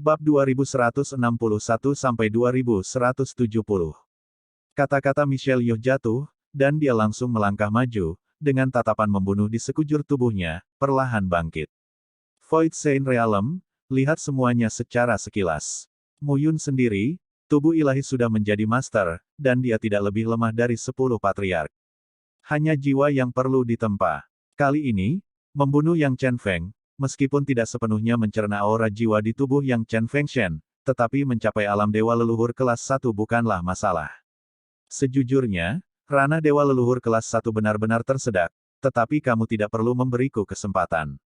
Bab 2161-2170. Kata-kata Michelle Yeoh jatuh, dan dia langsung melangkah maju, dengan tatapan membunuh di sekujur tubuhnya, perlahan bangkit. Void Saint Realm, lihat semuanya secara sekilas. Mu Yun sendiri, tubuh ilahi sudah menjadi master, dan dia tidak lebih lemah dari 10 patriark. Hanya jiwa yang perlu ditempa. Kali ini, membunuh Yang Chen Feng, meskipun tidak sepenuhnya mencerna aura jiwa di tubuh Yang Chen Fengshen, tetapi mencapai alam dewa leluhur kelas 1 bukanlah masalah. Sejujurnya, ranah dewa leluhur kelas 1 benar-benar tersedak, tetapi kamu tidak perlu memberiku kesempatan.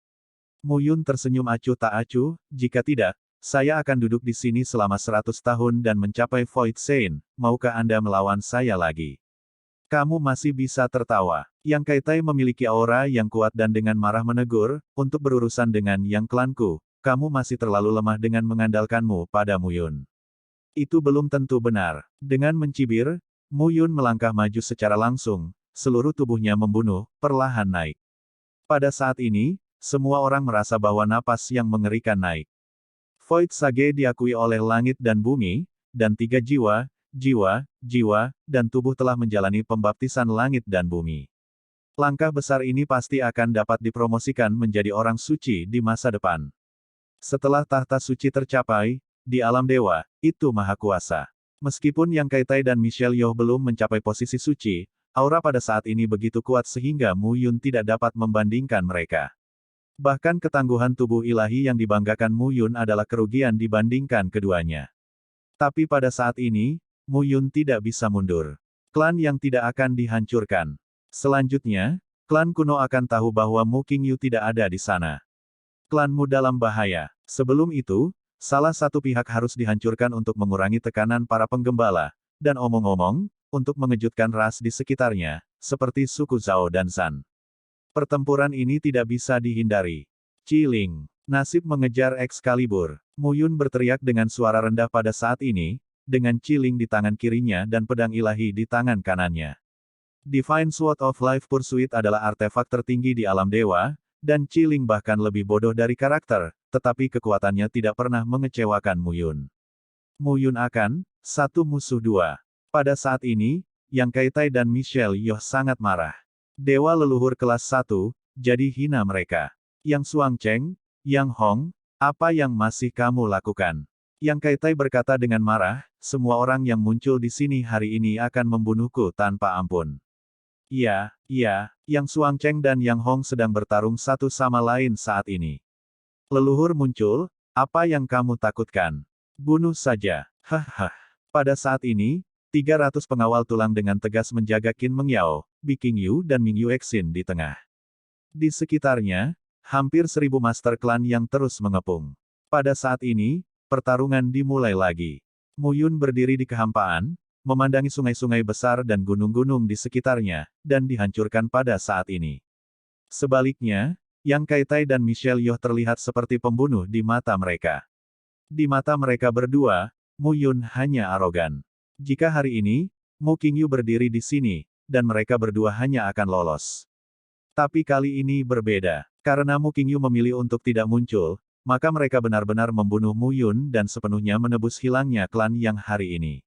Mu Yun tersenyum acuh tak acuh, jika tidak, saya akan duduk di sini selama 100 tahun dan mencapai Void Saint, maukah Anda melawan saya lagi? Kamu masih bisa tertawa. Yang Kaitai memiliki aura yang kuat dan dengan marah menegur, untuk berurusan dengan yang klanku, kamu masih terlalu lemah dengan mengandalkanmu pada Mu Yun. Itu belum tentu benar. Dengan mencibir, Mu Yun melangkah maju secara langsung, seluruh tubuhnya membunuh, perlahan naik. Pada saat ini, semua orang merasa bahwa napas yang mengerikan naik. Void Sage diakui oleh langit dan bumi, dan 3 jiwa, dan tubuh telah menjalani pembaptisan langit dan bumi. Langkah besar ini pasti akan dapat dipromosikan menjadi orang suci di masa depan. Setelah tahta suci tercapai, di alam dewa, itu maha kuasa. Meskipun Yang Kaitai dan Michelle Yeoh belum mencapai posisi suci, aura pada saat ini begitu kuat sehingga Mu Yun tidak dapat membandingkan mereka. Bahkan ketangguhan tubuh ilahi yang dibanggakan Mu Yun adalah kerugian dibandingkan keduanya. Tapi pada saat ini, Mu Yun tidak bisa mundur. Klan yang tidak akan dihancurkan. Selanjutnya, klan kuno akan tahu bahwa Mu Qingyu tidak ada di sana. Klanmu dalam bahaya. Sebelum itu, salah satu pihak harus dihancurkan untuk mengurangi tekanan para penggembala, dan omong-omong, untuk mengejutkan ras di sekitarnya, seperti suku Zhao dan Zhan. Pertempuran ini tidak bisa dihindari. Ciling. Nasib mengejar Excalibur. Mu Yun berteriak dengan suara rendah pada saat ini, dengan ciling di tangan kirinya dan pedang ilahi di tangan kanannya. Divine Sword of Life Pursuit adalah artefak tertinggi di alam dewa, dan ciling bahkan lebih bodoh dari karakter, tetapi kekuatannya tidak pernah mengecewakan Mu Yun. Mu Yun akan, satu musuh dua. Pada saat ini, Yang Kaitai dan Michelle Yeoh sangat marah. Dewa leluhur kelas 1, jadi hina mereka. Yang Suang Cheng, Yang Hong, apa yang masih kamu lakukan? Yang Kaitai berkata dengan marah, semua orang yang muncul di sini hari ini akan membunuhku tanpa ampun. Iya, Yang Suang Cheng dan Yang Hong sedang bertarung satu sama lain saat ini. Leluhur muncul, apa yang kamu takutkan? Bunuh saja. Hahaha. Pada saat ini, 300 pengawal tulang dengan tegas menjaga Qin Mengyao, Bi Qingyu dan Mingyu Exin di tengah. Di sekitarnya, hampir 1000 master klan yang terus mengepung. Pada saat ini, pertarungan dimulai lagi. Mu Yun berdiri di kehampaan, memandangi sungai-sungai besar dan gunung-gunung di sekitarnya, dan dihancurkan pada saat ini. Sebaliknya, Yang Kaitai dan Michelle Yeoh terlihat seperti pembunuh di mata mereka. Di mata mereka berdua, Mu Yun hanya arogan. Jika hari ini, Mu Qingyu berdiri di sini, dan mereka berdua hanya akan lolos. Tapi kali ini berbeda. Karena Mu Qingyu memilih untuk tidak muncul, maka mereka benar-benar membunuh Mu Yun dan sepenuhnya menebus hilangnya klan yang hari ini.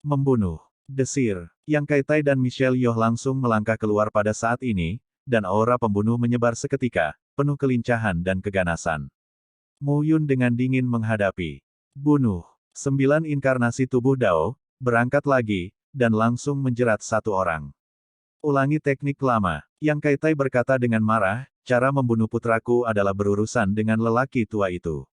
Membunuh. Desir. Yang Kaitai dan Michelle Yeoh langsung melangkah keluar pada saat ini, dan aura pembunuh menyebar seketika, penuh kelincahan dan keganasan. Mu Yun dengan dingin menghadapi. Bunuh. 9 inkarnasi tubuh Dao, berangkat lagi, dan langsung menjerat satu orang. Ulangi teknik lama. Yang Kaitai berkata dengan marah, cara membunuh putraku adalah berurusan dengan lelaki tua itu.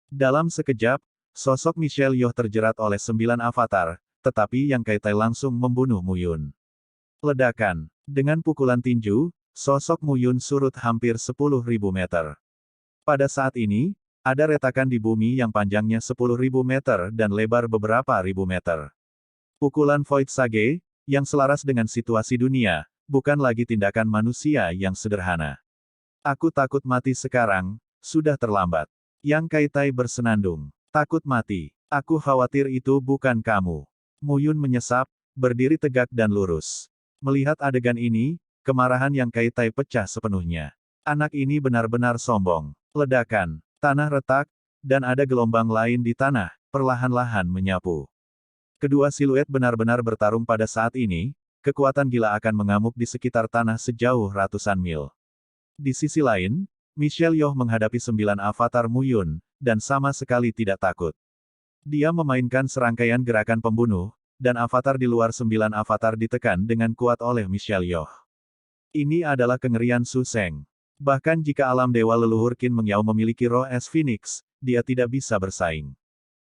Dalam sekejap, sosok Michelle Yeoh terjerat oleh 9 avatar, tetapi Yang Kaitai langsung membunuh Mu Yun. Ledakan. Dengan pukulan tinju, sosok Mu Yun surut hampir 10.000 meter. Pada saat ini, ada retakan di bumi yang panjangnya 10.000 meter dan lebar beberapa ribu meter. Pukulan Void Sage, yang selaras dengan situasi dunia, bukan lagi tindakan manusia yang sederhana. Aku takut mati sekarang, sudah terlambat. Yang Kaitai bersenandung. Takut mati. Aku khawatir itu bukan kamu. Mu Yun menyesap, berdiri tegak dan lurus. Melihat adegan ini, kemarahan Yang Kaitai pecah sepenuhnya. Anak ini benar-benar sombong. Ledakan, tanah retak, dan ada gelombang lain di tanah, perlahan-lahan menyapu. Kedua siluet benar-benar bertarung pada saat ini, kekuatan gila akan mengamuk di sekitar tanah sejauh ratusan mil. Di sisi lain, Michelle Yeoh menghadapi 9 avatar Mu Yun, dan sama sekali tidak takut. Dia memainkan serangkaian gerakan pembunuh, dan avatar di luar 9 avatar ditekan dengan kuat oleh Michelle Yeoh. Ini adalah kengerian Su Sheng. Bahkan jika alam dewa leluhur Qin Meng Yao memiliki roh es Phoenix, dia tidak bisa bersaing.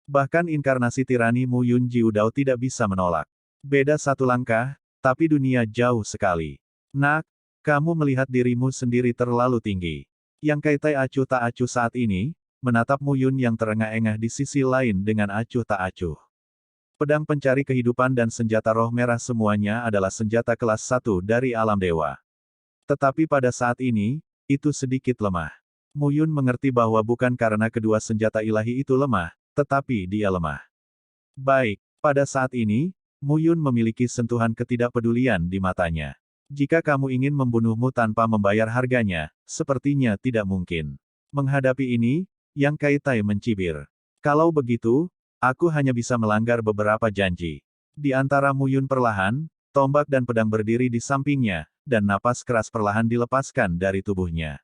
Bahkan inkarnasi tirani Mu Yun Jiu Dao tidak bisa menolak. Beda satu langkah, tapi dunia jauh sekali. Nak, kamu melihat dirimu sendiri terlalu tinggi. Yang Kaitai acuh tak acuh saat ini, menatap Mu Yun yang terengah-engah di sisi lain dengan acuh tak acuh. Pedang pencari kehidupan dan senjata roh merah semuanya adalah senjata kelas 1 dari alam dewa. Tetapi pada saat ini, itu sedikit lemah. Mu Yun mengerti bahwa bukan karena kedua senjata ilahi itu lemah, tetapi dia lemah. Baik, pada saat ini, Mu Yun memiliki sentuhan ketidakpedulian di matanya. Jika kamu ingin membunuhmu tanpa membayar harganya, sepertinya tidak mungkin. Menghadapi ini, Yang Kaitai mencibir. Kalau begitu, aku hanya bisa melanggar beberapa janji. Di antara Mu Yun perlahan, tombak dan pedang berdiri di sampingnya, dan napas keras perlahan dilepaskan dari tubuhnya.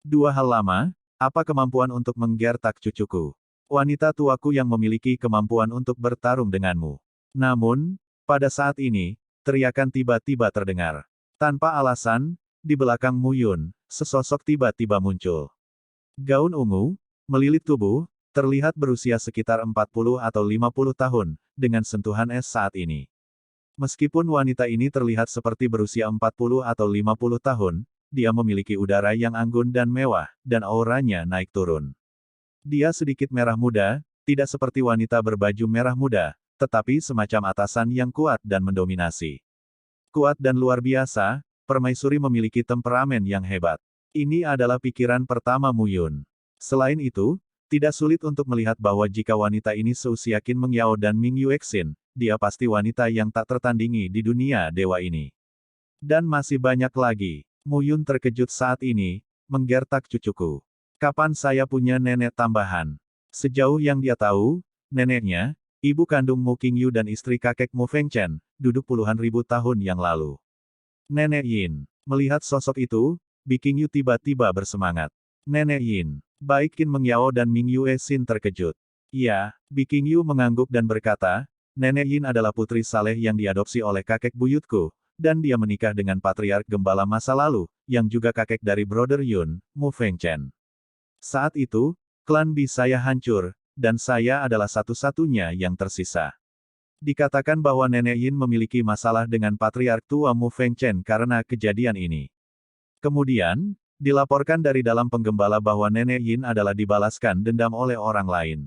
Dua hal lama, apa kemampuan untuk menggertak cucuku? Wanita tuaku yang memiliki kemampuan untuk bertarung denganmu. Namun, pada saat ini, teriakan tiba-tiba terdengar. Tanpa alasan, di belakang Mu Yun, sesosok tiba-tiba muncul. Gaun ungu, melilit tubuh, terlihat berusia sekitar 40 atau 50 tahun, dengan sentuhan es saat ini. Meskipun wanita ini terlihat seperti berusia 40 atau 50 tahun, dia memiliki udara yang anggun dan mewah, dan auranya naik turun. Dia sedikit merah muda, tidak seperti wanita berbaju merah muda, tetapi semacam atasan yang kuat dan mendominasi. Kuat dan luar biasa, permaisuri memiliki temperamen yang hebat. Ini adalah pikiran pertama Mu Yun. Selain itu, tidak sulit untuk melihat bahwa jika wanita ini seusia Qin Meng Yao dan Ming Yuexin, dia pasti wanita yang tak tertandingi di dunia dewa ini. Dan masih banyak lagi. Mu Yun terkejut saat ini, menggertak cucuku. Kapan saya punya nenek tambahan? Sejauh yang dia tahu, neneknya, ibu kandung Mu Qingyu dan istri kakek Mu Fengchen, duduk puluhan ribu tahun yang lalu. Nenek Yin. Melihat sosok itu, Bi Qingyu tiba-tiba bersemangat. Nenek Yin. Baik Qin Meng Yao dan Ming Yuexin terkejut. Ya, Bi Qingyu mengangguk dan berkata, Nenek Yin adalah putri saleh yang diadopsi oleh kakek buyutku, dan dia menikah dengan patriark gembala masa lalu, yang juga kakek dari Brother Yun, Mu Fengchen. Saat itu, klan Bi saya hancur, dan saya adalah satu-satunya yang tersisa. Dikatakan bahwa Nenek Yin memiliki masalah dengan patriark tua Mu Fengchen karena kejadian ini. Kemudian, dilaporkan dari dalam penggembala bahwa Nenek Yin adalah dibalaskan dendam oleh orang lain.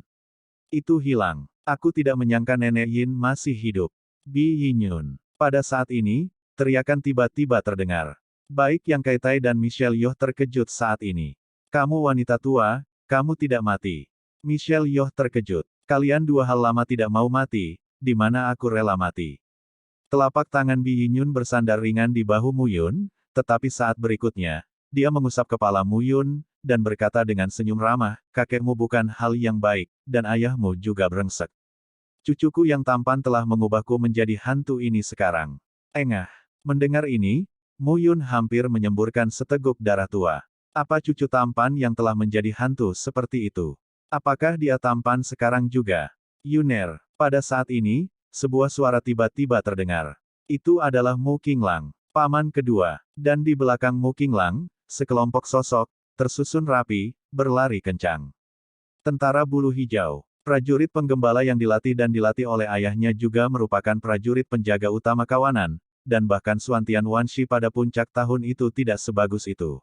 Itu hilang. Aku tidak menyangka Nenek Yin masih hidup. Bi Yinyun. Pada saat ini, teriakan tiba-tiba terdengar. Baik Yang Kaitai dan Michelle Yeoh terkejut saat ini. Kamu wanita tua, kamu tidak mati. Michelle Yeoh terkejut. Kalian dua hal lama tidak mau mati, di mana aku rela mati. Telapak tangan Bi Yinyun bersandar ringan di bahu Mu Yun, tetapi saat berikutnya, dia mengusap kepala Mu Yun, dan berkata dengan senyum ramah, kakekmu bukan hal yang baik, dan ayahmu juga brengsek. Cucuku yang tampan telah mengubahku menjadi hantu ini sekarang. Engah. Mendengar ini, Mu Yun hampir menyemburkan seteguk darah tua. Apa cucu tampan yang telah menjadi hantu seperti itu? Apakah dia tampan sekarang juga? Yuner. Pada saat ini, sebuah suara tiba-tiba terdengar. Itu adalah Mu Qinglang, paman kedua. Dan di belakang Mu Qinglang, sekelompok sosok, tersusun rapi, berlari kencang. Tentara bulu hijau. Prajurit penggembala yang dilatih dan dilatih oleh ayahnya juga merupakan prajurit penjaga utama kawanan, dan bahkan Suantian Wanshi pada puncak tahun itu tidak sebagus itu.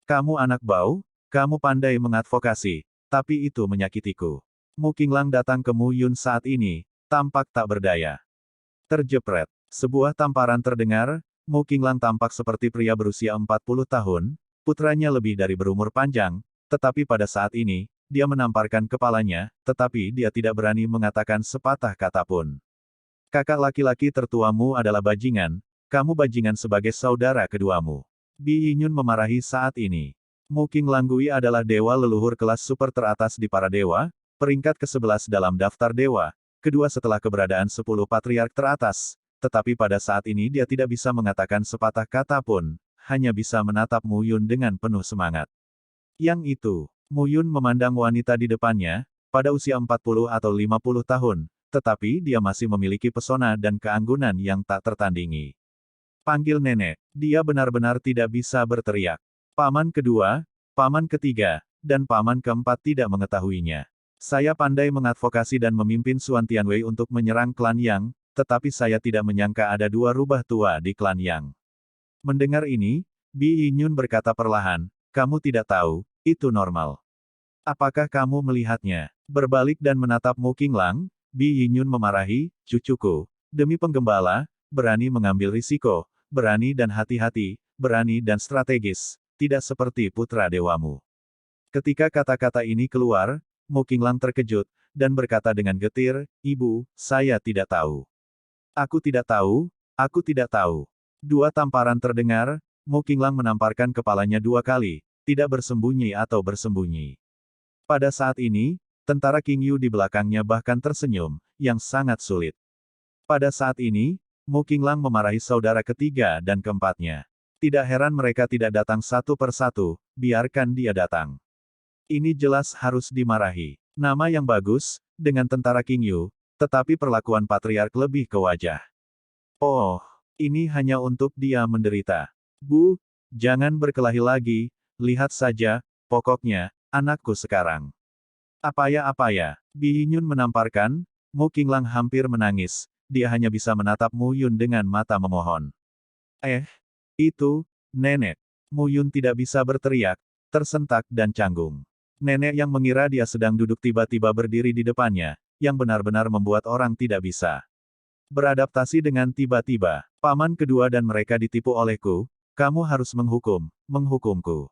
Kamu anak bau, kamu pandai mengadvokasi, tapi itu menyakitiku. Mu Qinglang datang ke Mu Yun saat ini, tampak tak berdaya. Terjepret. Sebuah tamparan terdengar, Mu Qinglang tampak seperti pria berusia 40 tahun, putranya lebih dari berumur panjang, tetapi pada saat ini, dia menamparkan kepalanya, tetapi dia tidak berani mengatakan sepatah kata pun. Kakak laki-laki tertuamu adalah bajingan, kamu bajingan sebagai saudara keduamu. Bi Yinyun memarahi saat ini. Mu Qinglanggui adalah dewa leluhur kelas super teratas di para dewa, peringkat ke-11 dalam daftar dewa, kedua setelah keberadaan 10 patriark teratas, tetapi pada saat ini dia tidak bisa mengatakan sepatah kata pun, hanya bisa menatap Mu Yun dengan penuh semangat. Yang itu, Mu Yun memandang wanita di depannya, pada usia 40 atau 50 tahun, tetapi dia masih memiliki pesona dan keanggunan yang tak tertandingi. Panggil nenek, dia benar-benar tidak bisa berteriak. Paman kedua, paman ketiga, dan paman keempat tidak mengetahuinya. Saya pandai mengadvokasi dan memimpin Suan Tianwei untuk menyerang klan Yang, tetapi saya tidak menyangka ada dua rubah tua di klan Yang. Mendengar ini, Bi Yinyun berkata perlahan, kamu tidak tahu, itu normal. Apakah kamu melihatnya? Berbalik dan menatap Mu Qinglang, Bi Yinyun memarahi, cucuku, demi penggembala, berani mengambil risiko, berani dan hati-hati, berani dan strategis, tidak seperti putra dewamu. Ketika kata-kata ini keluar, Mu Qinglang terkejut, dan berkata dengan getir, Ibu, saya tidak tahu. Aku tidak tahu, aku tidak tahu. Dua tamparan terdengar, Mu Qinglang menamparkan kepalanya dua kali, tidak bersembunyi atau bersembunyi. Pada saat ini, tentara King Yu di belakangnya bahkan tersenyum, yang sangat sulit. Pada saat ini, Mu Qinglang memarahi saudara ketiga dan keempatnya. Tidak heran mereka tidak datang satu persatu, biarkan dia datang. Ini jelas harus dimarahi. Nama yang bagus, dengan tentara King Yu, tetapi perlakuan patriark lebih ke wajah. Oh, ini hanya untuk dia menderita. Bu, jangan berkelahi lagi, lihat saja, pokoknya, anakku sekarang. Apa ya, Bi Yinyun menamparkan, Mu Qinglang hampir menangis, dia hanya bisa menatap Mu Yun dengan mata memohon. Itu, nenek. Mu Yun tidak bisa berteriak, tersentak dan canggung. Nenek yang mengira dia sedang duduk tiba-tiba berdiri di depannya, yang benar-benar membuat orang tidak bisa beradaptasi dengan tiba-tiba. Paman kedua dan mereka ditipu olehku, kamu harus menghukumku.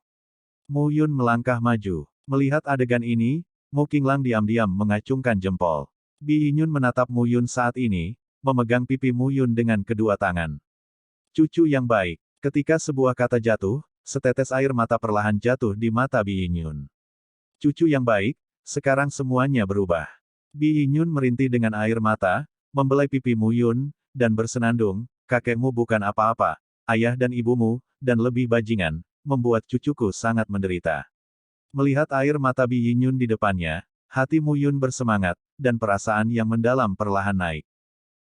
Mu Yun melangkah maju. Melihat adegan ini, Mu Qinglang diam-diam mengacungkan jempol. Bi Yinyun menatap Mu Yun saat ini, memegang pipi Mu Yun dengan kedua tangan. Cucu yang baik. Ketika sebuah kata jatuh, setetes air mata perlahan jatuh di mata Bi Yinyun. Cucu yang baik, sekarang semuanya berubah. Bi Yinyun merintih dengan air mata, membelai pipi Mu Yun, dan bersenandung, kakekmu bukan apa-apa, ayah dan ibumu, dan lebih bajingan, membuat cucuku sangat menderita. Melihat air mata Bi Yinyun di depannya, hati Mu Yun bersemangat, dan perasaan yang mendalam perlahan naik.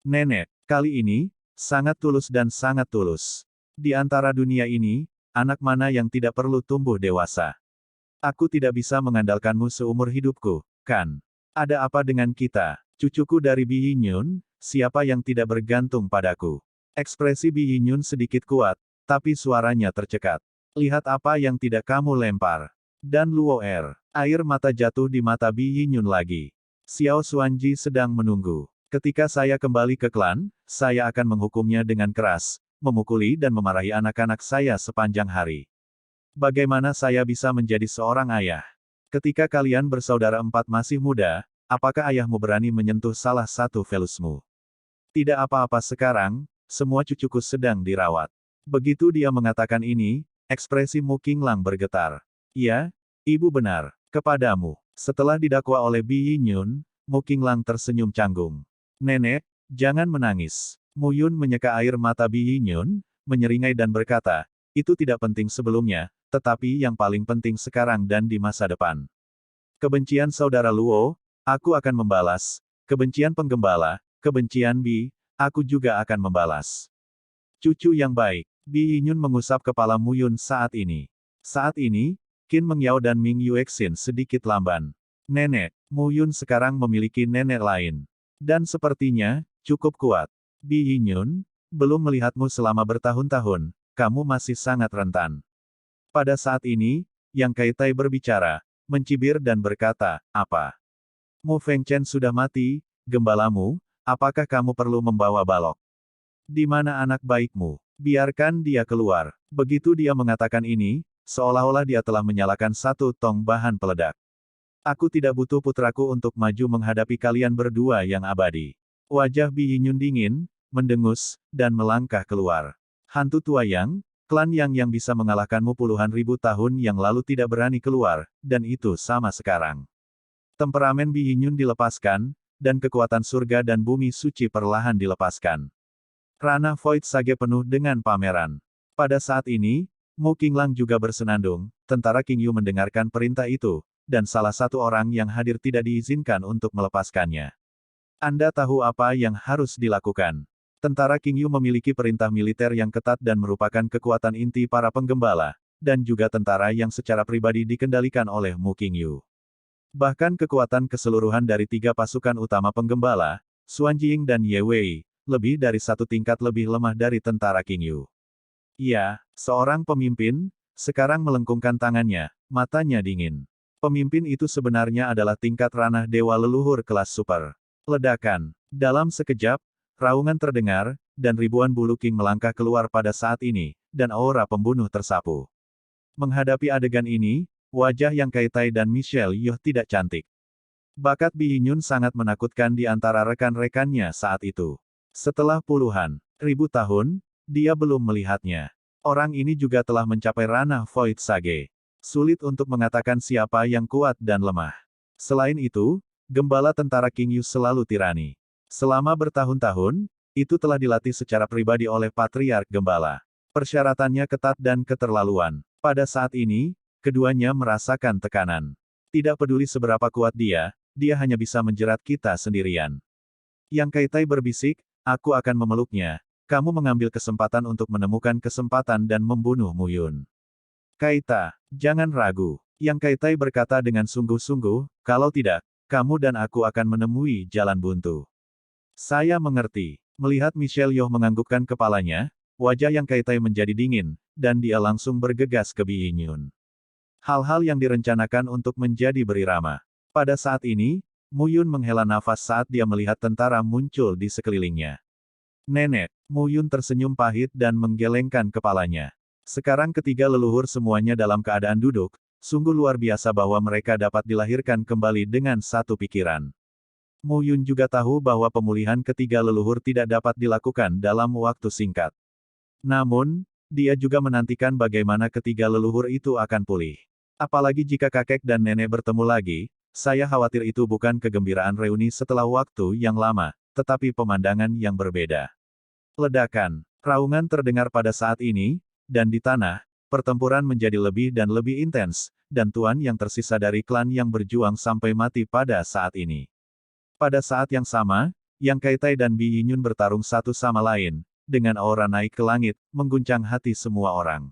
Nenek, kali ini, sangat tulus dan sangat tulus. Di antara dunia ini, anak mana yang tidak perlu tumbuh dewasa? Aku tidak bisa mengandalkanmu seumur hidupku, kan? Ada apa dengan kita? Cucuku dari Bi Yinyun, siapa yang tidak bergantung padaku? Ekspresi Bi Yinyun sedikit kuat, tapi suaranya tercekat. Lihat apa yang tidak kamu lempar. Dan Luo air mata jatuh di mata Bi Yinyun lagi. Xiao Xuanji sedang menunggu. Ketika saya kembali ke klan, saya akan menghukumnya dengan keras, memukuli dan memarahi anak-anak saya sepanjang hari. Bagaimana saya bisa menjadi seorang ayah? Ketika kalian bersaudara empat masih muda, apakah ayahmu berani menyentuh salah satu velusmu? Tidak apa-apa sekarang, semua cucuku sedang dirawat. Begitu dia mengatakan ini, ekspresi Mu Qinglang bergetar. Ya, ibu benar, kepadamu. Setelah didakwa oleh Bi Yinyun, Mu Qinglang tersenyum canggung. Nenek, jangan menangis. Mu Yun menyeka air mata Bi Yinyun, menyeringai dan berkata, itu tidak penting sebelumnya, tetapi yang paling penting sekarang dan di masa depan. Kebencian saudara Luo, aku akan membalas. Kebencian penggembala, kebencian Bi, aku juga akan membalas. Cucu yang baik, Bi Yinyun mengusap kepala Mu Yun saat ini. Saat ini, Qin Mengyao dan Ming Yuexin sedikit lamban. Nenek, Mu Yun sekarang memiliki nenek lain. Dan sepertinya, cukup kuat. Bi Yinyun, belum melihatmu selama bertahun-tahun, kamu masih sangat rentan. Pada saat ini, Yang Kaitai berbicara, mencibir dan berkata, apa? Mu Fengchen sudah mati, gembalamu, apakah kamu perlu membawa balok? Di mana anak baikmu? Biarkan dia keluar. Begitu dia mengatakan ini, seolah-olah dia telah menyalakan satu tong bahan peledak. Aku tidak butuh putraku untuk maju menghadapi kalian berdua yang abadi. Wajah Bi Yinyun dingin, mendengus, dan melangkah keluar. Hantu tua Yang, Klan yang bisa mengalahkanmu puluhan ribu tahun yang lalu tidak berani keluar, dan itu sama sekarang. Temperamen Bi Yinyun dilepaskan, dan kekuatan surga dan bumi suci perlahan dilepaskan. Ranah Void Sage penuh dengan pameran. Pada saat ini, Mu Qinglang juga bersenandung, tentara King Yu mendengarkan perintah itu, dan salah satu orang yang hadir tidak diizinkan untuk melepaskannya. Anda tahu apa yang harus dilakukan. Tentara King Yu memiliki perintah militer yang ketat dan merupakan kekuatan inti para penggembala, dan juga tentara yang secara pribadi dikendalikan oleh Mu Qingyu. Bahkan kekuatan keseluruhan dari 3 pasukan utama penggembala, Xuan Jiying dan Ye Wei, lebih dari 1 tingkat lebih lemah dari tentara King Yu. Ia, seorang pemimpin, sekarang melengkungkan tangannya, matanya dingin. Pemimpin itu sebenarnya adalah tingkat ranah dewa leluhur kelas super. Ledakan. Dalam sekejap, raungan terdengar, dan ribuan bulu king melangkah keluar pada saat ini, dan aura pembunuh tersapu. Menghadapi adegan ini, wajah Yang Kaitai dan Michelle Yeoh tidak cantik. Bakat Bi Yinyun sangat menakutkan di antara rekan-rekannya saat itu. Setelah puluhan ribu tahun, dia belum melihatnya. Orang ini juga telah mencapai ranah Void Sage. Sulit untuk mengatakan siapa yang kuat dan lemah. Selain itu, gembala tentara King Yu selalu tirani. Selama bertahun-tahun, itu telah dilatih secara pribadi oleh Patriark Gembala. Persyaratannya ketat dan keterlaluan. Pada saat ini, keduanya merasakan tekanan. Tidak peduli seberapa kuat dia hanya bisa menjerat kita sendirian. Yang Kaitai berbisik, aku akan memeluknya. Kamu mengambil kesempatan untuk menemukan kesempatan dan membunuh Mu Yun. Kaita, jangan ragu. Yang Kaitai berkata dengan sungguh-sungguh, kalau tidak, kamu dan aku akan menemui jalan buntu. Saya mengerti. Melihat Michelle Yeoh menganggukkan kepalanya, wajah Yang Kaitai menjadi dingin, dan dia langsung bergegas ke Bi Yinyun. Hal-hal yang direncanakan untuk menjadi berirama. Pada saat ini, Mu Yun menghela nafas saat dia melihat tentara muncul di sekelilingnya. Nenek, Mu Yun tersenyum pahit dan menggelengkan kepalanya. Sekarang ketiga leluhur semuanya dalam keadaan duduk, sungguh luar biasa bahwa mereka dapat dilahirkan kembali dengan satu pikiran. Mu Yun juga tahu bahwa pemulihan ketiga leluhur tidak dapat dilakukan dalam waktu singkat. Namun, dia juga menantikan bagaimana ketiga leluhur itu akan pulih. Apalagi jika kakek dan nenek bertemu lagi, saya khawatir itu bukan kegembiraan reuni setelah waktu yang lama, tetapi pemandangan yang berbeda. Ledakan. Raungan terdengar pada saat ini, dan di tanah, pertempuran menjadi lebih dan lebih intens, dan tuan yang tersisa dari klan yang berjuang sampai mati pada saat ini. Pada saat yang sama, Yang Kaitai dan Bi Yinyun bertarung satu sama lain, dengan aura naik ke langit, mengguncang hati semua orang.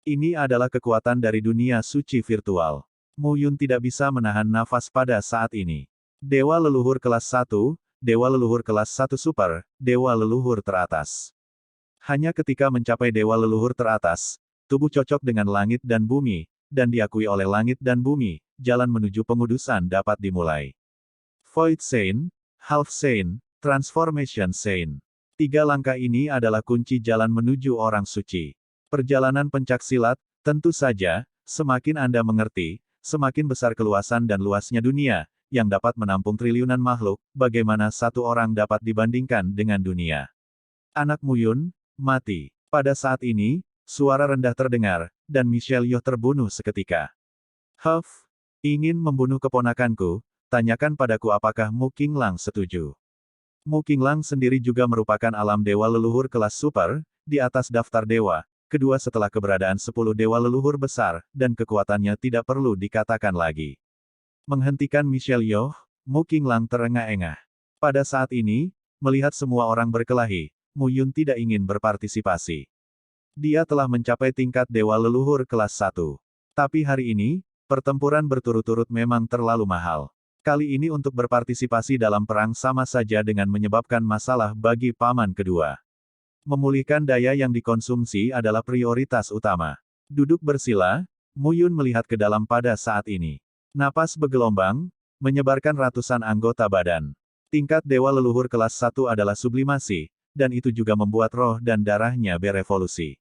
Ini adalah kekuatan dari dunia suci virtual. Mu Yun tidak bisa menahan nafas pada saat ini. Dewa leluhur kelas 1, Dewa leluhur kelas 1 super, Dewa leluhur teratas. Hanya ketika mencapai Dewa leluhur teratas, tubuh cocok dengan langit dan bumi, dan diakui oleh langit dan bumi, jalan menuju pengudusan dapat dimulai. Void Saint, Half Saint, Transformation Saint. 3 langkah ini adalah kunci jalan menuju orang suci. Perjalanan pencaksilat, tentu saja, semakin Anda mengerti, semakin besar keluasan dan luasnya dunia, yang dapat menampung triliunan makhluk, bagaimana satu orang dapat dibandingkan dengan dunia. Anak Mu Yun, mati. Pada saat ini, suara rendah terdengar, dan Michelle Yeoh terbunuh seketika. Huff, ingin membunuh keponakanku? Tanyakan padaku apakah Mu Qinglang setuju. Mu Qinglang sendiri juga merupakan alam dewa leluhur kelas super, di atas daftar dewa, kedua setelah keberadaan 10 dewa leluhur besar, dan kekuatannya tidak perlu dikatakan lagi. Menghentikan Michelle Yeoh, Mu Qinglang terengah-engah. Pada saat ini, melihat semua orang berkelahi, Mu Yun tidak ingin berpartisipasi. Dia telah mencapai tingkat dewa leluhur kelas 1. Tapi hari ini, pertempuran berturut-turut memang terlalu mahal. Kali ini untuk berpartisipasi dalam perang sama saja dengan menyebabkan masalah bagi paman kedua. Memulihkan daya yang dikonsumsi adalah prioritas utama. Duduk bersila, Mu Yun melihat ke dalam pada saat ini. Napas bergelombang, menyebarkan ratusan anggota badan. Tingkat dewa leluhur kelas 1 adalah sublimasi, dan itu juga membuat roh dan darahnya berevolusi.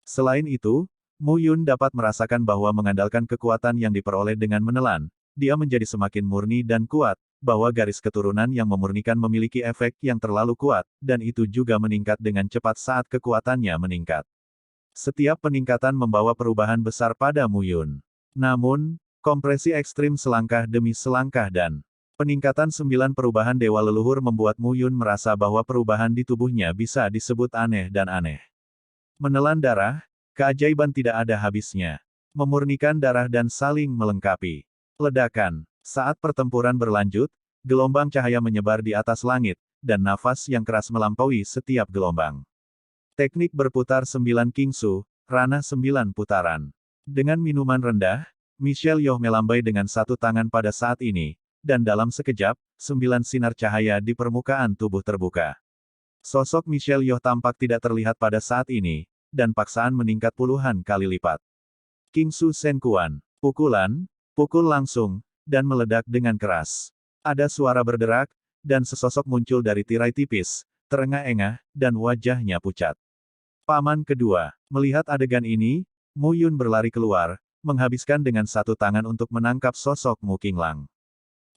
Selain itu, Mu Yun dapat merasakan bahwa mengandalkan kekuatan yang diperoleh dengan menelan, dia menjadi semakin murni dan kuat, bahwa garis keturunan yang memurnikan memiliki efek yang terlalu kuat, dan itu juga meningkat dengan cepat saat kekuatannya meningkat. Setiap peningkatan membawa perubahan besar pada Mu Yun. Namun, kompresi ekstrim selangkah demi selangkah dan peningkatan 9 perubahan dewa leluhur membuat Mu Yun merasa bahwa perubahan di tubuhnya bisa disebut aneh dan aneh. Menelan darah, keajaiban tidak ada habisnya. Memurnikan darah dan saling melengkapi. Ledakan. Saat pertempuran berlanjut, gelombang cahaya menyebar di atas langit, dan nafas yang keras melampaui setiap gelombang. Teknik berputar 9 Kingsu, ranah 9 putaran. Dengan minuman rendah, Michelle Yeoh melambai dengan satu tangan pada saat ini, dan dalam sekejap, 9 sinar cahaya di permukaan tubuh terbuka. Sosok Michelle Yeoh tampak tidak terlihat pada saat ini, dan paksaan meningkat puluhan kali lipat. Kingsu Senkuan. Pukulan, pukul langsung, dan meledak dengan keras. Ada suara berderak, dan sesosok muncul dari tirai tipis, terengah-engah, dan wajahnya pucat. Paman kedua. Melihat adegan ini, Mu Yun berlari keluar, menghabiskan dengan satu tangan untuk menangkap sosok Mu Qinglang.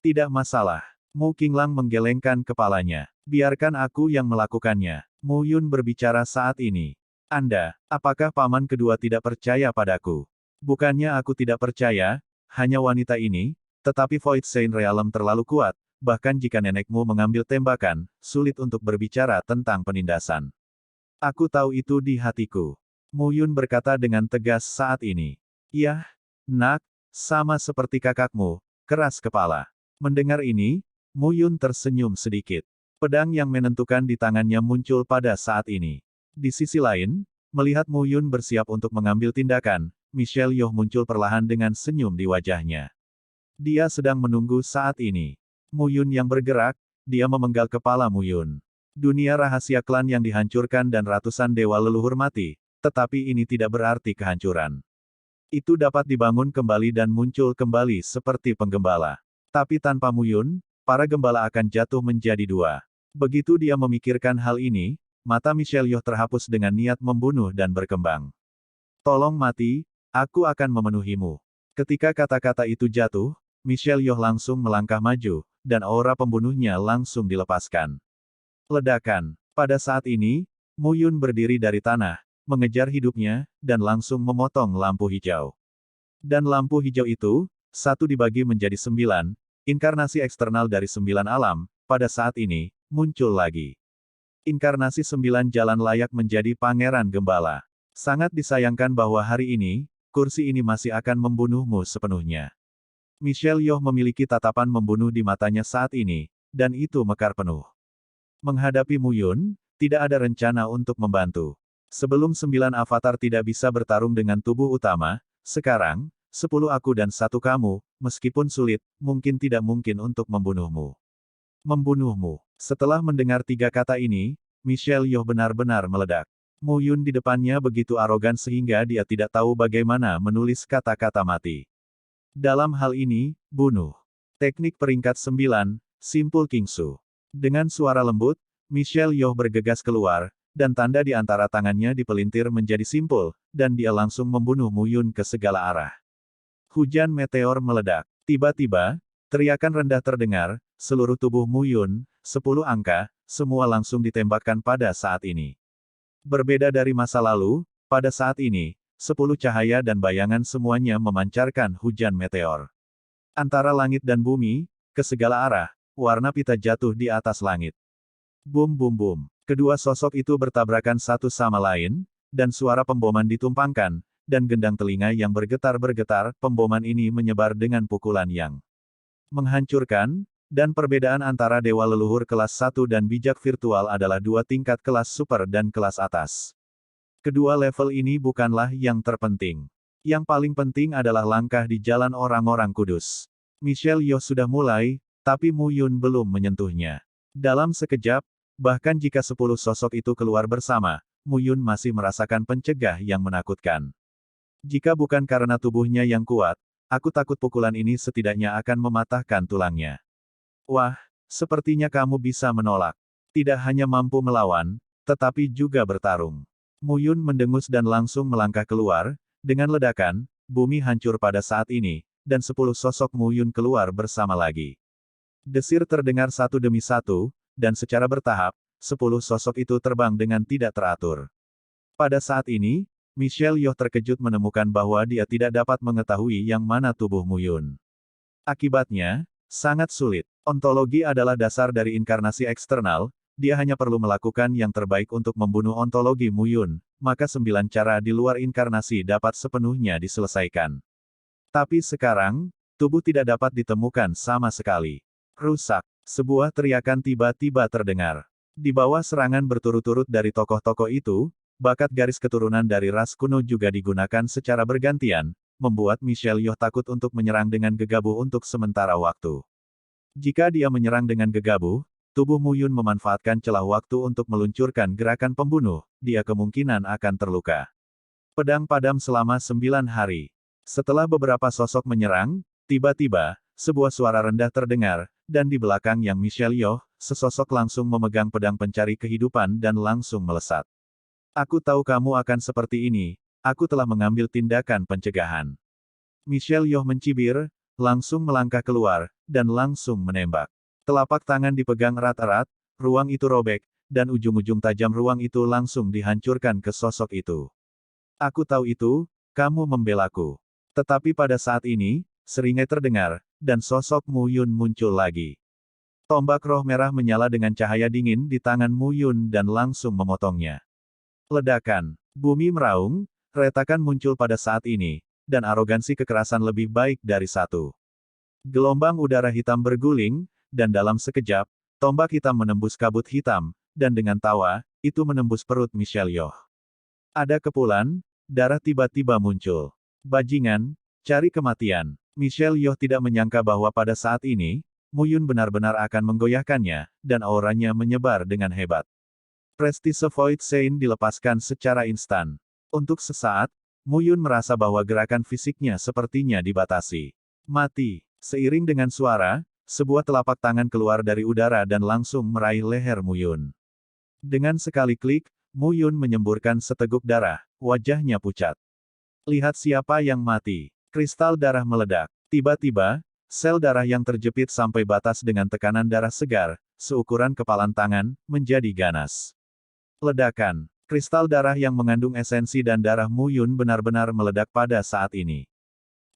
Tidak masalah. Mu Qinglang menggelengkan kepalanya. Biarkan aku yang melakukannya. Mu Yun berbicara saat ini. Anda, apakah paman kedua tidak percaya padaku? Bukannya aku tidak percaya, hanya wanita ini, tetapi Void Saint Realm terlalu kuat, bahkan jika nenekmu mengambil tembakan, sulit untuk berbicara tentang penindasan. Aku tahu itu di hatiku. Mu Yun berkata dengan tegas saat ini. Yah, nak, sama seperti kakakmu, keras kepala. Mendengar ini, Mu Yun tersenyum sedikit. Pedang yang menentukan di tangannya muncul pada saat ini. Di sisi lain, melihat Mu Yun bersiap untuk mengambil tindakan, Michelle Yeoh muncul perlahan dengan senyum di wajahnya. Dia sedang menunggu saat ini. Mu Yun yang bergerak, dia memenggal kepala Mu Yun. Dunia rahasia klan yang dihancurkan dan ratusan dewa leluhur mati, tetapi ini tidak berarti kehancuran. Itu dapat dibangun kembali dan muncul kembali seperti penggembala. Tapi tanpa Mu Yun, para gembala akan jatuh menjadi dua. Begitu dia memikirkan hal ini, mata Michelle Yeoh terhapus dengan niat membunuh dan berkembang. Tolong mati, aku akan memenuhimu. Ketika kata-kata itu jatuh, Michelle Yeoh langsung melangkah maju, dan aura pembunuhnya langsung dilepaskan. Ledakan. Pada saat ini, Mu Yun berdiri dari tanah, mengejar hidupnya, dan langsung memotong lampu hijau. Dan lampu hijau itu, satu dibagi menjadi 9, inkarnasi eksternal dari 9 alam, pada saat ini, muncul lagi. Inkarnasi 9 jalan layak menjadi Pangeran Gembala. Sangat disayangkan bahwa hari ini, kursi ini masih akan membunuhmu sepenuhnya. Michelle Yeoh memiliki tatapan membunuh di matanya saat ini, dan itu mekar penuh. Menghadapi Mu Yun, tidak ada rencana untuk membantu. Sebelum 9 avatar tidak bisa bertarung dengan tubuh utama, sekarang, 10 aku dan 1 kamu, meskipun sulit, mungkin tidak mungkin untuk membunuhmu. Membunuhmu. Setelah mendengar 3 kata ini, Michelle Yeoh benar-benar meledak. Mu Yun di depannya begitu arogan sehingga dia tidak tahu bagaimana menulis kata-kata mati. Dalam hal ini, bunuh. Teknik peringkat 9, Simpul Kingsu. Dengan suara lembut, Michelle Yeoh bergegas keluar, dan tanda di antara tangannya dipelintir menjadi simpul, dan dia langsung membunuh Mu Yun ke segala arah. Hujan meteor meledak. Tiba-tiba, teriakan rendah terdengar, seluruh tubuh Mu Yun, 10 angka, semua langsung ditembakkan pada saat ini. Berbeda dari masa lalu, pada saat ini, 10 cahaya dan bayangan semuanya memancarkan hujan meteor. Antara langit dan bumi, ke segala arah, warna pita jatuh di atas langit. Bum bum bum. Kedua sosok itu bertabrakan satu sama lain, dan suara pemboman ditumpangkan, dan gendang telinga yang bergetar-bergetar, pemboman ini menyebar dengan pukulan yang menghancurkan, dan perbedaan antara dewa leluhur kelas 1 dan bijak virtual adalah 2 tingkat kelas super dan kelas atas. Kedua level ini bukanlah yang terpenting. Yang paling penting adalah langkah di jalan orang-orang kudus. Michelle Yeoh sudah mulai, tapi Mu Yun belum menyentuhnya. Dalam sekejap, bahkan jika 10 sosok itu keluar bersama, Mu Yun masih merasakan pencegah yang menakutkan. Jika bukan karena tubuhnya yang kuat, aku takut pukulan ini setidaknya akan mematahkan tulangnya. Wah, sepertinya kamu bisa menolak. Tidak hanya mampu melawan, tetapi juga bertarung. Mu Yun mendengus dan langsung melangkah keluar, dengan ledakan, bumi hancur pada saat ini, dan 10 sosok Mu Yun keluar bersama lagi. Desir terdengar satu demi satu, dan secara bertahap, 10 sosok itu terbang dengan tidak teratur. Pada saat ini, Michelle Yeoh terkejut menemukan bahwa dia tidak dapat mengetahui yang mana tubuh Mu Yun. Akibatnya, sangat sulit. Ontologi adalah dasar dari inkarnasi eksternal, dia hanya perlu melakukan yang terbaik untuk membunuh ontologi Mu Yun, maka 9 cara di luar inkarnasi dapat sepenuhnya diselesaikan. Tapi sekarang, tubuh tidak dapat ditemukan sama sekali. Rusak. Sebuah teriakan tiba-tiba terdengar. Di bawah serangan berturut-turut dari tokoh-tokoh itu, bakat garis keturunan dari ras kuno juga digunakan secara bergantian, membuat Michelle Yeoh takut untuk menyerang dengan gegabah untuk sementara waktu. Jika dia menyerang dengan gegabah, tubuh Mu Yun memanfaatkan celah waktu untuk meluncurkan gerakan pembunuh, dia kemungkinan akan terluka. Pedang padam selama 9 hari. Setelah beberapa sosok menyerang, tiba-tiba, sebuah suara rendah terdengar, dan di belakang yang Michelle Yeoh, sesosok langsung memegang pedang pencari kehidupan dan langsung melesat. Aku tahu kamu akan seperti ini, aku telah mengambil tindakan pencegahan. Michelle Yeoh mencibir, langsung melangkah keluar, dan langsung menembak. Telapak tangan dipegang erat-erat, ruang itu robek, dan ujung-ujung tajam ruang itu langsung dihancurkan ke sosok itu. Aku tahu itu, kamu membelaku. Tetapi pada saat ini, seringai terdengar, dan sosok Mu Yun muncul lagi. Tombak roh merah menyala dengan cahaya dingin di tangan Mu Yun dan langsung memotongnya. Ledakan. Bumi meraung, retakan muncul pada saat ini, dan arogansi kekerasan lebih baik dari satu. Gelombang udara hitam berguling, dan dalam sekejap, tombak hitam menembus kabut hitam, dan dengan tawa, itu menembus perut Michelle Yeoh. Ada kepulan, darah tiba-tiba muncul. Bajingan, cari kematian. Michelle Yeoh tidak menyangka bahwa pada saat ini, Mu Yun benar-benar akan menggoyahkannya, dan auranya menyebar dengan hebat. Prestise Void Saint dilepaskan secara instan. Untuk sesaat, Mu Yun merasa bahwa gerakan fisiknya sepertinya dibatasi. Mati. Seiring dengan suara, sebuah telapak tangan keluar dari udara dan langsung meraih leher Mu Yun. Dengan sekali klik, Mu Yun menyemburkan seteguk darah, wajahnya pucat. Lihat siapa yang mati. Kristal darah meledak. Tiba-tiba, sel darah yang terjepit sampai batas dengan tekanan darah segar, seukuran kepalan tangan, menjadi ganas. Ledakan. Kristal darah yang mengandung esensi dan darah Mu Yun benar-benar meledak pada saat ini.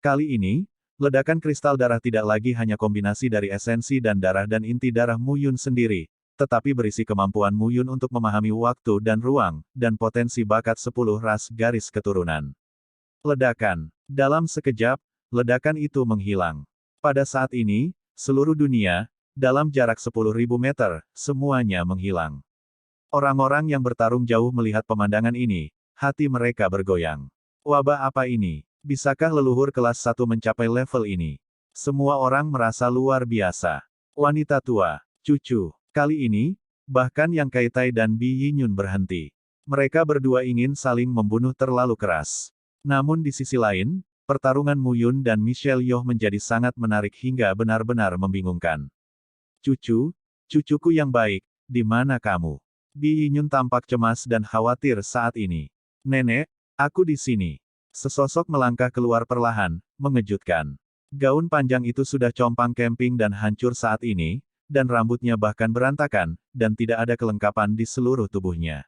Kali ini, ledakan kristal darah tidak lagi hanya kombinasi dari esensi dan darah dan inti darah Mu Yun sendiri, tetapi berisi kemampuan Mu Yun untuk memahami waktu dan ruang, dan potensi bakat 10 ras garis keturunan. Ledakan. Dalam sekejap, ledakan itu menghilang. Pada saat ini, seluruh dunia, dalam jarak 10.000 meter, semuanya menghilang. Orang-orang yang bertarung jauh melihat pemandangan ini, hati mereka bergoyang. Wabah apa ini? Bisakah leluhur kelas 1 mencapai level ini? Semua orang merasa luar biasa. Wanita tua, cucu. Kali ini, bahkan Yang Kaitai dan Bi Yinyun berhenti. Mereka berdua ingin saling membunuh terlalu keras. Namun di sisi lain, pertarungan Mu Yun dan Michelle Yeoh menjadi sangat menarik hingga benar-benar membingungkan. Cucuku yang baik, di mana kamu? Bi Yinyun tampak cemas dan khawatir saat ini. Nenek, aku di sini. Sesosok melangkah keluar perlahan, mengejutkan. Gaun panjang itu sudah compang-camping dan hancur saat ini, dan rambutnya bahkan berantakan, dan tidak ada kelengkapan di seluruh tubuhnya.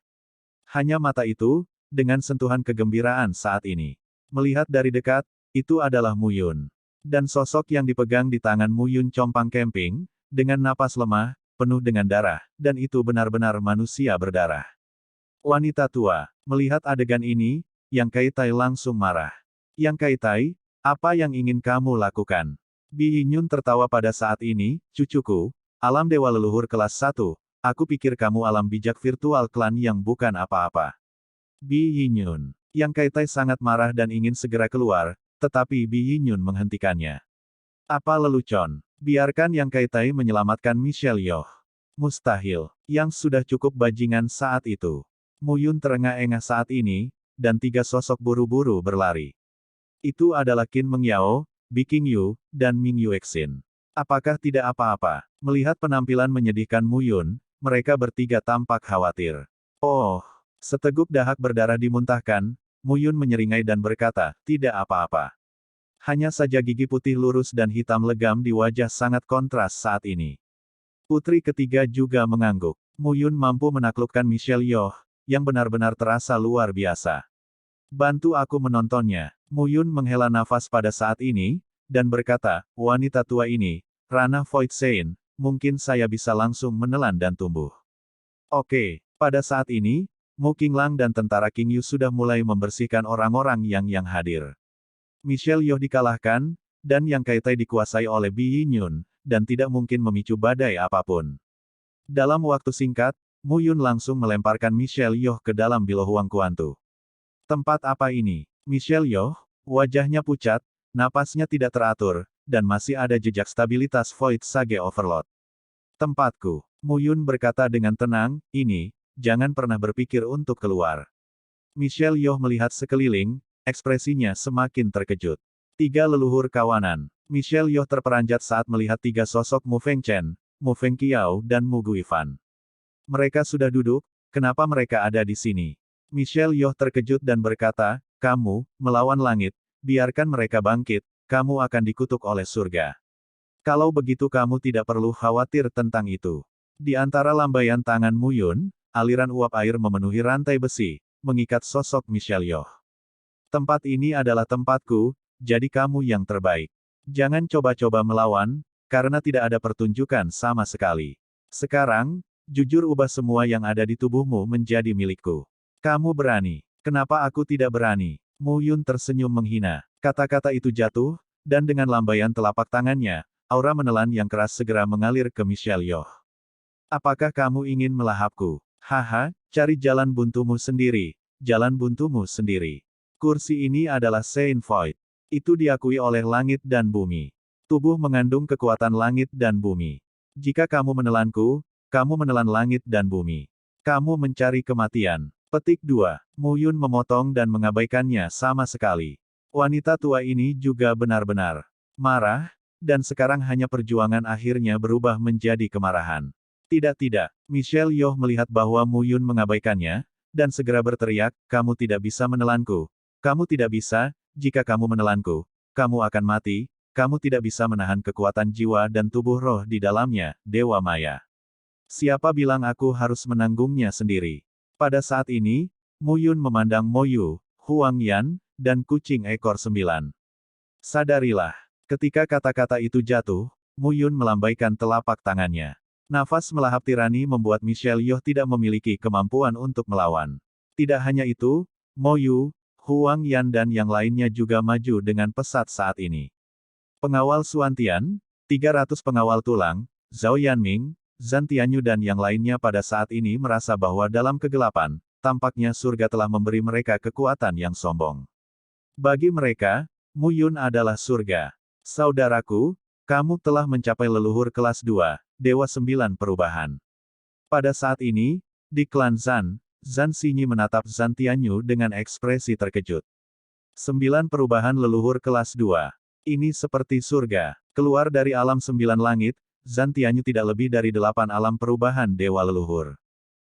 Hanya mata itu, dengan sentuhan kegembiraan saat ini. Melihat dari dekat, itu adalah Mu Yun. Dan sosok yang dipegang di tangan Mu Yun compang-camping, dengan napas lemah, penuh dengan darah, dan itu benar-benar manusia berdarah. Wanita tua, melihat adegan ini, Yang Kaitai langsung marah. Yang Kaitai, apa yang ingin kamu lakukan? Bi Yinyun tertawa pada saat ini, cucuku, alam dewa leluhur kelas 1, aku pikir kamu alam bijak virtual klan yang bukan apa-apa. Bi Yinyun. Yang Kaitai sangat marah dan ingin segera keluar, tetapi Bi Yinyun menghentikannya. Apa lelucon? Biarkan Yang Kaitai menyelamatkan Michelle Yeoh. Mustahil. Yang sudah cukup bajingan saat itu. Mu Yun terengah-engah saat ini, dan 3 sosok buru-buru berlari. Itu adalah Qin Mengyao, Bi Qingyu, dan Ming Yuexin. Apakah tidak apa-apa? Melihat penampilan menyedihkan Mu Yun, mereka bertiga tampak khawatir. Oh, seteguk dahak berdarah dimuntahkan, Mu Yun menyeringai dan berkata, tidak apa-apa. Hanya saja gigi putih lurus dan hitam legam di wajah sangat kontras saat ini. Putri ketiga juga mengangguk. Mu Yun mampu menaklukkan Michelle Yeoh, yang benar-benar terasa luar biasa. Bantu aku menontonnya. Mu Yun menghela nafas pada saat ini, dan berkata, wanita tua ini, ranah Void Saint, mungkin saya bisa langsung menelan dan tumbuh. Oke, pada saat ini, Mu Qinglang dan tentara King Yu sudah mulai membersihkan orang-orang yang hadir. Michelle Yeoh dikalahkan, dan Yang Kaitai dikuasai oleh Bi Yinyun, dan tidak mungkin memicu badai apapun. Dalam waktu singkat, Mu Yun langsung melemparkan Michelle Yeoh ke dalam Bilohuang Kuantu. Tempat apa ini? Michelle Yeoh, wajahnya pucat, napasnya tidak teratur, dan masih ada jejak stabilitas Void Sage Overload. Tempatku. Mu Yun berkata dengan tenang, ini, jangan pernah berpikir untuk keluar. Michelle Yeoh melihat sekeliling, ekspresinya semakin terkejut. 3 leluhur kawanan. Michelle Yeoh terperanjat saat melihat 3 sosok Mu Fengchen, Mu Fengqiao dan Mu Guifan. Mereka sudah duduk, kenapa mereka ada di sini? Michelle Yeoh terkejut dan berkata, kamu, melawan langit, biarkan mereka bangkit, kamu akan dikutuk oleh surga. Kalau begitu kamu tidak perlu khawatir tentang itu. Di antara lambaian tangan Mu Yun, aliran uap air memenuhi rantai besi, mengikat sosok Michelle Yeoh. Tempat ini adalah tempatku, jadi kamu yang terbaik. Jangan coba-coba melawan, karena tidak ada pertunjukan sama sekali. Sekarang, jujur ubah semua yang ada di tubuhmu menjadi milikku. Kamu berani. Kenapa aku tidak berani? Mu Yun tersenyum menghina. Kata-kata itu jatuh, dan dengan lambaian telapak tangannya, aura menelan yang keras segera mengalir ke Michelle Yeoh. Apakah kamu ingin melahapku? Haha, cari jalan buntumu sendiri. Jalan buntumu sendiri. Kursi ini adalah Saint Void. Itu diakui oleh langit dan bumi. Tubuh mengandung kekuatan langit dan bumi. Jika kamu menelanku, kamu menelan langit dan bumi. Kamu mencari kematian. Petik 2. Mu Yun memotong dan mengabaikannya sama sekali. Wanita tua ini juga benar-benar marah, dan sekarang hanya perjuangan akhirnya berubah menjadi kemarahan. Tidak. Michelle Yeoh melihat bahwa Mu Yun mengabaikannya, dan segera berteriak, kamu tidak bisa menelanku. Kamu tidak bisa, jika kamu menelanku, kamu akan mati, kamu tidak bisa menahan kekuatan jiwa dan tubuh roh di dalamnya, Dewa Maya. Siapa bilang aku harus menanggungnya sendiri? Pada saat ini, Mu Yun memandang Mo Yu, Huang Yan, dan kucing ekor 9. Sadarilah. Ketika kata-kata itu jatuh, Mu Yun melambaikan telapak tangannya. Nafas melahap tirani membuat Michelle Yeoh tidak memiliki kemampuan untuk melawan. Tidak hanya itu, Mo Yu, Huang Yan dan yang lainnya juga maju dengan pesat saat ini. Pengawal Suantian, 300 pengawal tulang, Zhao Yanming, Zhan Tianyu dan yang lainnya pada saat ini merasa bahwa dalam kegelapan, tampaknya surga telah memberi mereka kekuatan yang sombong. Bagi mereka, Mu Yun adalah surga. Saudaraku, kamu telah mencapai leluhur kelas 2, Dewa 9 Perubahan. Pada saat ini, di klan Zhan, Zhan Xinyi menatap Zhan Tianyu dengan ekspresi terkejut. 9 perubahan leluhur kelas 2. Ini seperti surga. Keluar dari alam 9 langit, Zhan Tianyu tidak lebih dari 8 alam perubahan dewa leluhur.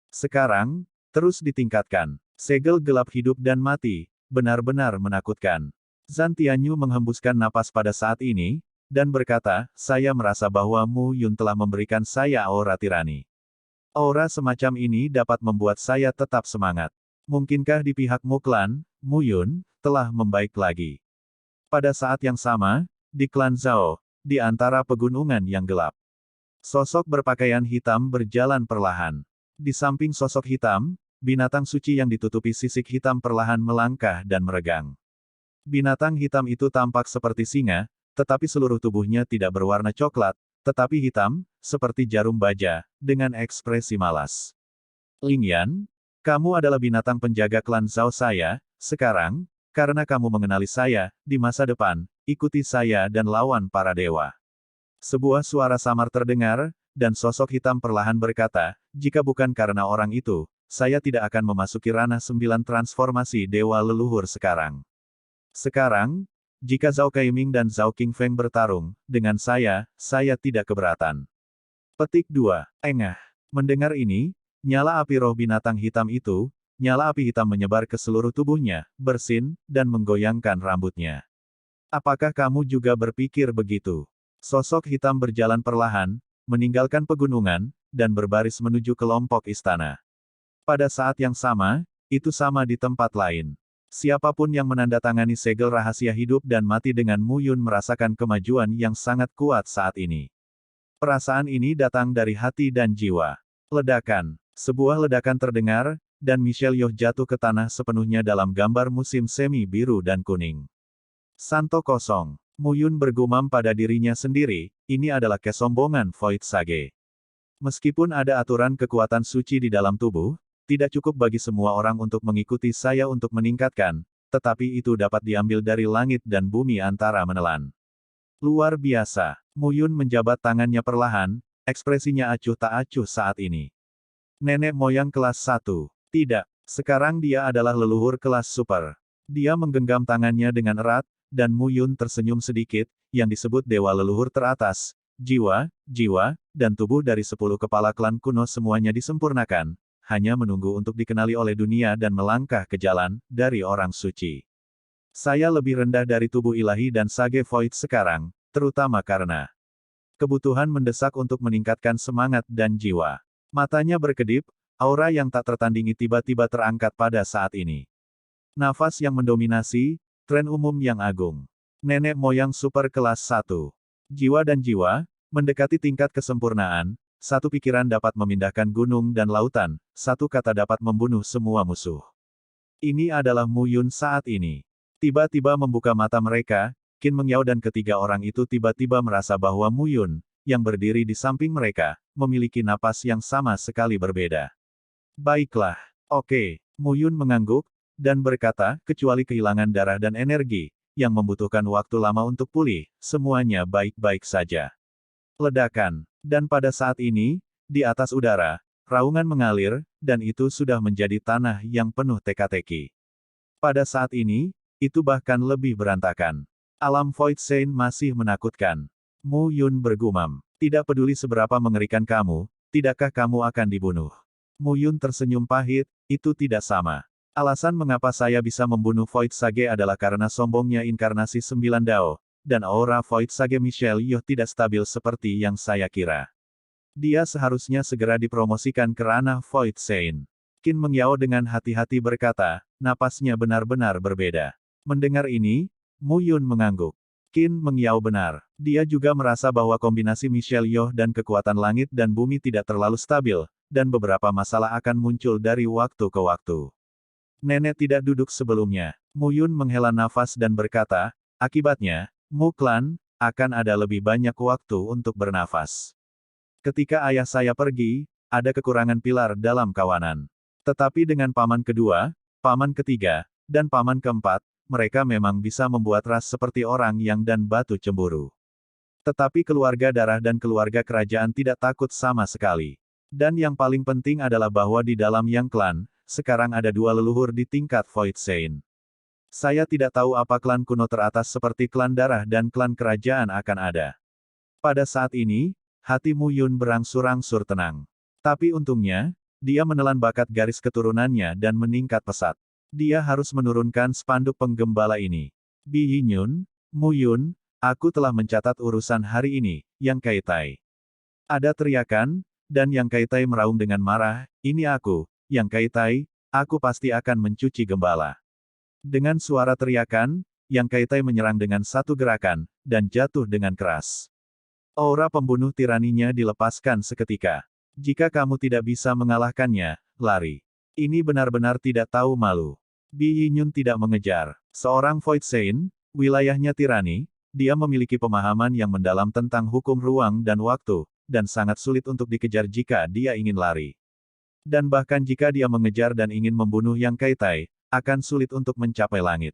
Sekarang, terus ditingkatkan. Segel gelap hidup dan mati, benar-benar menakutkan. Zhan Tianyu menghembuskan napas pada saat ini, dan berkata, saya merasa bahwa Mu Yun telah memberikan saya aura tirani. Aura semacam ini dapat membuat saya tetap semangat. Mungkinkah di pihak Mu Klan, Mu Yun, telah membaik lagi? Pada saat yang sama, di klan Zhao, di antara pegunungan yang gelap. Sosok berpakaian hitam berjalan perlahan. Di samping sosok hitam, binatang suci yang ditutupi sisik hitam perlahan melangkah dan meregang. Binatang hitam itu tampak seperti singa, tetapi seluruh tubuhnya tidak berwarna coklat, tetapi hitam, seperti jarum baja, dengan ekspresi malas. Ling Yan, kamu adalah binatang penjaga klan Zhao saya, sekarang, karena kamu mengenali saya, di masa depan, ikuti saya dan lawan para dewa. Sebuah suara samar terdengar, dan sosok hitam perlahan berkata, jika bukan karena orang itu, saya tidak akan memasuki ranah 9 transformasi dewa leluhur sekarang. Sekarang, jika Zhao Kaiming dan Zhao Qingfeng bertarung, dengan saya tidak keberatan. Petik 2. Engah. Mendengar ini, nyala api roh binatang hitam itu, nyala api hitam menyebar ke seluruh tubuhnya, bersin, dan menggoyangkan rambutnya. Apakah kamu juga berpikir begitu? Sosok hitam berjalan perlahan, meninggalkan pegunungan, dan berbaris menuju kelompok istana. Pada saat yang sama, itu sama di tempat lain. Siapapun yang menandatangani segel rahasia hidup dan mati dengan Mu Yun merasakan kemajuan yang sangat kuat saat ini. Perasaan ini datang dari hati dan jiwa. Ledakan. Sebuah ledakan terdengar, dan Michelle Yeoh jatuh ke tanah sepenuhnya dalam gambar musim semi biru dan kuning. Santo kosong. Mu Yun bergumam pada dirinya sendiri, ini adalah kesombongan Void Sage. Meskipun ada aturan kekuatan suci di dalam tubuh, tidak cukup bagi semua orang untuk mengikuti saya untuk meningkatkan, tetapi itu dapat diambil dari langit dan bumi antara menelan. Luar biasa. Mu Yun menjabat tangannya perlahan, ekspresinya acuh tak acuh saat ini. Nenek moyang kelas 1. Tidak. Sekarang dia adalah leluhur kelas super. Dia menggenggam tangannya dengan erat, dan Mu Yun tersenyum sedikit, yang disebut dewa leluhur teratas. Jiwa, dan tubuh dari 10 kepala klan kuno semuanya disempurnakan, hanya menunggu untuk dikenali oleh dunia dan melangkah ke jalan dari orang suci. Saya lebih rendah dari tubuh ilahi dan Sage Void sekarang, terutama karena kebutuhan mendesak untuk meningkatkan semangat dan jiwa. Matanya berkedip, aura yang tak tertandingi tiba-tiba terangkat pada saat ini. Nafas yang mendominasi, tren umum yang agung. Nenek moyang super kelas 1. Jiwa dan jiwa, mendekati tingkat kesempurnaan, satu pikiran dapat memindahkan gunung dan lautan, satu kata dapat membunuh semua musuh. Ini adalah Mu Yun saat ini. Tiba-tiba membuka mata mereka, Qin Mengyao dan ketiga orang itu tiba-tiba merasa bahwa Mu Yun, yang berdiri di samping mereka, memiliki napas yang sama sekali berbeda. Baiklah, oke, Mu Yun mengangguk, dan berkata, kecuali kehilangan darah dan energi, yang membutuhkan waktu lama untuk pulih, semuanya baik-baik saja. Ledakan. Dan pada saat ini, di atas udara, raungan mengalir, dan itu sudah menjadi tanah yang penuh teka-teki. Pada saat ini, itu bahkan lebih berantakan. Alam Void Saint masih menakutkan. Mu Yun bergumam, tidak peduli seberapa mengerikan kamu, tidakkah kamu akan dibunuh? Mu Yun tersenyum pahit, itu tidak sama. Alasan mengapa saya bisa membunuh Void Sage adalah karena sombongnya inkarnasi 9 Dao, dan aura Void Sage Michelle Yeoh tidak stabil seperti yang saya kira. Dia seharusnya segera dipromosikan ke ranah Void Saint. Qin Mengyao dengan hati-hati berkata, napasnya benar-benar berbeda. Mendengar ini, Mu Yun mengangguk. Qin Mengyao benar. Dia juga merasa bahwa kombinasi Michelle Yeoh dan kekuatan langit dan bumi tidak terlalu stabil, dan beberapa masalah akan muncul dari waktu ke waktu. Nenek tidak duduk sebelumnya. Mu Yun menghela nafas dan berkata, akibatnya, Mu Clan, akan ada lebih banyak waktu untuk bernafas. Ketika ayah saya pergi, ada kekurangan pilar dalam kawanan. Tetapi dengan paman kedua, paman ketiga, dan paman keempat, mereka memang bisa membuat ras seperti orang yang dan batu cemburu. Tetapi keluarga darah dan keluarga kerajaan tidak takut sama sekali. Dan yang paling penting adalah bahwa di dalam Yang Clan, sekarang ada dua leluhur di tingkat Void Saint. Saya tidak tahu apa klan kuno teratas seperti klan darah dan klan kerajaan akan ada. Pada saat ini, hati Mu Yun berangsur-angsur tenang. Tapi untungnya, dia menelan bakat garis keturunannya dan meningkat pesat. Dia harus menurunkan spanduk penggembala ini. Bi Yinyun, Mu Yun, aku telah mencatat urusan hari ini, Yang Kaitai. Ada teriakan, dan Yang Kaitai meraung dengan marah, ini aku, Yang Kaitai, aku pasti akan mencuci gembala. Dengan suara teriakan, Yang Kaitai menyerang dengan satu gerakan, dan jatuh dengan keras. Aura pembunuh tiraninya dilepaskan seketika. Jika kamu tidak bisa mengalahkannya, lari. Ini benar-benar tidak tahu malu. Bi Yinyun tidak mengejar. Seorang Void Saint, wilayahnya tirani, dia memiliki pemahaman yang mendalam tentang hukum ruang dan waktu, dan sangat sulit untuk dikejar jika dia ingin lari. Dan bahkan jika dia mengejar dan ingin membunuh Yang Kaitai, akan sulit untuk mencapai langit.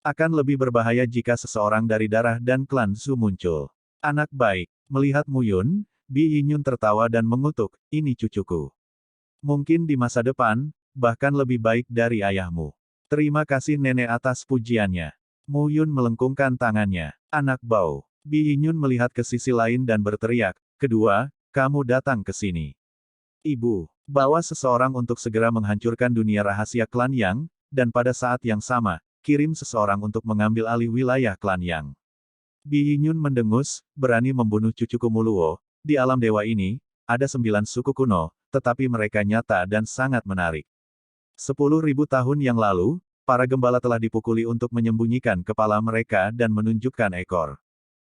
Akan lebih berbahaya jika seseorang dari darah dan klan Zhu muncul. Anak baik, melihat Mu Yun, Bi Yinyun tertawa dan mengutuk, ini cucuku. Mungkin di masa depan, bahkan lebih baik dari ayahmu. Terima kasih nenek atas pujiannya. Mu Yun melengkungkan tangannya. Anak bau. Bi Yinyun melihat ke sisi lain dan berteriak, kedua, kamu datang ke sini. Ibu, bawa seseorang untuk segera menghancurkan dunia rahasia klan Yang, dan pada saat yang sama, kirim seseorang untuk mengambil alih wilayah klan Yang. Bi Yinyun mendengus, berani membunuh cucuku Muluo. Di alam dewa ini, ada 9 suku kuno, tetapi mereka nyata dan sangat menarik. 10.000 tahun yang lalu, para gembala telah dipukuli untuk menyembunyikan kepala mereka dan menunjukkan ekor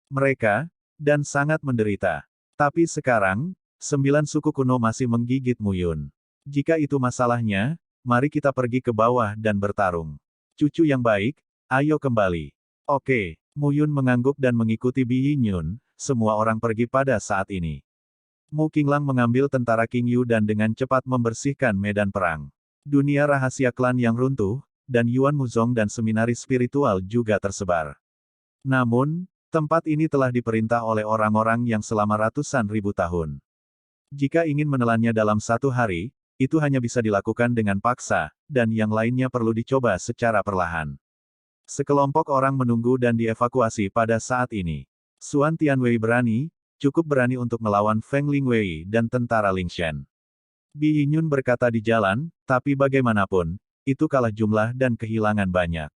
mereka, dan sangat menderita. Tapi sekarang, 9 suku kuno masih menggigit Muyun. Jika itu masalahnya, mari kita pergi ke bawah dan bertarung. Cucu yang baik, ayo kembali. Oke, Muyun mengangguk dan mengikuti Bi Yinyun, semua orang pergi pada saat ini. Mu Qinglang mengambil tentara Qingyu dan dengan cepat membersihkan medan perang. Dunia rahasia klan yang runtuh, dan Yuan Muzong dan seminaris spiritual juga tersebar. Namun, tempat ini telah diperintah oleh orang-orang yang selama ratusan ribu tahun. Jika ingin menelannya dalam satu hari, itu hanya bisa dilakukan dengan paksa, dan yang lainnya perlu dicoba secara perlahan. Sekelompok orang menunggu dan dievakuasi pada saat ini. Xuan Tianwei berani, cukup berani untuk melawan Feng Lingwei dan tentara Lingshan. Bi Yinyun berkata di jalan, tapi bagaimanapun, itu kalah jumlah dan kehilangan banyak.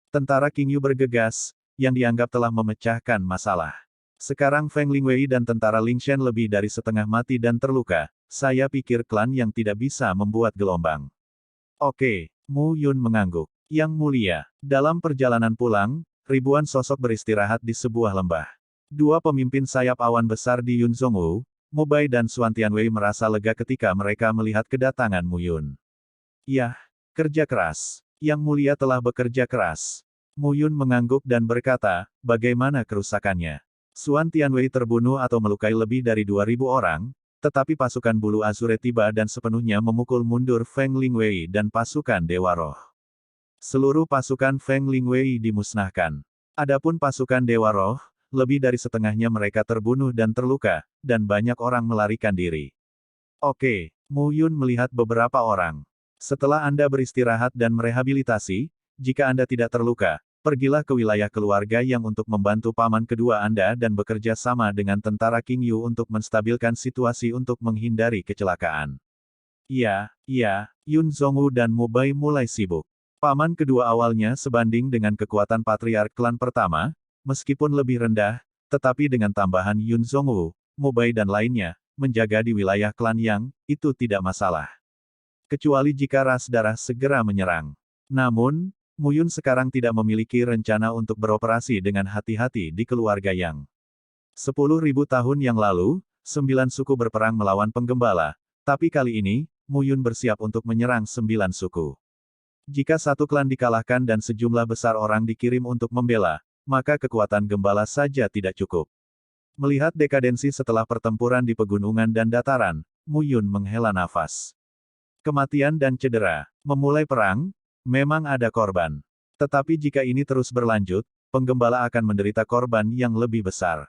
Tentara Qingyu bergegas, yang dianggap telah memecahkan masalah. Sekarang Feng Lingwei dan tentara Lingshan lebih dari setengah mati dan terluka, saya pikir klan yang tidak bisa membuat gelombang. Oke, Mu Yun mengangguk. Yang mulia, dalam perjalanan pulang, ribuan sosok beristirahat di sebuah lembah. Dua pemimpin sayap awan besar di Yunzhongwu, Mu Bai dan Xuan Tianwei merasa lega ketika mereka melihat kedatangan Mu Yun. Yah, kerja keras. Yang mulia telah bekerja keras. Mu Yun mengangguk dan berkata, bagaimana kerusakannya? Xuan Tianwei terbunuh atau melukai lebih dari 2.000 orang, tetapi pasukan bulu Azure tiba dan sepenuhnya memukul mundur Feng Lingwei dan pasukan Dewa Roh. Seluruh pasukan Feng Lingwei dimusnahkan. Adapun pasukan Dewa Roh, lebih dari setengahnya mereka terbunuh dan terluka, dan banyak orang melarikan diri. Oke, Mu Yun melihat beberapa orang. Setelah Anda beristirahat dan merehabilitasi, jika Anda tidak terluka, pergilah ke wilayah keluarga yang untuk membantu paman kedua Anda dan bekerja sama dengan tentara Qingyu untuk menstabilkan situasi untuk menghindari kecelakaan. Iya, Yun Zhongwu dan Mu Bai mulai sibuk. Paman kedua awalnya sebanding dengan kekuatan patriark klan pertama, meskipun lebih rendah, tetapi dengan tambahan Yun Zhongwu, Mu Bai dan lainnya, menjaga di wilayah klan Yang, itu tidak masalah. Kecuali jika ras darah segera menyerang. Namun, Mu Yun sekarang tidak memiliki rencana untuk beroperasi dengan hati-hati di keluarga Yang. 10.000 tahun yang lalu, 9 suku berperang melawan penggembala, tapi kali ini, Mu Yun bersiap untuk menyerang 9 suku. Jika satu klan dikalahkan dan sejumlah besar orang dikirim untuk membela, maka kekuatan gembala saja tidak cukup. Melihat dekadensi setelah pertempuran di pegunungan dan dataran, Mu Yun menghela nafas. Kematian dan cedera. Memulai perang, memang ada korban. Tetapi jika ini terus berlanjut, penggembala akan menderita korban yang lebih besar.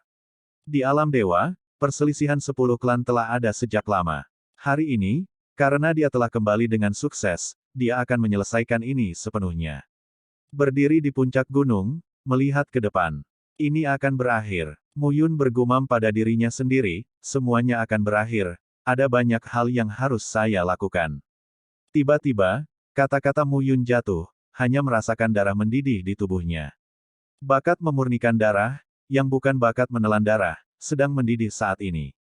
Di alam dewa, perselisihan 10 klan telah ada sejak lama. Hari ini, karena dia telah kembali dengan sukses, dia akan menyelesaikan ini sepenuhnya. Berdiri di puncak gunung, melihat ke depan. Ini akan berakhir. Mu Yun bergumam pada dirinya sendiri, semuanya akan berakhir, ada banyak hal yang harus saya lakukan. Tiba-tiba, kata-kata Mu Yun jatuh, hanya merasakan darah mendidih di tubuhnya. Bakat memurnikan darah, yang bukan bakat menelan darah, sedang mendidih saat ini.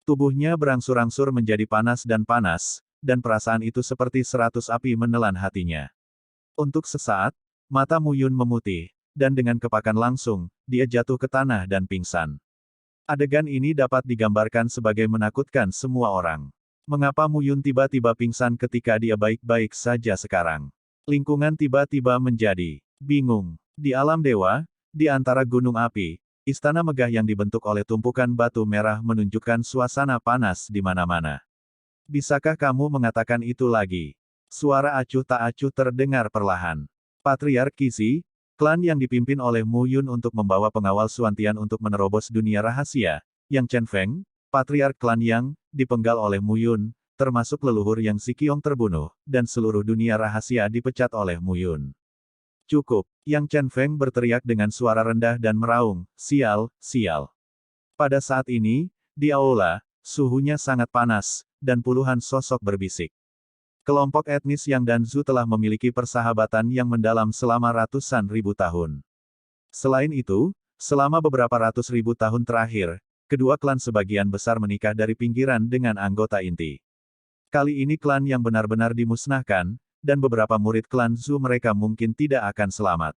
Tubuhnya berangsur-angsur menjadi panas, dan perasaan itu seperti 100 api menelan hatinya. Untuk sesaat, mata Mu Yun memutih, dan dengan kepakan langsung, dia jatuh ke tanah dan pingsan. Adegan ini dapat digambarkan sebagai menakutkan semua orang. Mengapa Mu Yun tiba-tiba pingsan ketika dia baik-baik saja sekarang? Lingkungan tiba-tiba menjadi bingung. Di alam dewa, di antara gunung api, istana megah yang dibentuk oleh tumpukan batu merah menunjukkan suasana panas di mana-mana. Bisakah kamu mengatakan itu lagi? Suara acuh tak acuh terdengar perlahan. Patriark Qixi, klan yang dipimpin oleh Mu Yun untuk membawa pengawal Xuantian untuk menerobos dunia rahasia, Yang Chen Feng, patriark klan Yang, dipenggal oleh Mu Yun, termasuk leluhur Yang Ziqiong terbunuh, dan seluruh dunia rahasia dipecat oleh Mu Yun. Cukup, Yang Chen Feng berteriak dengan suara rendah dan meraung, sial, sial. Pada saat ini, di aula, suhunya sangat panas, dan puluhan sosok berbisik. Kelompok etnis Yang dan Zhu telah memiliki persahabatan yang mendalam selama ratusan ribu tahun. Selain itu, selama beberapa ratus ribu tahun terakhir, kedua klan sebagian besar menikah dari pinggiran dengan anggota inti. Kali ini klan yang benar-benar dimusnahkan, dan beberapa murid klan Zhu mereka mungkin tidak akan selamat.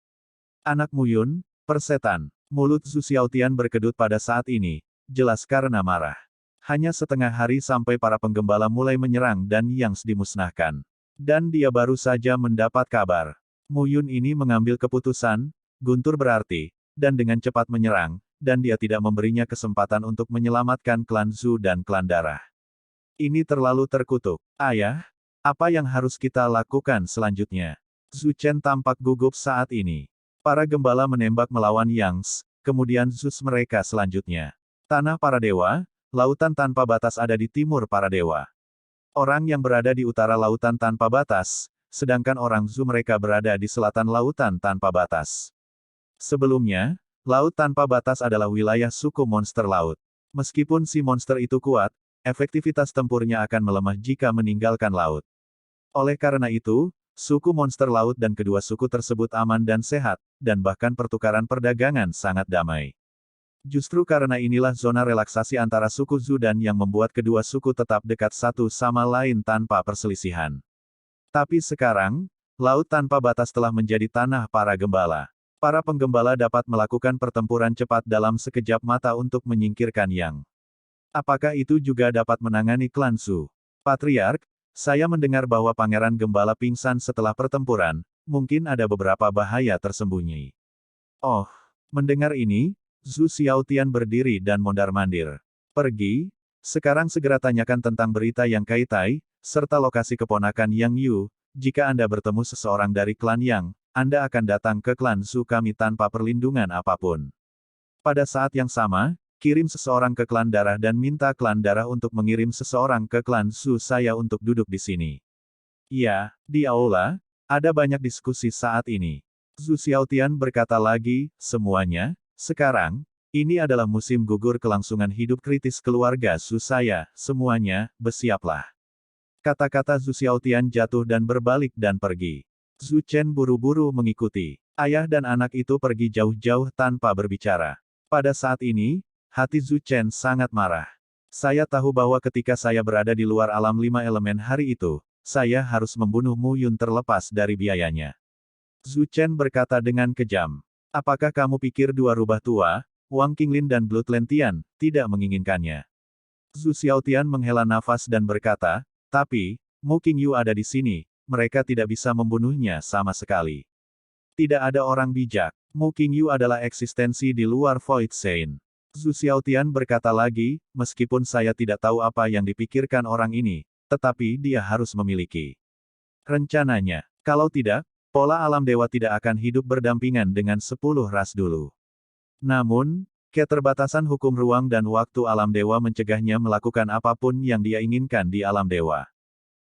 Anak Muyun, persetan. Mulut Zhu Xiaotian berkedut pada saat ini, jelas karena marah. Hanya setengah hari sampai para penggembala mulai menyerang dan Yang dimusnahkan. Dan dia baru saja mendapat kabar. Muyun ini mengambil keputusan, guntur berarti, dan dengan cepat menyerang, dan dia tidak memberinya kesempatan untuk menyelamatkan klan Zhu dan klan darah. Ini terlalu terkutuk. Ayah, apa yang harus kita lakukan selanjutnya? Zhu Chen tampak gugup saat ini. Para gembala menembak melawan Yang, kemudian Zeus mereka selanjutnya. Tanah para dewa, lautan tanpa batas ada di timur para dewa. Orang yang berada di utara lautan tanpa batas, sedangkan orang Zhu mereka berada di selatan lautan tanpa batas. Sebelumnya, laut tanpa batas adalah wilayah suku monster laut. Meskipun si monster itu kuat, efektivitas tempurnya akan melemah jika meninggalkan laut. Oleh karena itu, suku monster laut dan kedua suku tersebut aman dan sehat, dan bahkan pertukaran perdagangan sangat damai. Justru karena inilah zona relaksasi antara suku Zhu dan yang membuat kedua suku tetap dekat satu sama lain tanpa perselisihan. Tapi sekarang, laut tanpa batas telah menjadi tanah para gembala. Para penggembala dapat melakukan pertempuran cepat dalam sekejap mata untuk menyingkirkan Yang. Apakah itu juga dapat menangani klan Zhu? Patriark, saya mendengar bahwa Pangeran Gembala pingsan setelah pertempuran, mungkin ada beberapa bahaya tersembunyi. Oh, mendengar ini, Zhu Xiaotian berdiri dan mondar-mandir. Pergi, sekarang segera tanyakan tentang berita Yang Kaitai, serta lokasi keponakan Yang Yu. Jika Anda bertemu seseorang dari klan Yang, Anda akan datang ke klan Zhu kami tanpa perlindungan apapun. Pada saat yang sama, kirim seseorang ke klan darah dan minta klan darah untuk mengirim seseorang ke klan Zhu saya untuk duduk di sini. Ya, di aula, ada banyak diskusi saat ini. Zhu Xiaotian berkata lagi, semuanya, sekarang, ini adalah musim gugur kelangsungan hidup kritis keluarga Zhu saya, semuanya, bersiaplah. Kata-kata Zhu Xiaotian jatuh dan berbalik dan pergi. Zhu Chen buru-buru mengikuti. Ayah dan anak itu pergi jauh-jauh tanpa berbicara. Pada saat ini, hati Zhu Chen sangat marah. Saya tahu bahwa ketika saya berada di luar alam 5 elemen hari itu, saya harus membunuh Mu Yun terlepas dari biayanya. Zhu Chen berkata dengan kejam. Apakah kamu pikir dua rubah tua, Wang Qinglin dan Blood Lentian, tidak menginginkannya? Zhu Xiaotian menghela nafas dan berkata, tapi, Mu Qingyu ada di sini. Mereka tidak bisa membunuhnya sama sekali. Tidak ada orang bijak. Mu Qingyu adalah eksistensi di luar Void Saint. Zhu Xiaotian berkata lagi, meskipun saya tidak tahu apa yang dipikirkan orang ini, tetapi dia harus memiliki rencananya. Kalau tidak, pola alam dewa tidak akan hidup berdampingan dengan 10 ras dulu. Namun, keterbatasan hukum ruang dan waktu alam dewa mencegahnya melakukan apapun yang dia inginkan di alam dewa.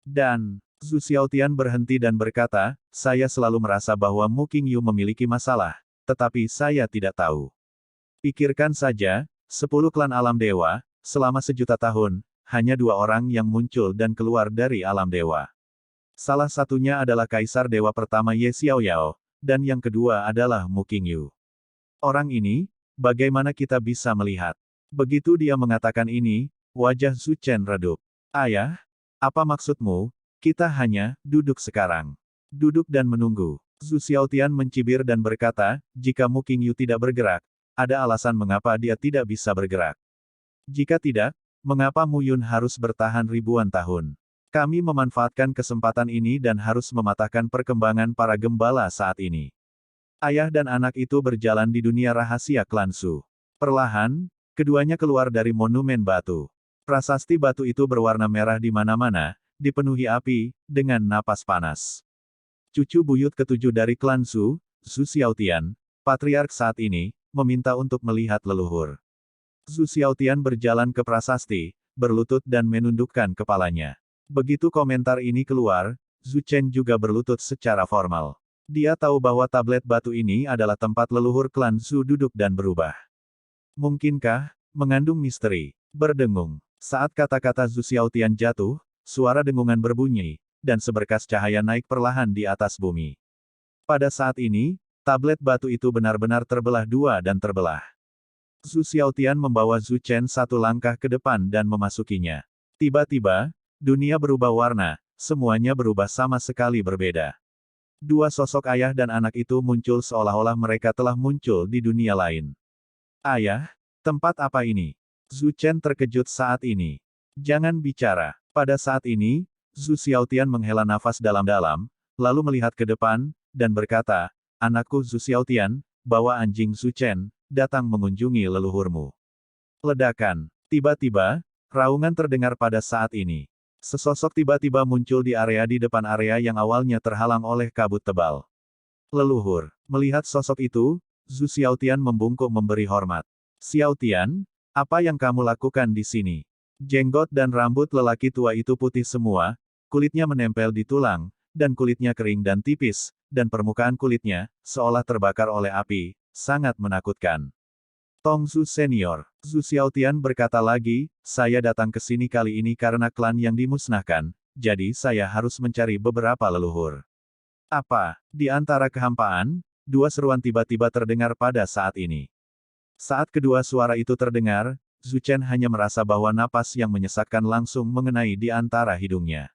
Dan, Zhu Xiaotian berhenti dan berkata, saya selalu merasa bahwa Mu Qingyu memiliki masalah, tetapi saya tidak tahu. Pikirkan saja, 10 klan alam dewa, selama 1.000.000 tahun, hanya 2 orang yang muncul dan keluar dari alam dewa. Salah satunya adalah Kaisar Dewa pertama Ye Xiaoyao, dan yang kedua adalah Mu Qingyu. Orang ini, bagaimana kita bisa melihat? Begitu dia mengatakan ini, wajah Zhu Chen redup. Ayah, apa maksudmu? Kita hanya duduk sekarang. Duduk dan menunggu. Zhu Xiaotian mencibir dan berkata, jika Mu Qingyu tidak bergerak, ada alasan mengapa dia tidak bisa bergerak. Jika tidak, mengapa Mu Yun harus bertahan ribuan tahun? Kami memanfaatkan kesempatan ini dan harus mematahkan perkembangan para gembala saat ini. Ayah dan anak itu berjalan di dunia rahasia klan Zhu. Perlahan, keduanya keluar dari monumen batu. Prasasti batu itu berwarna merah di mana-mana, dipenuhi api, dengan napas panas. Cucu buyut ketujuh dari klan Zhu, Zhu Xiaotian, patriark saat ini, meminta untuk melihat leluhur. Zhu Xiaotian berjalan ke prasasti, berlutut dan menundukkan kepalanya. Begitu komentar ini keluar, Zhu Chen juga berlutut secara formal. Dia tahu bahwa tablet batu ini adalah tempat leluhur klan Zhu duduk dan berubah. Mungkinkah, mengandung misteri, berdengung. Saat kata-kata Zhu Xiaotian jatuh, suara dengungan berbunyi, dan seberkas cahaya naik perlahan di atas bumi. Pada saat ini, tablet batu itu benar-benar terbelah dua dan terbelah. Zhu Xiaotian membawa Zhu Chen satu langkah ke depan dan memasukinya. Tiba-tiba, dunia berubah warna, semuanya berubah sama sekali berbeda. Dua sosok ayah dan anak itu muncul seolah-olah mereka telah muncul di dunia lain. Ayah, tempat apa ini? Zhu Chen terkejut saat ini. Jangan bicara. Pada saat ini, Zhu Xiaotian menghela nafas dalam-dalam, lalu melihat ke depan, dan berkata, "Anakku Zhu Xiaotian, bawa anjing Zhu Chen, datang mengunjungi leluhurmu." Ledakan. Tiba-tiba, raungan terdengar pada saat ini. Sesosok tiba-tiba muncul di depan area yang awalnya terhalang oleh kabut tebal. Leluhur. Melihat sosok itu, Zhu Xiaotian membungkuk memberi hormat. "Xiaotian, apa yang kamu lakukan di sini?" Jenggot dan rambut lelaki tua itu putih semua, kulitnya menempel di tulang, dan kulitnya kering dan tipis, dan permukaan kulitnya, seolah terbakar oleh api, sangat menakutkan. "Tong Zhu Senior," Zhu Xiaotian berkata lagi, "saya datang ke sini kali ini karena klan yang dimusnahkan, jadi saya harus mencari beberapa leluhur." Apa? Di antara kehampaan, dua seruan tiba-tiba terdengar pada saat ini. Saat kedua suara itu terdengar, Zhu Chen hanya merasa bahwa napas yang menyesakkan langsung mengenai di antara hidungnya.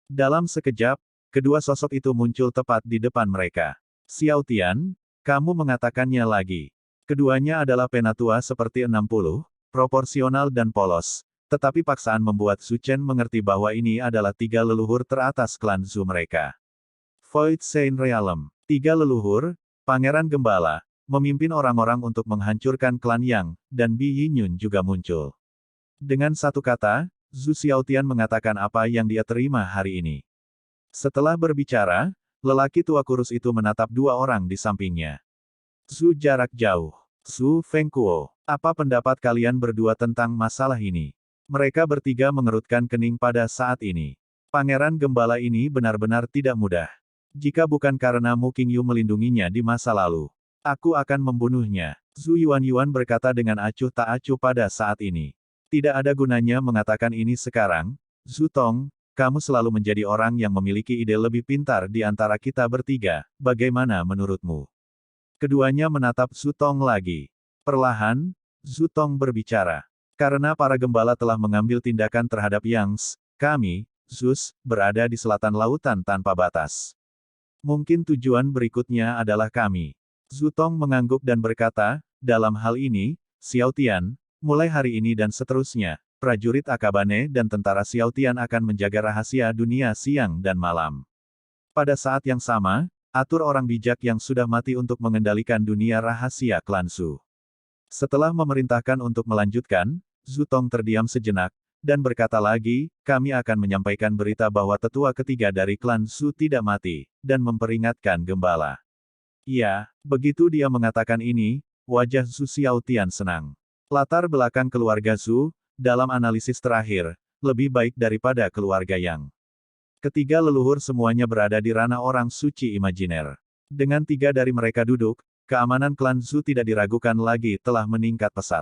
Dalam sekejap, kedua sosok itu muncul tepat di depan mereka. "Xiaotian, kamu mengatakannya lagi." Keduanya adalah penatua seperti 60, proporsional dan polos, tetapi paksaan membuat Zhu Chen mengerti bahwa ini adalah tiga leluhur teratas klan Zhu mereka. Void Saint Realm. Tiga leluhur, Pangeran Gembala, memimpin orang-orang untuk menghancurkan klan Yang, dan Bi Yinyun juga muncul. Dengan satu kata, Zhu Xiaotian mengatakan apa yang dia terima hari ini. Setelah berbicara, lelaki tua kurus itu menatap dua orang di sampingnya. "Zhu jarak jauh. Zhu Fengkuo, apa pendapat kalian berdua tentang masalah ini?" Mereka bertiga mengerutkan kening pada saat ini. Pangeran Gembala ini benar-benar tidak mudah. Jika bukan karena Mu Qingyu melindunginya di masa lalu, aku akan membunuhnya. Zhu Yuan berkata dengan acuh tak acuh pada saat ini. Tidak ada gunanya mengatakan ini sekarang. "Zhu Tong, kamu selalu menjadi orang yang memiliki ide lebih pintar di antara kita bertiga, bagaimana menurutmu?" Keduanya menatap Zhu Tong lagi. Perlahan, Zhu Tong berbicara. "Karena para gembala telah mengambil tindakan terhadap Yang, kami, Zeus, berada di selatan lautan tanpa batas. Mungkin tujuan berikutnya adalah kami." Zhu Tong mengangguk dan berkata, "Dalam hal ini, Xiaotian, mulai hari ini dan seterusnya, prajurit Akabane dan tentara Xiaotian akan menjaga rahasia dunia siang dan malam. Pada saat yang sama, atur orang bijak yang sudah mati untuk mengendalikan dunia rahasia klan Zhu." Setelah memerintahkan untuk melanjutkan, Zhu Tong terdiam sejenak, dan berkata lagi, "Kami akan menyampaikan berita bahwa tetua ketiga dari klan Zhu tidak mati, dan memperingatkan gembala." Ya, begitu dia mengatakan ini, wajah Zhu Xiaotian senang. Latar belakang keluarga Zhu, dalam analisis terakhir, lebih baik daripada keluarga Yang. Ketiga leluhur semuanya berada di ranah orang suci imajiner. Dengan tiga dari mereka duduk, keamanan klan Zhu tidak diragukan lagi telah meningkat pesat.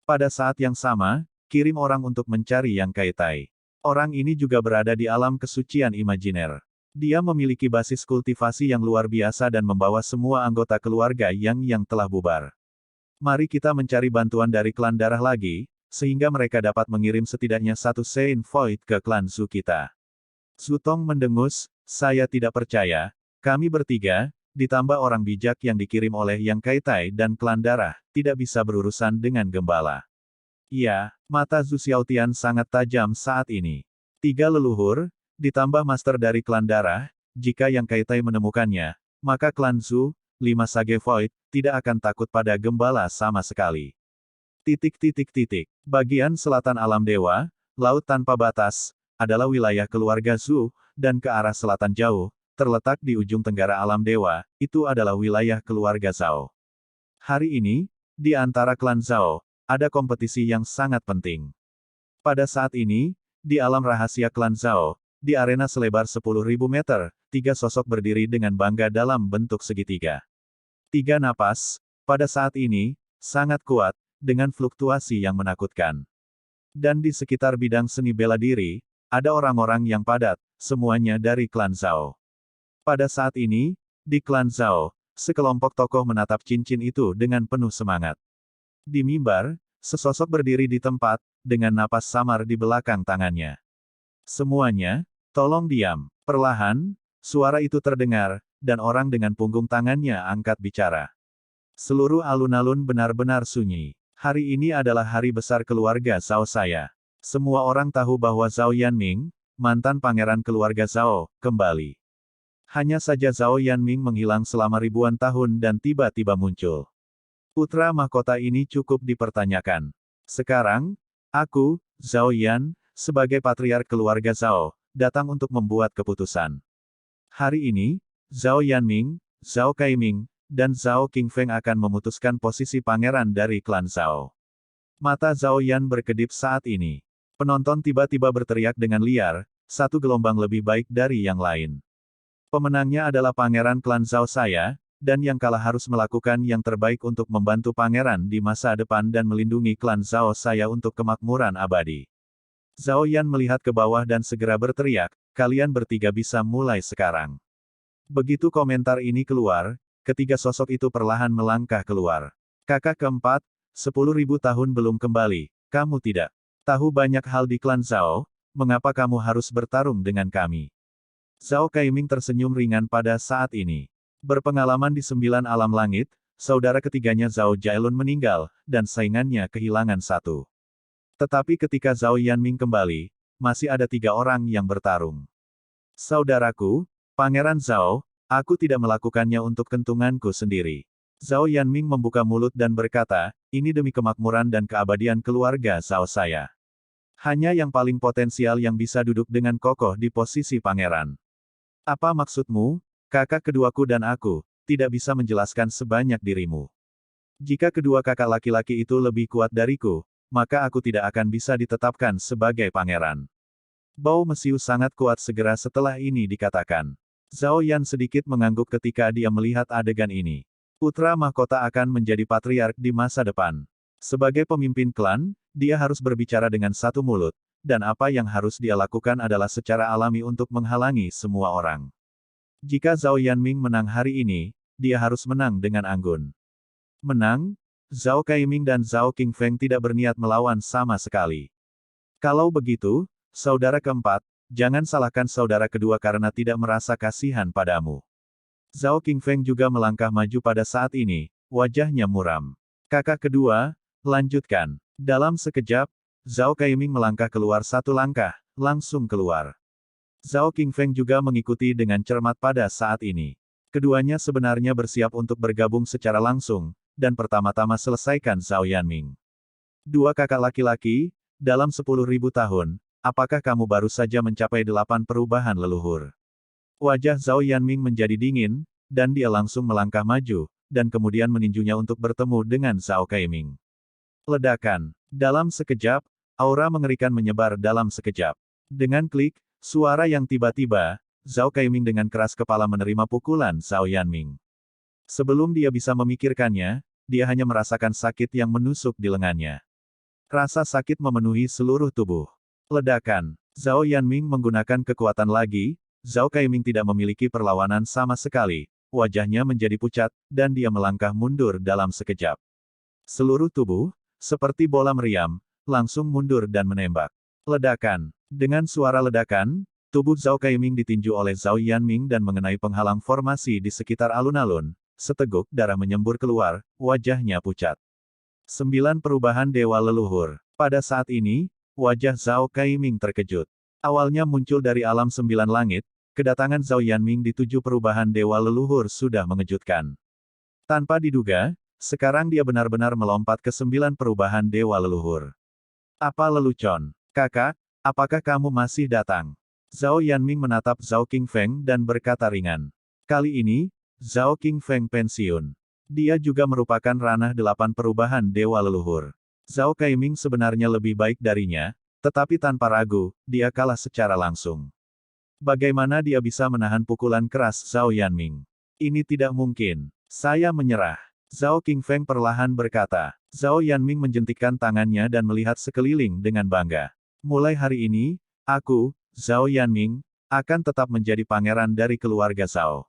Pada saat yang sama, kirim orang untuk mencari Yang Kaitai. Orang ini juga berada di alam kesucian imajiner. Dia memiliki basis kultivasi yang luar biasa dan membawa semua anggota keluarga yang telah bubar. Mari kita mencari bantuan dari klan darah lagi, sehingga mereka dapat mengirim setidaknya satu Saint Void ke klan Zhu kita. Zhu Tong mendengus, "Saya tidak percaya, kami bertiga, ditambah orang bijak yang dikirim oleh Yang Kaitai dan klan darah, tidak bisa berurusan dengan gembala." Iya, mata Zhu Xiaotian sangat tajam saat ini. Tiga leluhur, ditambah master dari klan darah, jika Yang Kaitai menemukannya, maka klan Zhu, 5 Sage Void, tidak akan takut pada gembala sama sekali. Bagian selatan alam dewa, laut tanpa batas, adalah wilayah keluarga Zhu, dan ke arah selatan jauh, terletak di ujung tenggara alam dewa, itu adalah wilayah keluarga Zhao. Hari ini, di antara klan Zhao, ada kompetisi yang sangat penting. Pada saat ini, di alam rahasia klan Zhao, di arena selebar 10.000 meter, tiga sosok berdiri dengan bangga dalam bentuk segitiga. Tiga napas, pada saat ini, sangat kuat, dengan fluktuasi yang menakutkan. Dan di sekitar bidang seni bela diri, ada orang-orang yang padat, semuanya dari klan Zhao. Pada saat ini, di klan Zhao, sekelompok tokoh menatap cincin itu dengan penuh semangat. Di mimbar, sesosok berdiri di tempat, dengan napas samar di belakang tangannya. Semuanya, Tolong diam. Perlahan, suara itu terdengar, dan orang dengan punggung tangannya angkat bicara. Seluruh alun-alun benar-benar sunyi. Hari ini adalah hari besar keluarga Zhao saya. Semua orang tahu bahwa Zhao Yanming, mantan pangeran keluarga Zhao, kembali. Hanya saja Zhao Yanming menghilang selama ribuan tahun dan tiba-tiba muncul. Putra mahkota ini cukup dipertanyakan. Sekarang, aku, Zhao Yan, sebagai patriark keluarga Zhao, datang untuk membuat keputusan. Hari ini, Zhao Yanming, Zhao Kaiming, dan Zhao Qingfeng akan memutuskan posisi pangeran dari klan Zhao. Mata Zhao Yan berkedip saat ini. Penonton tiba-tiba berteriak dengan liar, satu gelombang lebih baik dari yang lain. Pemenangnya adalah pangeran klan Zhao saya, dan yang kalah harus melakukan yang terbaik untuk membantu pangeran di masa depan dan melindungi klan Zhao saya untuk kemakmuran abadi. Zhao Yan melihat ke bawah dan segera berteriak, kalian bertiga bisa mulai sekarang. Begitu komentar ini keluar, ketiga sosok itu perlahan melangkah keluar. Kakak keempat, 10.000 tahun belum kembali, kamu tidak tahu banyak hal di klan Zhao, mengapa kamu harus bertarung dengan kami? Zhao Kaiming tersenyum ringan pada saat ini. Berpengalaman di 9 alam langit, saudara ketiganya Zhao Jailun meninggal, dan saingannya kehilangan satu. Tetapi ketika Zhao Yanming kembali, masih ada 3 orang yang bertarung. Saudaraku, Pangeran Zhao, aku tidak melakukannya untuk kentunganku sendiri. Zhao Yanming membuka mulut dan berkata, ini demi kemakmuran dan keabadian keluarga Zhao saya. Hanya yang paling potensial yang bisa duduk dengan kokoh di posisi pangeran. Apa maksudmu, kakak keduaku dan aku, tidak bisa menjelaskan sebanyak dirimu. Jika kedua kakak laki-laki itu lebih kuat dariku, maka aku tidak akan bisa ditetapkan sebagai pangeran. Bau mesiu sangat kuat segera setelah ini dikatakan. Zhao Yan sedikit mengangguk ketika dia melihat adegan ini. Putra mahkota akan menjadi patriark di masa depan. Sebagai pemimpin klan, dia harus berbicara dengan satu mulut, dan apa yang harus dia lakukan adalah secara alami untuk menghalangi semua orang. Jika Zhao Yanming menang hari ini, dia harus menang dengan anggun. Menang? Zhao Kaiming dan Zhao Qingfeng tidak berniat melawan sama sekali. Kalau begitu, saudara keempat, jangan salahkan saudara kedua karena tidak merasa kasihan padamu. Zhao Qingfeng juga melangkah maju pada saat ini, wajahnya muram. Kakak kedua, lanjutkan. Dalam sekejap, Zhao Kaiming melangkah keluar satu langkah, langsung keluar. Zhao Qingfeng juga mengikuti dengan cermat pada saat ini. Keduanya sebenarnya bersiap untuk bergabung secara langsung, dan pertama-tama selesaikan Zhao Yanming. Dua kakak laki-laki, dalam 10.000 tahun, apakah kamu baru saja mencapai 8 perubahan leluhur? Wajah Zhao Yanming menjadi dingin, dan dia langsung melangkah maju, dan kemudian meninjunya untuk bertemu dengan Zhao Kaiming. Ledakan. Dalam sekejap, aura mengerikan menyebar dalam sekejap. Dengan klik, suara yang tiba-tiba, Zhao Kaiming dengan keras kepala menerima pukulan Zhao Yanming. Sebelum dia bisa memikirkannya, dia hanya merasakan sakit yang menusuk di lengannya. Rasa sakit memenuhi seluruh tubuh. Ledakan. Zhao Yanming menggunakan kekuatan lagi, Zhao Kaiming tidak memiliki perlawanan sama sekali, wajahnya menjadi pucat, dan dia melangkah mundur dalam sekejap. Seluruh tubuh, seperti bola meriam, langsung mundur dan menembak. Ledakan. Dengan suara ledakan, tubuh Zhao Kaiming ditinju oleh Zhao Yanming dan mengenai penghalang formasi di sekitar alun-alun, seteguk darah menyembur keluar, wajahnya pucat. 9 perubahan dewa leluhur. Pada saat ini, wajah Zhao Kaiming terkejut. Awalnya muncul dari alam 9 langit, kedatangan Zhao Yanming di 7 perubahan dewa leluhur sudah mengejutkan. Tanpa diduga, sekarang dia benar-benar melompat ke 9 perubahan dewa leluhur. Apa lelucon? Kakak, apakah kamu masih datang? Zhao Yanming menatap Zhao Qingfeng dan berkata ringan. Kali ini, Zhao Qingfeng pensiun. Dia juga merupakan ranah 8 perubahan dewa leluhur. Zhao Kaiming sebenarnya lebih baik darinya, tetapi tanpa ragu, dia kalah secara langsung. Bagaimana dia bisa menahan pukulan keras Zhao Yanming? Ini tidak mungkin. Saya menyerah. Zhao Qingfeng perlahan berkata. Zhao Yanming menjentikkan tangannya dan melihat sekeliling dengan bangga. Mulai hari ini, aku, Zhao Yanming, akan tetap menjadi pangeran dari keluarga Zhao.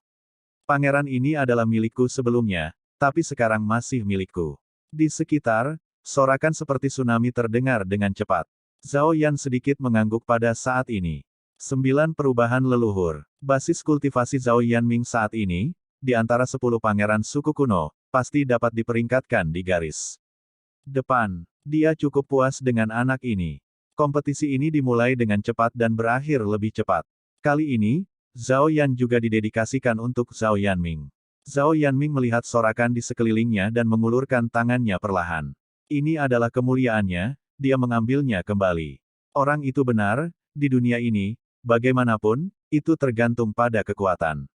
Pangeran ini adalah milikku sebelumnya, tapi sekarang masih milikku. Di sekitar, sorakan seperti tsunami terdengar dengan cepat. Zhao Yan sedikit mengangguk pada saat ini. 9 perubahan leluhur. Basis kultivasi Zhao Yanming saat ini, di antara 10 pangeran suku kuno, pasti dapat diperingkatkan di garis depan. Dia cukup puas dengan anak ini. Kompetisi ini dimulai dengan cepat dan berakhir lebih cepat. Kali ini, Zhao Yan juga didedikasikan untuk Zhao Yanming. Zhao Yanming melihat sorakan di sekelilingnya dan mengulurkan tangannya perlahan. Ini adalah kemuliaannya, dia mengambilnya kembali. Orang itu benar, di dunia ini, bagaimanapun, itu tergantung pada kekuatan.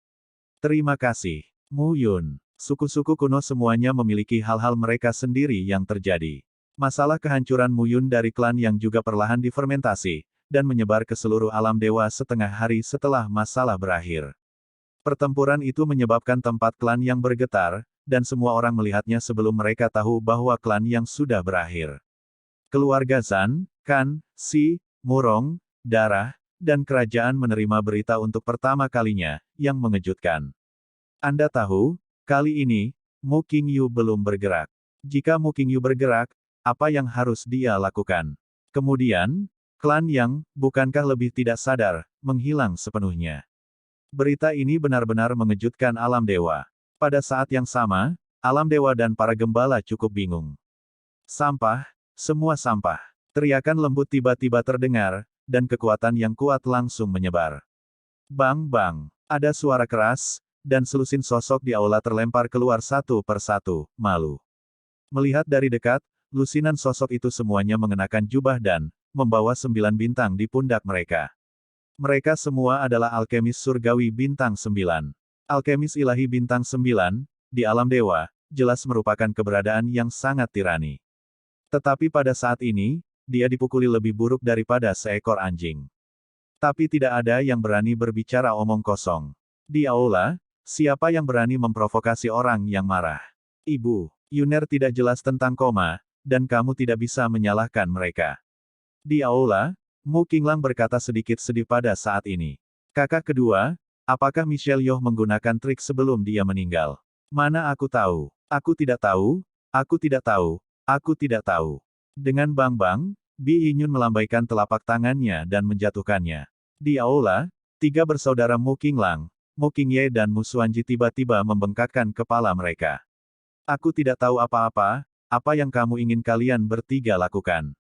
Terima kasih, Mu Yun. Suku-suku kuno semuanya memiliki hal-hal mereka sendiri yang terjadi. Masalah kehancuran Mu Yun dari klan yang juga perlahan difermentasi, dan menyebar ke seluruh alam dewa setengah hari setelah masalah berakhir. Pertempuran itu menyebabkan tempat klan yang bergetar, dan semua orang melihatnya sebelum mereka tahu bahwa klan yang sudah berakhir. Keluarga Zan, Kan, Si, Murong, Darah, dan kerajaan menerima berita untuk pertama kalinya, yang mengejutkan. Anda tahu, kali ini, Mu Qingyu belum bergerak. Jika Mu Qingyu bergerak, apa yang harus dia lakukan? Kemudian, klan yang, bukankah lebih tidak sadar, menghilang sepenuhnya. Berita ini benar-benar mengejutkan alam dewa. Pada saat yang sama, alam dewa dan para gembala cukup bingung. Sampah, semua sampah. Teriakan lembut tiba-tiba terdengar, dan kekuatan yang kuat langsung menyebar. Bang bang, ada suara keras, dan selusin sosok di aula terlempar keluar satu per satu, malu. Melihat dari dekat, lusinan sosok itu semuanya mengenakan jubah dan membawa 9 bintang di pundak mereka. Mereka semua adalah alkemis surgawi bintang 9. Alkemis ilahi bintang 9, di alam dewa, jelas merupakan keberadaan yang sangat tirani. Tetapi pada saat ini, dia dipukuli lebih buruk daripada seekor anjing. Tapi tidak ada yang berani berbicara omong kosong. Di aula, siapa yang berani memprovokasi orang yang marah? Ibu, Yuner tidak jelas tentang koma, dan kamu tidak bisa menyalahkan mereka. Di aula, Mu Qinglang berkata sedikit sedih pada saat ini. Kakak kedua, apakah Michelle Yeoh menggunakan trik sebelum dia meninggal? Mana aku tahu? Aku tidak tahu, aku tidak tahu, aku tidak tahu. Dengan bang-bang, Bi Yinyun melambaikan telapak tangannya dan menjatuhkannya. Di aula, 3 bersaudara Mu Qinglang, Mu Qingye dan Mu Xuanji tiba-tiba membengkakkan kepala mereka. Aku tidak tahu apa-apa, apa yang kamu ingin kalian bertiga lakukan?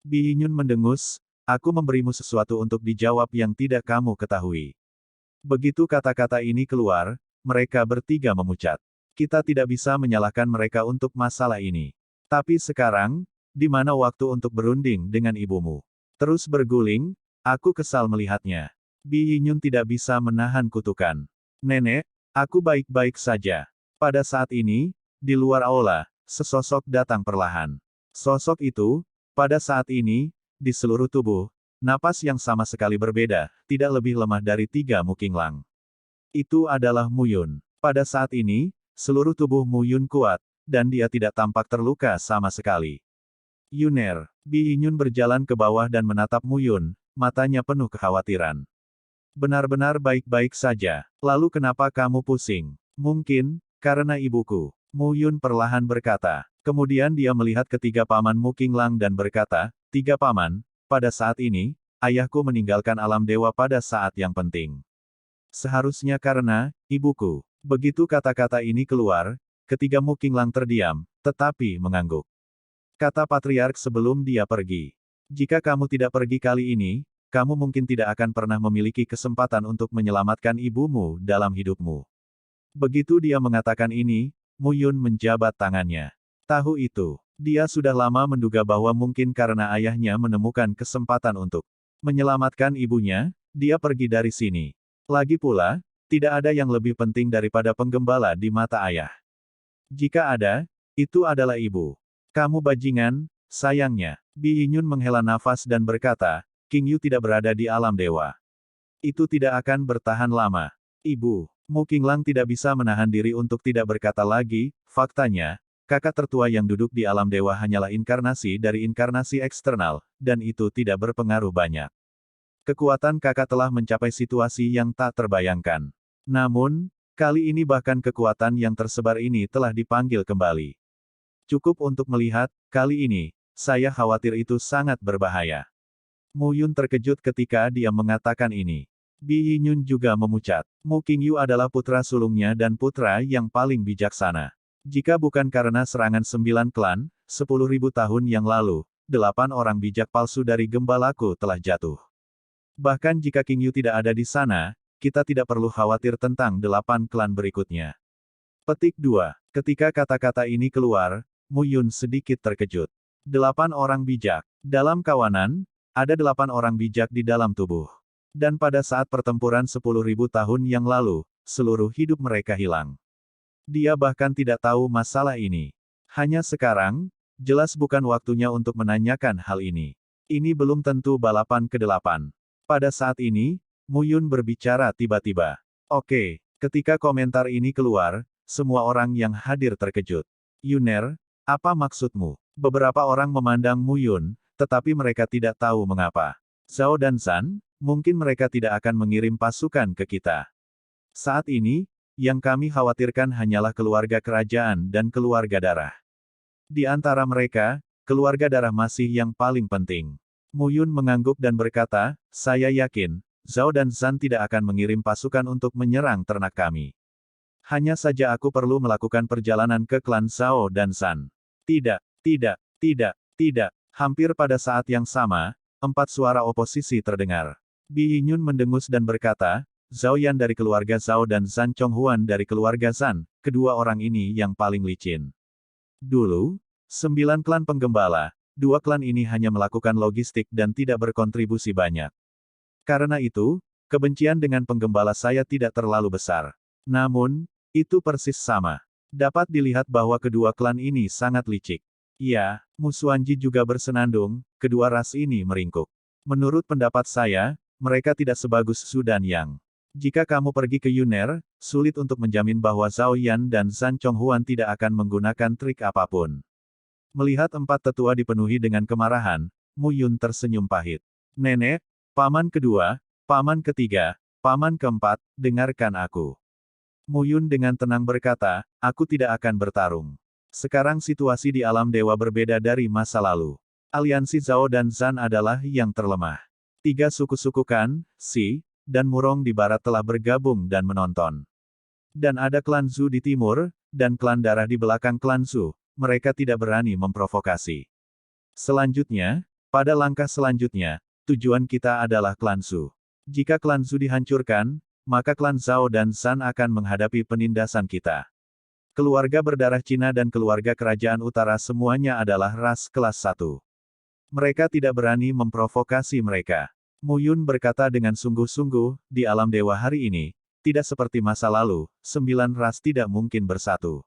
Bi Yinyun mendengus, aku memberimu sesuatu untuk dijawab yang tidak kamu ketahui. Begitu kata-kata ini keluar, mereka bertiga memucat. Kita tidak bisa menyalahkan mereka untuk masalah ini. Tapi sekarang, di mana waktu untuk berunding dengan ibumu? Terus berguling, aku kesal melihatnya. Bi Yinyun tidak bisa menahan kutukan. Nenek, aku baik-baik saja. Pada saat ini, di luar aula, sesosok datang perlahan. Sosok itu, pada saat ini, di seluruh tubuh, napas yang sama sekali berbeda, tidak lebih lemah dari 3 Mu Qinglang. Itu adalah Mu Yun. Pada saat ini, seluruh tubuh Mu Yun kuat, dan dia tidak tampak terluka sama sekali. Yuner, Bi Yinyun berjalan ke bawah dan menatap Mu Yun, matanya penuh kekhawatiran. Benar-benar baik-baik saja. Lalu kenapa kamu pusing? Mungkin, karena ibuku. Mu Yun perlahan berkata. Kemudian dia melihat ketiga paman Mu Qinglang dan berkata, 3 paman, pada saat ini, ayahku meninggalkan alam dewa pada saat yang penting. Seharusnya karena, ibuku. Begitu kata-kata ini keluar, ketiga Mu Qinglang terdiam, tetapi mengangguk. Kata patriark sebelum dia pergi. Jika kamu tidak pergi kali ini, kamu mungkin tidak akan pernah memiliki kesempatan untuk menyelamatkan ibumu dalam hidupmu. Begitu dia mengatakan ini, Mu Yun menjabat tangannya. Tahu itu, dia sudah lama menduga bahwa mungkin karena ayahnya menemukan kesempatan untuk menyelamatkan ibunya, dia pergi dari sini. Lagi pula, tidak ada yang lebih penting daripada penggembala di mata ayah. Jika ada, itu adalah ibu. Kamu bajingan, sayangnya. Bi Yinyun menghela nafas dan berkata, Qingyu tidak berada di alam dewa. Itu tidak akan bertahan lama. Ibu, Mu Qinglang tidak bisa menahan diri untuk tidak berkata lagi, faktanya, kakak tertua yang duduk di alam dewa hanyalah inkarnasi dari inkarnasi eksternal, dan itu tidak berpengaruh banyak. Kekuatan kakak telah mencapai situasi yang tak terbayangkan. Namun, kali ini bahkan kekuatan yang tersebar ini telah dipanggil kembali. Cukup untuk melihat, kali ini, saya khawatir itu sangat berbahaya. Mu Yun terkejut ketika dia mengatakan ini. Bi Yinyun juga memucat. Mu Qingyu adalah putra sulungnya dan putra yang paling bijaksana. Jika bukan karena serangan 9 klan, 10.000 tahun yang lalu, 8 orang bijak palsu dari gembalaku telah jatuh. Bahkan jika Qingyu tidak ada di sana, kita tidak perlu khawatir tentang 8 klan berikutnya. Petik 2. Ketika kata-kata ini keluar, Mu Yun sedikit terkejut. 8 orang bijak. Dalam kawanan, ada 8 orang bijak di dalam tubuh. Dan pada saat pertempuran 10.000 tahun yang lalu, seluruh hidup mereka hilang. Dia bahkan tidak tahu masalah ini. Hanya sekarang, jelas bukan waktunya untuk menanyakan hal ini. Ini belum tentu balapan ke-8. Pada saat ini, Mu Yun berbicara tiba-tiba. Oke, ketika komentar ini keluar, semua orang yang hadir terkejut. Yuner, apa maksudmu? Beberapa orang memandang Mu Yun, tetapi mereka tidak tahu mengapa. Zhao dan Zhan, mungkin mereka tidak akan mengirim pasukan ke kita. Saat ini, yang kami khawatirkan hanyalah keluarga kerajaan dan keluarga darah. Di antara mereka, keluarga darah masih yang paling penting. Mu Yun mengangguk dan berkata, saya yakin, Zhao dan Zhan tidak akan mengirim pasukan untuk menyerang ternak kami. Hanya saja aku perlu melakukan perjalanan ke klan Zhao dan Zhan. Tidak, tidak, tidak, tidak. Hampir pada saat yang sama, 4 suara oposisi terdengar. Bi Yinyun mendengus dan berkata, Zhao Yan dari keluarga Zhao dan Zhan Chonghuan dari keluarga Zhan, kedua orang ini yang paling licin. Dulu, 9 klan penggembala, 2 klan ini hanya melakukan logistik dan tidak berkontribusi banyak. Karena itu, kebencian dengan penggembala saya tidak terlalu besar. Namun, itu persis sama. Dapat dilihat bahwa kedua klan ini sangat licik. Ya, Mu Xuanji juga bersenandung, kedua ras ini meringkuk. Menurut pendapat saya, mereka tidak sebagus Su dan Yang. Jika kamu pergi ke Yuner, sulit untuk menjamin bahwa Zhao Yan dan Zhan Chonghuan tidak akan menggunakan trik apapun. Melihat 4 tetua dipenuhi dengan kemarahan, Mu Yun tersenyum pahit. Nenek, paman kedua, paman ketiga, paman keempat, dengarkan aku. Mu Yun dengan tenang berkata, aku tidak akan bertarung. Sekarang situasi di alam dewa berbeda dari masa lalu. Aliansi Zhao dan Zhan adalah yang terlemah. 3 suku-suku Kan, Xi, dan Murong di barat telah bergabung dan menonton. Dan ada klan Zhu di timur, dan klan darah di belakang klan Zhu. Mereka tidak berani memprovokasi. Selanjutnya, pada langkah selanjutnya, tujuan kita adalah klan Zhu. Jika klan Zhu dihancurkan, maka klan Zhao dan Zhan akan menghadapi penindasan kita. Keluarga berdarah Cina dan keluarga kerajaan utara semuanya adalah ras kelas 1. Mereka tidak berani memprovokasi mereka. Mu Yun berkata dengan sungguh-sungguh, di alam dewa hari ini, tidak seperti masa lalu, 9 ras tidak mungkin bersatu.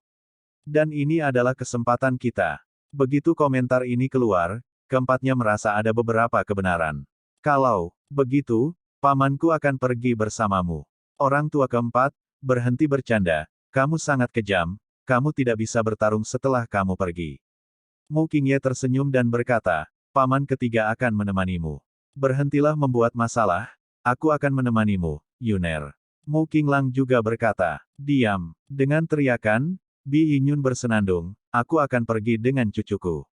Dan ini adalah kesempatan kita. Begitu komentar ini keluar, keempatnya merasa ada beberapa kebenaran. Kalau begitu, pamanku akan pergi bersamamu. Orang tua keempat, berhenti bercanda. Kamu sangat kejam, kamu tidak bisa bertarung setelah kamu pergi. Mu Qingye tersenyum dan berkata, paman ketiga akan menemanimu. Berhentilah membuat masalah, aku akan menemanimu, Yuner. Mu Qinglang juga berkata, diam. Dengan teriakan, Bi Yinyun bersenandung, aku akan pergi dengan cucuku.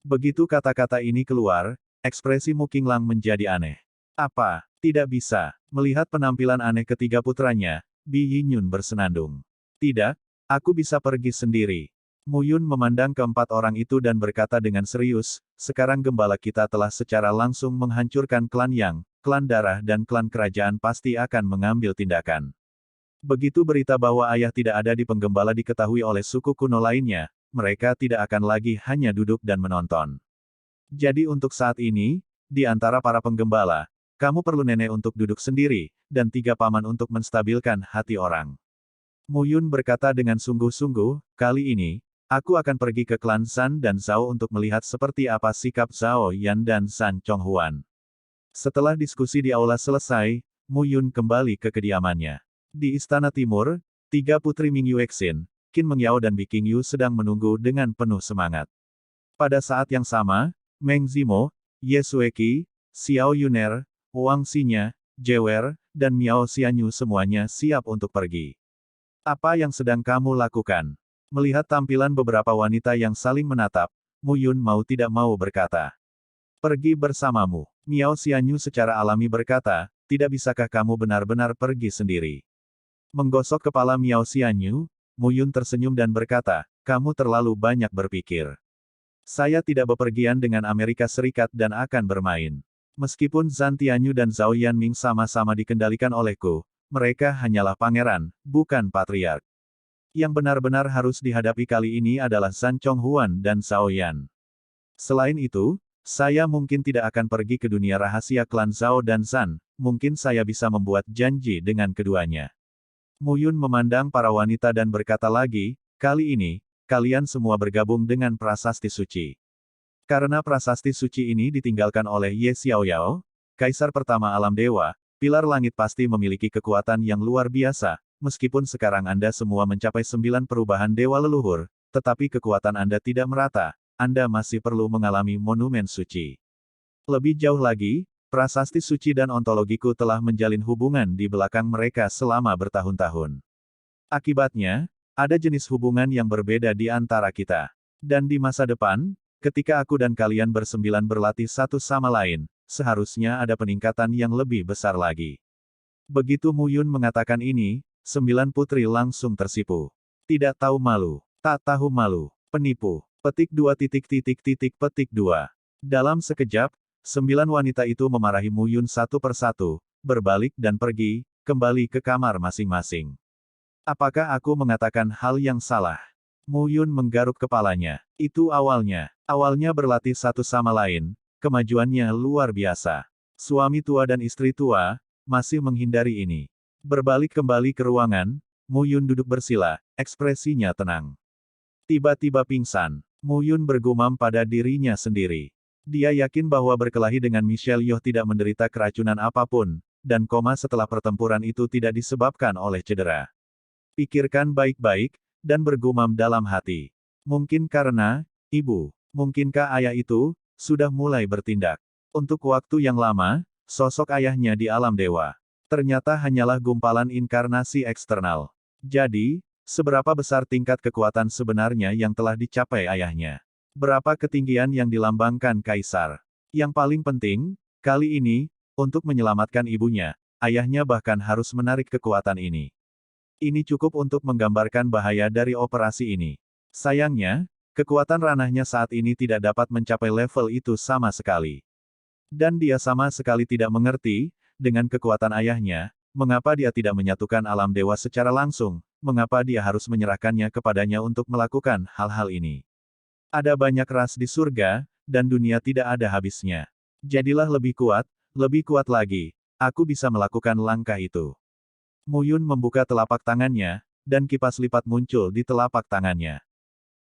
Begitu kata-kata ini keluar, ekspresi Mu Qinglang menjadi aneh. Apa? Tidak bisa. Melihat penampilan aneh ketiga putranya, Bi Yinyun bersenandung. Tidak, aku bisa pergi sendiri. Mu Yun memandang keempat orang itu dan berkata dengan serius, sekarang gembala kita telah secara langsung menghancurkan klan Yang, klan darah dan klan kerajaan pasti akan mengambil tindakan. Begitu berita bahwa ayah tidak ada di penggembala diketahui oleh suku kuno lainnya, mereka tidak akan lagi hanya duduk dan menonton. Jadi untuk saat ini, di antara para penggembala, kamu perlu nenek untuk duduk sendiri, dan 3 paman untuk menstabilkan hati orang. Mu Yun berkata dengan sungguh-sungguh, kali ini, aku akan pergi ke klan Zhan dan Zhao untuk melihat seperti apa sikap Zhao Yan dan Zhan Chonghuan. Setelah diskusi di aula selesai, Mu Yun kembali ke kediamannya. Di Istana Timur, 3 putri Ming Yuexin, Qin Mengyao dan Bi Qingyu sedang menunggu dengan penuh semangat. Pada saat yang sama, Meng Zimo, Ye Xueqi, Xiao Yuner, Wang Xinya, Jewer, dan Miao Xianyu semuanya siap untuk pergi. Apa yang sedang kamu lakukan? Melihat tampilan beberapa wanita yang saling menatap, Mu Yun mau tidak mau berkata. Pergi bersamamu. Miao Xianyu secara alami berkata, tidak bisakah kamu benar-benar pergi sendiri? Menggosok kepala Miao Xianyu, Mu Yun tersenyum dan berkata, kamu terlalu banyak berpikir. Saya tidak bepergian dengan Amerika Serikat dan akan bermain. Meskipun Zhan Tianyu dan Zhao Yanming sama-sama dikendalikan olehku, mereka hanyalah pangeran, bukan patriark. Yang benar-benar harus dihadapi kali ini adalah Zhan Chonghuan dan Zhao Yan. Selain itu, saya mungkin tidak akan pergi ke dunia rahasia klan Zhao dan Zhan, mungkin saya bisa membuat janji dengan keduanya. Mu Yun memandang para wanita dan berkata lagi, kali ini, kalian semua bergabung dengan prasasti suci. Karena prasasti suci ini ditinggalkan oleh Ye Xiaoyao, Kaisar pertama alam dewa, pilar langit pasti memiliki kekuatan yang luar biasa, meskipun sekarang Anda semua mencapai 9 perubahan dewa leluhur, tetapi kekuatan Anda tidak merata. Anda masih perlu mengalami monumen suci. Lebih jauh lagi, prasasti suci dan ontologiku telah menjalin hubungan di belakang mereka selama bertahun-tahun. Akibatnya, ada jenis hubungan yang berbeda di antara kita. Dan di masa depan, ketika aku dan kalian bersembilan berlatih satu sama lain, seharusnya ada peningkatan yang lebih besar lagi. Begitu Mu Yun mengatakan ini, 9 putri langsung tersipu. Tidak tahu malu, tak tahu malu, penipu. Petik 2. Dalam sekejap, 9 wanita itu memarahi Mu Yun satu persatu, berbalik dan pergi, kembali ke kamar masing-masing. Apakah aku mengatakan hal yang salah? Mu Yun menggaruk kepalanya. Itu awalnya. Awalnya berlatih satu sama lain, kemajuannya luar biasa. Suami tua dan istri tua, masih menghindari ini. Berbalik kembali ke ruangan, Mu Yun duduk bersila, ekspresinya tenang. Tiba-tiba pingsan. Mu Yun bergumam pada dirinya sendiri. Dia yakin bahwa berkelahi dengan Michelle Yeoh tidak menderita keracunan apapun, dan koma setelah pertempuran itu tidak disebabkan oleh cedera. Pikirkan baik-baik, dan bergumam dalam hati. Mungkin karena, ibu, mungkinkah ayah itu, sudah mulai bertindak. Untuk waktu yang lama, sosok ayahnya di alam dewa. Ternyata hanyalah gumpalan inkarnasi eksternal. Jadi, seberapa besar tingkat kekuatan sebenarnya yang telah dicapai ayahnya? Berapa ketinggian yang dilambangkan kaisar? Yang paling penting, kali ini, untuk menyelamatkan ibunya, ayahnya bahkan harus menarik kekuatan ini. Ini cukup untuk menggambarkan bahaya dari operasi ini. Sayangnya, kekuatan ranahnya saat ini tidak dapat mencapai level itu sama sekali. Dan dia sama sekali tidak mengerti, dengan kekuatan ayahnya, mengapa dia tidak menyatukan alam dewa secara langsung, mengapa dia harus menyerahkannya kepadanya untuk melakukan hal-hal ini. Ada banyak ras di surga, dan dunia tidak ada habisnya. Jadilah lebih kuat lagi, aku bisa melakukan langkah itu. Mu Yun membuka telapak tangannya, dan kipas lipat muncul di telapak tangannya.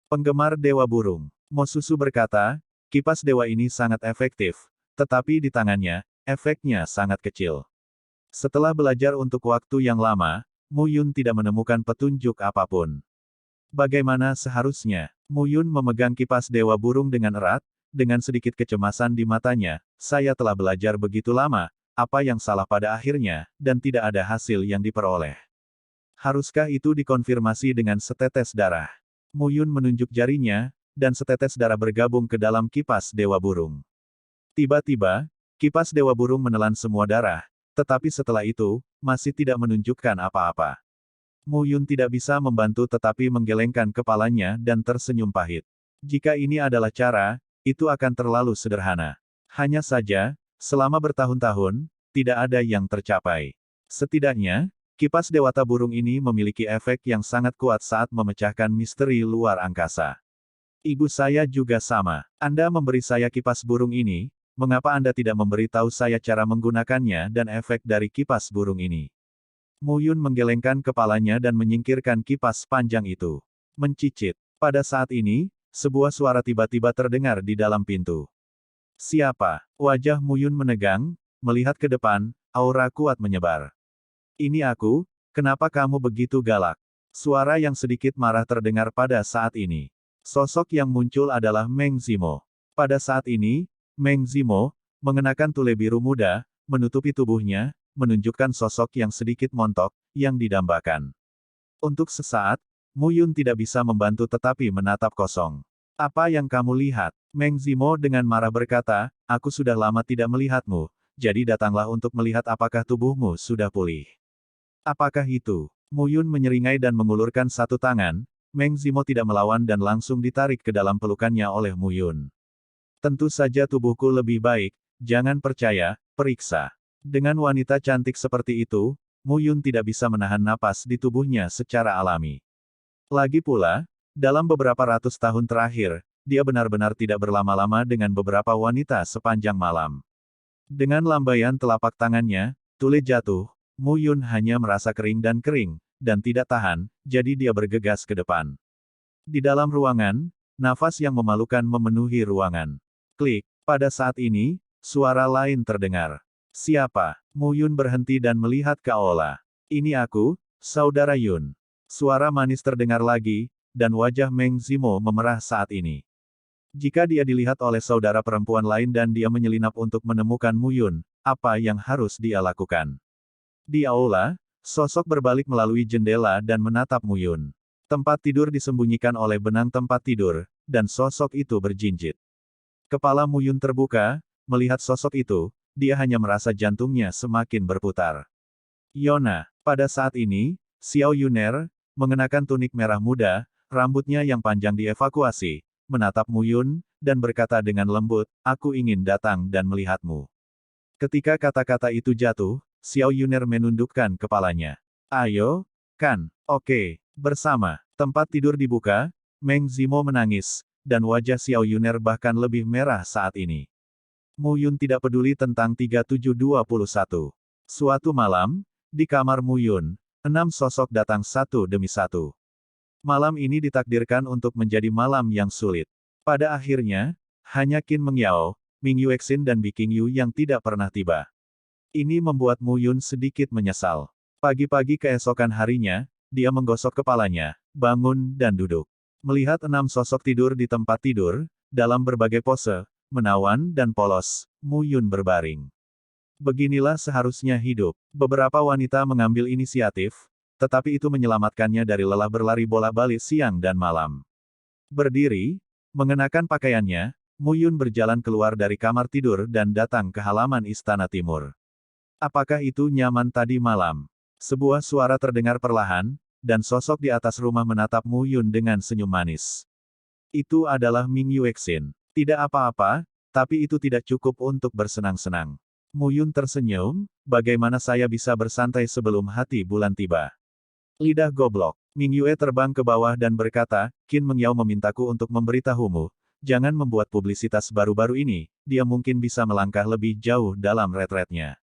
Penggemar Dewa Burung, Mo Susu berkata, kipas dewa ini sangat efektif, tetapi di tangannya, efeknya sangat kecil. Setelah belajar untuk waktu yang lama, Mu Yun tidak menemukan petunjuk apapun. Bagaimana seharusnya? Mu Yun memegang kipas Dewa Burung dengan erat, dengan sedikit kecemasan di matanya, saya telah belajar begitu lama, apa yang salah pada akhirnya, dan tidak ada hasil yang diperoleh. Haruskah itu dikonfirmasi dengan setetes darah? Mu Yun menunjuk jarinya, dan setetes darah bergabung ke dalam kipas Dewa Burung. Tiba-tiba, kipas Dewa Burung menelan semua darah, tetapi setelah itu, masih tidak menunjukkan apa-apa. Mu Yun tidak bisa membantu tetapi menggelengkan kepalanya dan tersenyum pahit. Jika ini adalah cara, itu akan terlalu sederhana. Hanya saja, selama bertahun-tahun, tidak ada yang tercapai. Setidaknya, kipas Dewata Burung ini memiliki efek yang sangat kuat saat memecahkan misteri luar angkasa. Ibu saya juga sama. Anda memberi saya kipas burung ini, mengapa Anda tidak memberitahu saya cara menggunakannya dan efek dari kipas burung ini? Mu Yun menggelengkan kepalanya dan menyingkirkan kipas panjang itu. Mencicit. Pada saat ini, sebuah suara tiba-tiba terdengar di dalam pintu. Siapa? Wajah Mu Yun menegang, melihat ke depan, aura kuat menyebar. Ini aku, kenapa kamu begitu galak? Suara yang sedikit marah terdengar pada saat ini. Sosok yang muncul adalah Meng Zimo. Pada saat ini, Meng Zimo, mengenakan tule biru muda, menutupi tubuhnya, menunjukkan sosok yang sedikit montok, yang didambakan. Untuk sesaat, Mu Yun tidak bisa membantu tetapi menatap kosong. Apa yang kamu lihat? Meng Zimo dengan marah berkata, aku sudah lama tidak melihatmu, jadi datanglah untuk melihat apakah tubuhmu sudah pulih. Apakah itu? Mu Yun menyeringai dan mengulurkan satu tangan, Meng Zimo tidak melawan dan langsung ditarik ke dalam pelukannya oleh Mu Yun. Tentu saja tubuhku lebih baik, jangan percaya, periksa. Dengan wanita cantik seperti itu, Mu Yun tidak bisa menahan napas di tubuhnya secara alami. Lagi pula, dalam beberapa ratus tahun terakhir, dia benar-benar tidak berlama-lama dengan beberapa wanita sepanjang malam. Dengan lambaian telapak tangannya, Tule jatuh, Mu Yun hanya merasa kering dan tidak tahan, jadi dia bergegas ke depan. Di dalam ruangan, nafas yang memalukan memenuhi ruangan. Klik, pada saat ini, suara lain terdengar. Siapa? Mu Yun berhenti dan melihat ke Aola. Ini aku, Saudara Yun. Suara manis terdengar lagi, dan wajah Meng Zimo memerah saat ini. Jika dia dilihat oleh saudara perempuan lain dan dia menyelinap untuk menemukan Mu Yun, apa yang harus dia lakukan? Di aula, sosok berbalik melalui jendela dan menatap Mu Yun. Tempat tidur disembunyikan oleh benang tempat tidur, dan sosok itu berjinjit. Kepala Mu Yun terbuka, melihat sosok itu, dia hanya merasa jantungnya semakin berputar. Yona, pada saat ini, Xiao Yuner, mengenakan tunik merah muda, rambutnya yang panjang dievakuasi, menatap Mu Yun, dan berkata dengan lembut, aku ingin datang dan melihatmu. Ketika kata-kata itu jatuh, Xiao Yuner menundukkan kepalanya. Ayo, kan, oke, bersama. Tempat tidur dibuka, Meng Zimo menangis, dan wajah Xiao Yuner bahkan lebih merah saat ini. Mu Yun tidak peduli tentang 3721. Suatu malam, di kamar Mu Yun, 6 sosok datang satu demi satu. Malam ini ditakdirkan untuk menjadi malam yang sulit. Pada akhirnya, hanya Qin Mengyao, Ming Yuexin dan Bi Qingyu yang tidak pernah tiba. Ini membuat Mu Yun sedikit menyesal. Pagi-pagi keesokan harinya, dia menggosok kepalanya, bangun dan duduk. Melihat 6 sosok tidur di tempat tidur, dalam berbagai pose, menawan dan polos, Mu Yun berbaring. Beginilah seharusnya hidup. Beberapa wanita mengambil inisiatif, tetapi itu menyelamatkannya dari lelah berlari bolak-balik siang dan malam. Berdiri, mengenakan pakaiannya, Mu Yun berjalan keluar dari kamar tidur dan datang ke halaman istana timur. Apakah itu nyaman tadi malam? Sebuah suara terdengar perlahan, dan sosok di atas rumah menatap Mu Yun dengan senyum manis. Itu adalah Ming Yuexin. Tidak apa-apa, tapi itu tidak cukup untuk bersenang-senang. Mu Yun tersenyum, bagaimana saya bisa bersantai sebelum hati bulan tiba? Lidah goblok. Ming Yue terbang ke bawah dan berkata, Qin Mengyao memintaku untuk memberitahumu, jangan membuat publisitas baru-baru ini, dia mungkin bisa melangkah lebih jauh dalam retretnya.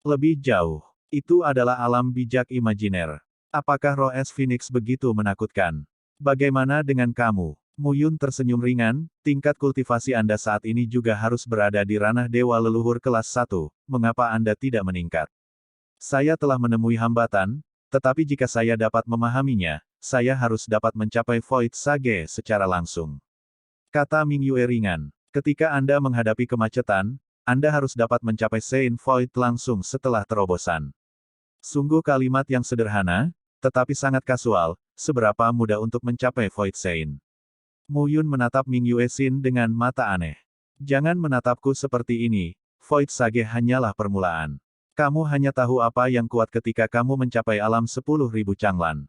Lebih jauh. Itu adalah alam bijak imajiner. Apakah roh es Phoenix begitu menakutkan? Bagaimana dengan kamu? Mu Yun tersenyum ringan, tingkat kultivasi Anda saat ini juga harus berada di ranah Dewa Leluhur kelas 1, mengapa Anda tidak meningkat? Saya telah menemui hambatan, tetapi jika saya dapat memahaminya, saya harus dapat mencapai Void Sage secara langsung. Kata Ming Yue ringan, ketika Anda menghadapi kemacetan, Anda harus dapat mencapai Sein Void langsung setelah terobosan. Sungguh kalimat yang sederhana, tetapi sangat kasual, seberapa mudah untuk mencapai Void Sein. Mu Yun menatap Ming Yuexin dengan mata aneh. Jangan menatapku seperti ini, Void Sage hanyalah permulaan. Kamu hanya tahu apa yang kuat ketika kamu mencapai alam 10.000 Changlan.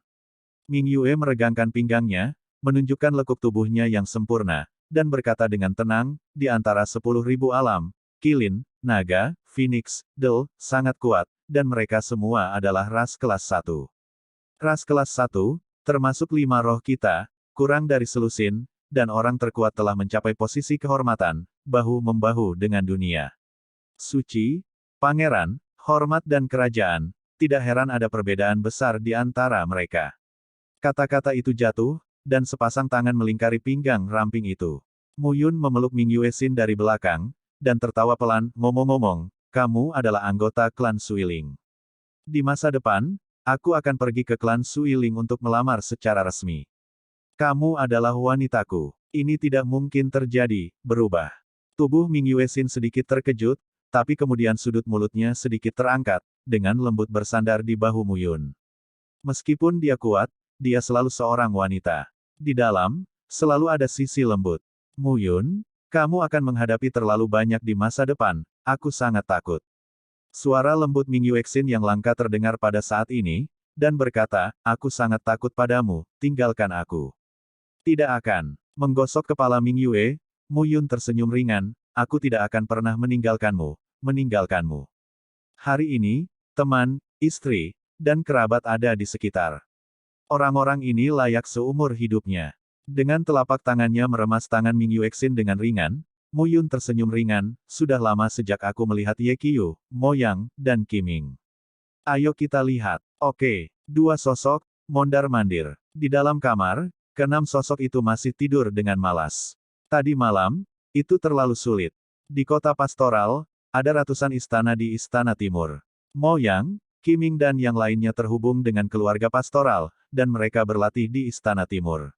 Ming Yue meregangkan pinggangnya, menunjukkan lekuk tubuhnya yang sempurna, dan berkata dengan tenang, di antara 10.000 alam, Kilin, Naga, Phoenix, Del, sangat kuat, dan mereka semua adalah ras kelas 1. Ras kelas 1, termasuk 5 roh kita, kurang dari selusin, dan orang terkuat telah mencapai posisi kehormatan, bahu-membahu dengan dunia. Suci, pangeran, hormat dan kerajaan, tidak heran ada perbedaan besar di antara mereka. Kata-kata itu jatuh, dan sepasang tangan melingkari pinggang ramping itu. Mu Yun memeluk Ming Yuexin dari belakang, dan tertawa pelan, ngomong-ngomong, kamu adalah anggota klan Suiling. Di masa depan, aku akan pergi ke klan Suiling untuk melamar secara resmi. Kamu adalah wanitaku. Ini tidak mungkin terjadi, berubah. Tubuh Ming Yuexin sedikit terkejut, tapi kemudian sudut mulutnya sedikit terangkat, dengan lembut bersandar di bahu Mu Yun. Meskipun dia kuat, dia selalu seorang wanita. Di dalam, Selalu ada sisi lembut. Mu Yun, kamu akan menghadapi terlalu banyak di masa depan, aku sangat takut. Suara lembut Ming Yuexin yang langka terdengar pada saat ini, dan berkata, aku sangat takut padamu, tinggalkan aku. Tidak akan. Menggosok kepala Ming Yue, Mu Yun tersenyum ringan, aku tidak akan pernah meninggalkanmu, meninggalkanmu. Hari ini, teman, istri, dan kerabat ada di sekitar. Orang-orang ini layak seumur hidupnya. Dengan telapak tangannya meremas tangan Ming Yuexin dengan ringan, Mu Yun tersenyum ringan, sudah lama sejak aku melihat Ye Qiu, Mo Yang, dan Qiming. Ayo kita lihat. Oke, dua sosok, mondar-mandir. Di dalam kamar, keenam sosok itu masih tidur dengan malas. Tadi malam, itu terlalu sulit. Di kota pastoral, ada ratusan istana di Istana Timur. Mo Yang, Qiming dan yang lainnya terhubung dengan keluarga pastoral, dan mereka berlatih di Istana Timur.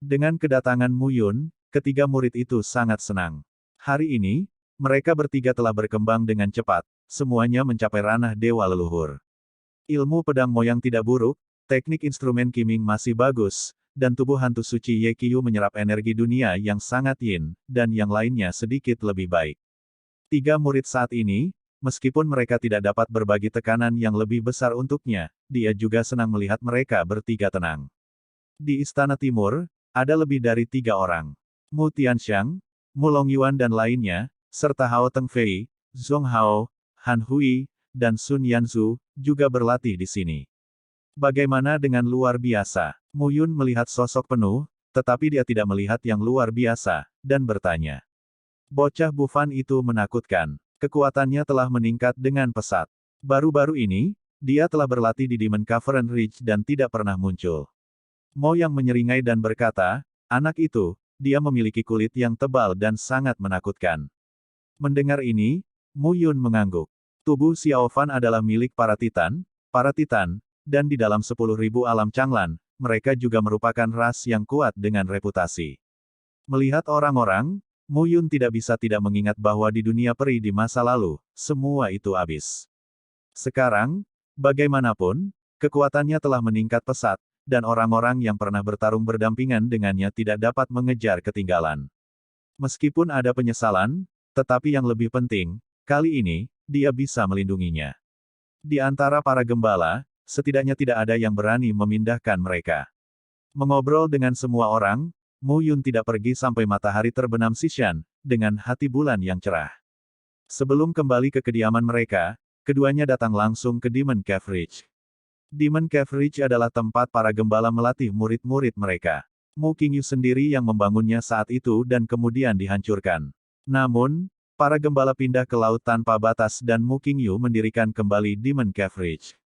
Dengan kedatangan Mu Yun, ketiga murid itu sangat senang. Hari ini, mereka bertiga telah berkembang dengan cepat, semuanya mencapai ranah dewa leluhur. Ilmu pedang moyang tidak buruk, teknik instrumen Qiming masih bagus, dan tubuh hantu suci Ye Qiu menyerap energi dunia yang sangat yin, dan yang lainnya sedikit lebih baik. Tiga murid saat ini, meskipun mereka tidak dapat berbagi tekanan yang lebih besar untuknya, dia juga senang melihat mereka bertiga tenang. Di Istana Timur, ada lebih dari 3 orang. Mu Tianxiang, Mu Longyuan dan lainnya, serta Hao Tengfei, Zhong Hao, Han Hui, dan Sun Yanzu, juga berlatih di sini. Bagaimana dengan luar biasa? Mu Yun melihat sosok penuh, tetapi dia tidak melihat yang luar biasa, dan bertanya. Bocah Bufan itu menakutkan. Kekuatannya telah meningkat dengan pesat. Baru-baru ini, dia telah berlatih di Demon Cavern Ridge dan tidak pernah muncul. Mo yang menyeringai dan berkata, anak itu, dia memiliki kulit yang tebal dan sangat menakutkan. Mendengar ini, Mu Yun mengangguk. Tubuh Xiao Fan adalah milik para Titan, dan di dalam 10.000 alam Changlan, mereka juga merupakan ras yang kuat dengan reputasi. Melihat orang-orang, Mu Yun tidak bisa tidak mengingat bahwa di dunia peri di masa lalu, semua itu habis. Sekarang, bagaimanapun, kekuatannya telah meningkat pesat, dan orang-orang yang pernah bertarung berdampingan dengannya tidak dapat mengejar ketinggalan. Meskipun ada penyesalan, tetapi yang lebih penting, kali ini, dia bisa melindunginya. Di antara para gembala, setidaknya tidak ada yang berani memindahkan mereka. Mengobrol dengan semua orang, Mu Yun tidak pergi sampai matahari terbenam Xishan, dengan hati bulan yang cerah. Sebelum kembali ke kediaman mereka, keduanya datang langsung ke Demon Cave Ridge. Demon Cave Ridge adalah tempat para gembala melatih murid-murid mereka. Mu Qingyu sendiri yang membangunnya saat itu dan kemudian dihancurkan. Namun, para gembala pindah ke laut tanpa batas dan Mu Qingyu mendirikan kembali Demon Cave Ridge.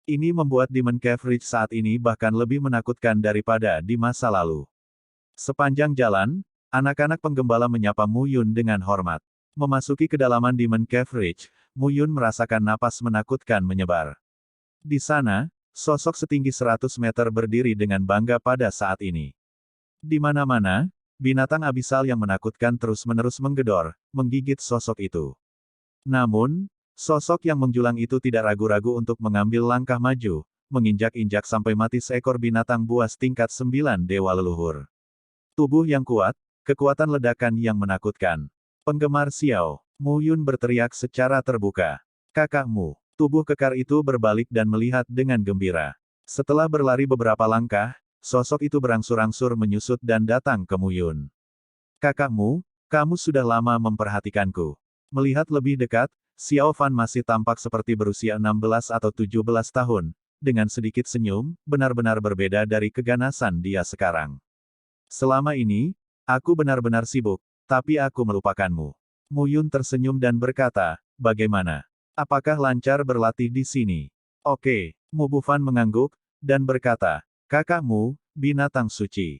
Ini membuat Demon Cave Ridge saat ini bahkan lebih menakutkan daripada di masa lalu. Sepanjang jalan, anak-anak penggembala menyapa Mu Yun dengan hormat. Memasuki kedalaman Demon Cave Ridge, Mu Yun merasakan napas menakutkan menyebar. Di sana, sosok setinggi 100 meter berdiri dengan bangga pada saat ini. Di mana-mana, binatang abisal yang menakutkan terus-menerus menggedor, menggigit sosok itu. Namun, sosok yang menjulang itu tidak ragu-ragu untuk mengambil langkah maju, menginjak-injak sampai mati seekor binatang buas tingkat 9 dewa leluhur. Tubuh yang kuat, kekuatan ledakan yang menakutkan. Penggemar Xiao, Mu Yun berteriak secara terbuka. Kakakmu. Tubuh kekar itu berbalik dan melihat dengan gembira. Setelah berlari beberapa langkah, sosok itu berangsur-angsur menyusut dan datang ke Mu Yun. Kakakmu, kamu sudah lama memperhatikanku. Melihat lebih dekat, Xiao Fan masih tampak seperti berusia 16 atau 17 tahun, dengan sedikit senyum, benar-benar berbeda dari keganasan dia sekarang. Selama ini, aku benar-benar sibuk, tapi aku melupakanmu. Mu Yun tersenyum dan berkata, bagaimana? Apakah lancar berlatih di sini? Oke, Mu Bufan mengangguk, dan berkata, kakakmu, binatang suci.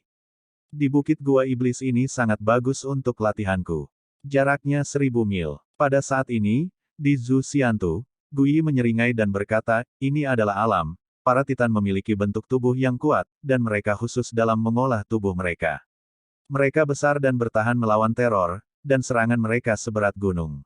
Di bukit gua iblis ini sangat bagus untuk latihanku. Jaraknya 1000 mil. Pada saat ini, di Zhu Xiantu, Gui menyeringai dan berkata, ini adalah alam, para Titan memiliki bentuk tubuh yang kuat, dan mereka khusus dalam mengolah tubuh mereka. Mereka besar dan bertahan melawan teror, dan serangan mereka seberat gunung.